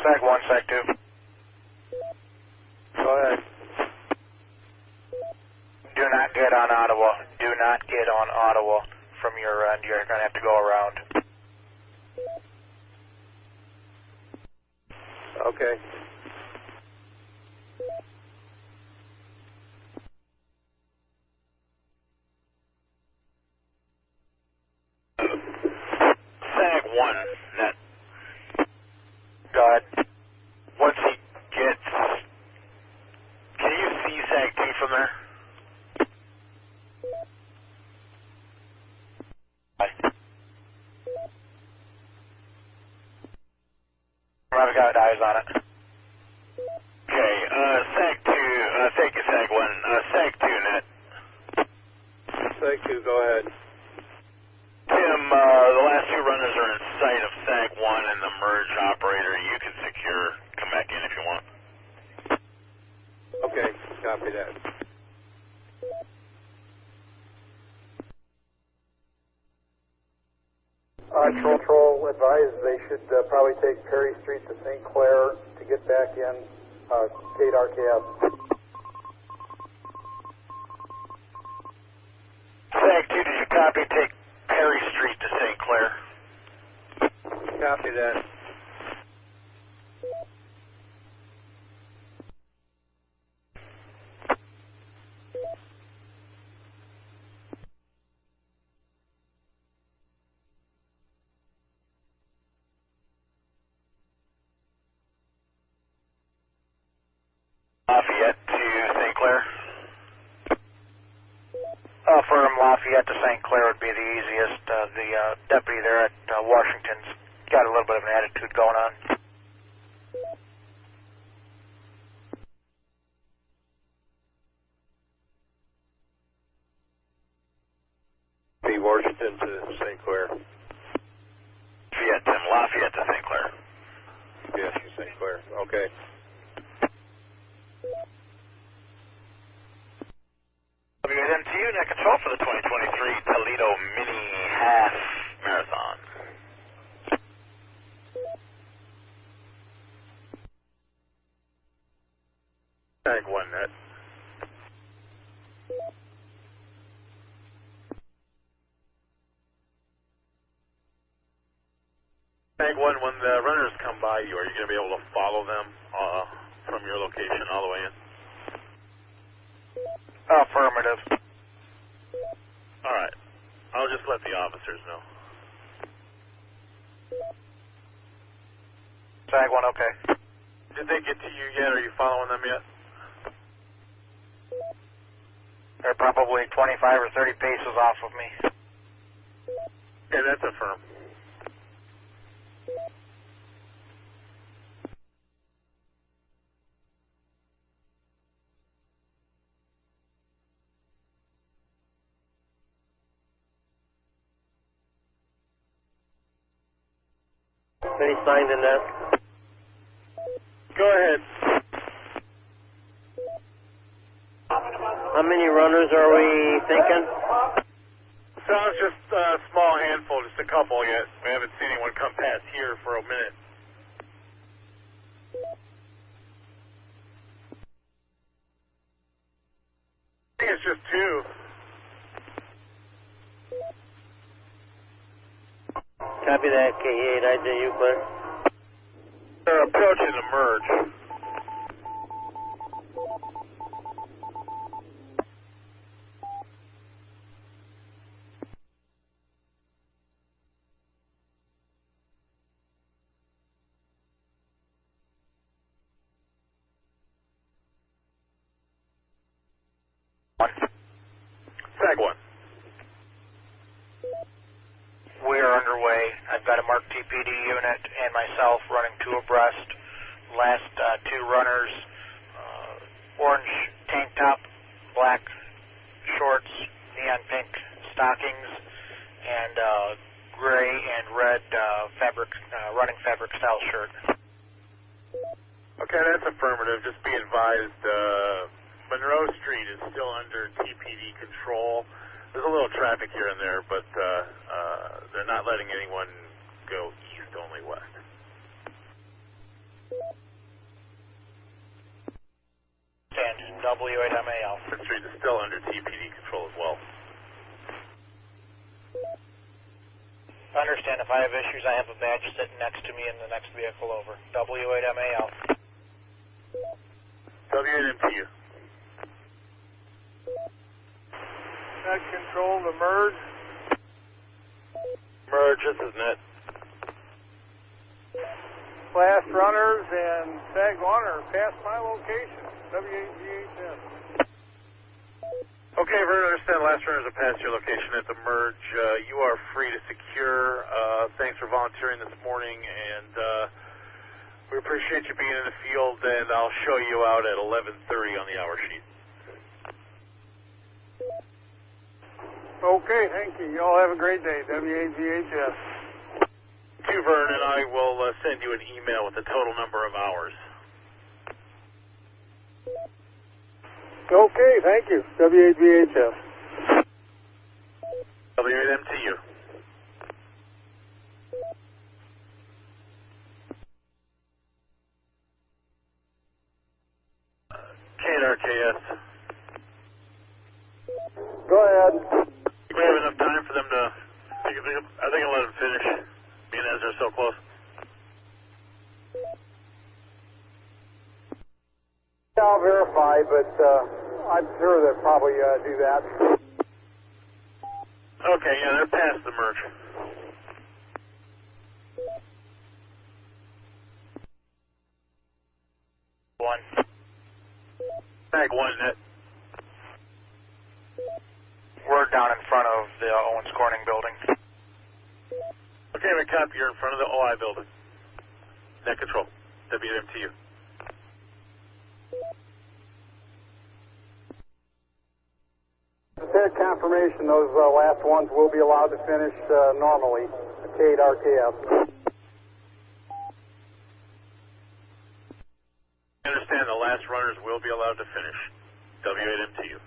Sag 1, Sag 2. Go ahead. Do not get on Ottawa. Do not get on Ottawa from your end. You're going to have to go around. Okay. Sag 1, net. Go ahead. Once he gets... Can you see Sag 2 from there? I've got eyes on it. Okay, Sag 2, thank you, Sag 1. Sag 2, net. Sag 2, go ahead. Tim, the last two runners are in sight of Sag 1 and the merge operator. You can secure. Come back in if you want. Okay, copy that. Control advised they should probably take Perry Street to St. Clair to get back in Gate RKS. Sag 2, did you copy? Take Perry Street to St. Clair. Copy that. Lafayette to St. Clair. From Lafayette to St. Clair would be the easiest. The deputy there at Washington's got a little bit of an attitude going on. Be Washington to St. Clair. Lafayette, Tim. Lafayette to St. Clair. Yes, to St. Clair. Okay. WNTU, net control for the 2023 Toledo Mini Half Marathon. Sag 1, net. Sag 1, when the runners come by you, are you going to be able to follow them from your location all the way in? Affirmative. All right. I'll just let the officers know. Sag 1, okay. Did they get to you yet? Are you following them yet? They're probably 25 or 30 paces off of me. Yeah, that's affirmed. Any signed in that? Go ahead. How many runners are we thinking? Sounds just a small handful, just a couple yet. We haven't seen anyone come past here for a minute. I think it's just two. Copy that, K8, IJU, clear. They're approaching the merge. black shorts, neon pink stockings, and gray and red fabric, running fabric style shirt. Okay, that's affirmative. Just be advised, Monroe Street is still under TPD control. There's a little traffic here and there, but they're not letting anyone go east, only west. And W8MA Alpha. Street is still under TPD control as well. I understand. If I have issues, I have a badge sitting next to me in the next vehicle over. W8MA Alpha. W8MTU. Net control to merge. Merge, this is net. Last runners and tag one are past my location. W8GHS. Okay, Vern, I understand last runners are past your location at the merge. You are free to secure. Thanks for volunteering this morning, and we appreciate you being in the field, and I'll show you out at 11:30 on the hour sheet. Okay, thank you. Y'all have a great day. W8GHS. To Vern, and I will send you an email with the total number of hours. Okay, thank you. W8VHF. W8MTU. K&RKS. Go ahead. We have enough time for them to... I think I'll let them finish, being as they're so close. I'll verify, but I'm sure they'll probably do that. Okay, yeah, they're past the merge. One. Tag one, net. We're down in front of the Owens Corning building. Okay, we copy. You're in front of the OI building. Net control. WMTU. Take confirmation those last ones will be allowed to finish normally. Cade RKS. I understand the last runners will be allowed to finish. W8MTU.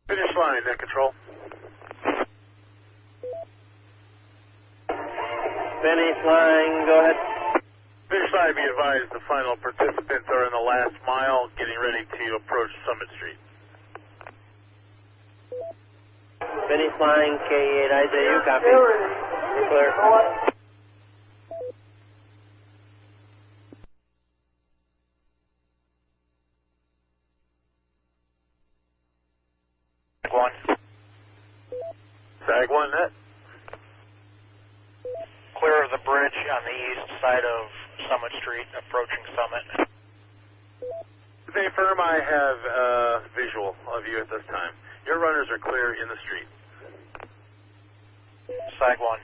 Finish line, net control. Finish line, go ahead. Finish line, be advised, the final participants are in the last mile, getting ready to approach Summit Street. Finish line, K8IJU, copy. You're clear. One. Sag one, net. Clear of the bridge on the east side of Summit Street, approaching Summit. Bay Firm, I have visual of you at this time. Your runners are clear in the street. Sag one.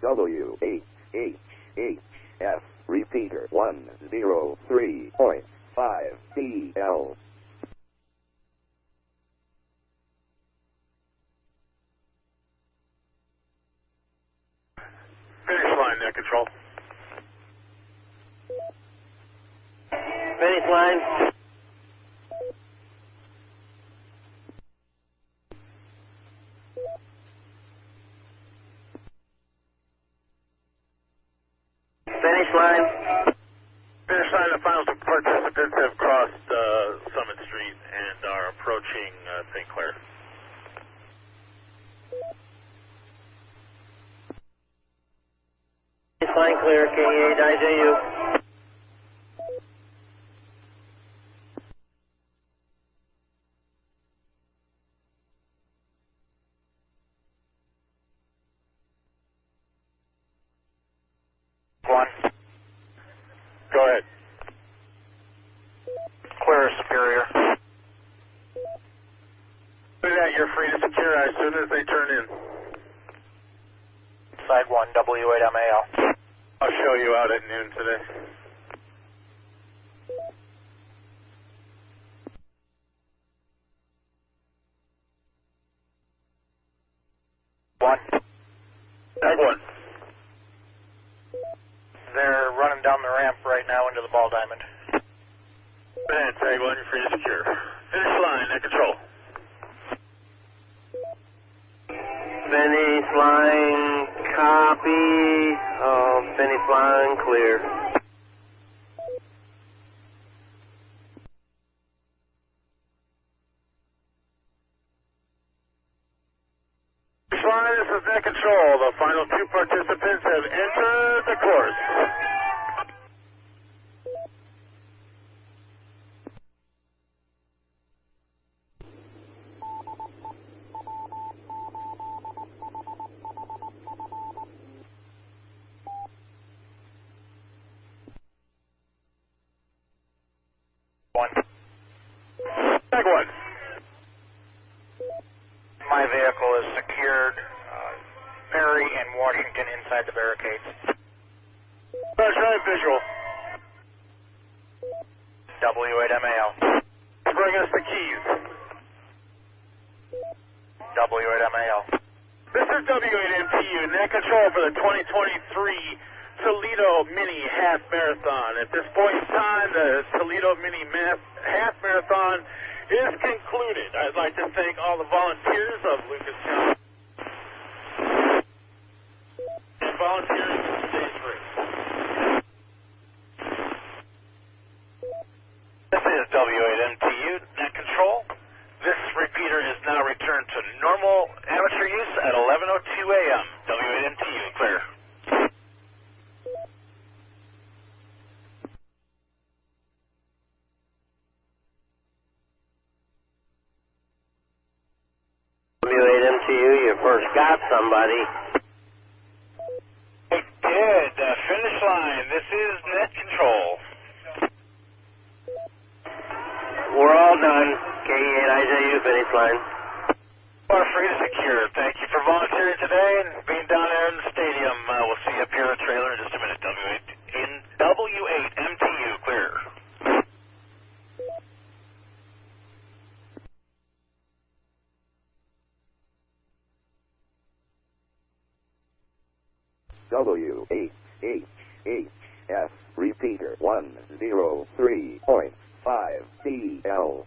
WHHF repeater 103.5 TL. Finish line, net control. Finish line. Finish line. Finish line, the final two participants have crossed Summit Street and are approaching St. Clair. Finish line clear, K8IJU. One. Go ahead. Clear Superior. you're free to secure as soon as they turn in. Side 1, W8MAL. I'll show you out at noon today. Tag 1. They're running down the ramp right now into the ball diamond. And Tag 1, you're free to secure. Finish line at control. Finish line, copy. Finish line, clear. Finish line, this is net control. The final 2 participants have entered the course. Tag 1. My vehicle is secured. Perry and Washington inside the barricades. Roger, visual. W8MAL. Bring us the keys. W8MAL. This is W8MTU, net control for the 2023 Toledo Mini Half Marathon. At this point in time, the Toledo Mini Half Marathon is concluded. I'd like to thank all the volunteers of Lucas County and volunteers in today's race. This is W8MTU, net control. This repeater is now returned to normal amateur use at 11:02 a.m. W8MTU, clear. W8MTU, you first got somebody. It did. Finish line. This is net control. We're all done. K8IJU, finish line. We're free to secure. Thank you for volunteering today and being down there in the stadium. We'll see you up here in the trailer in just a minute. W8MTU, clear. WHHHF repeater 103.5 TL.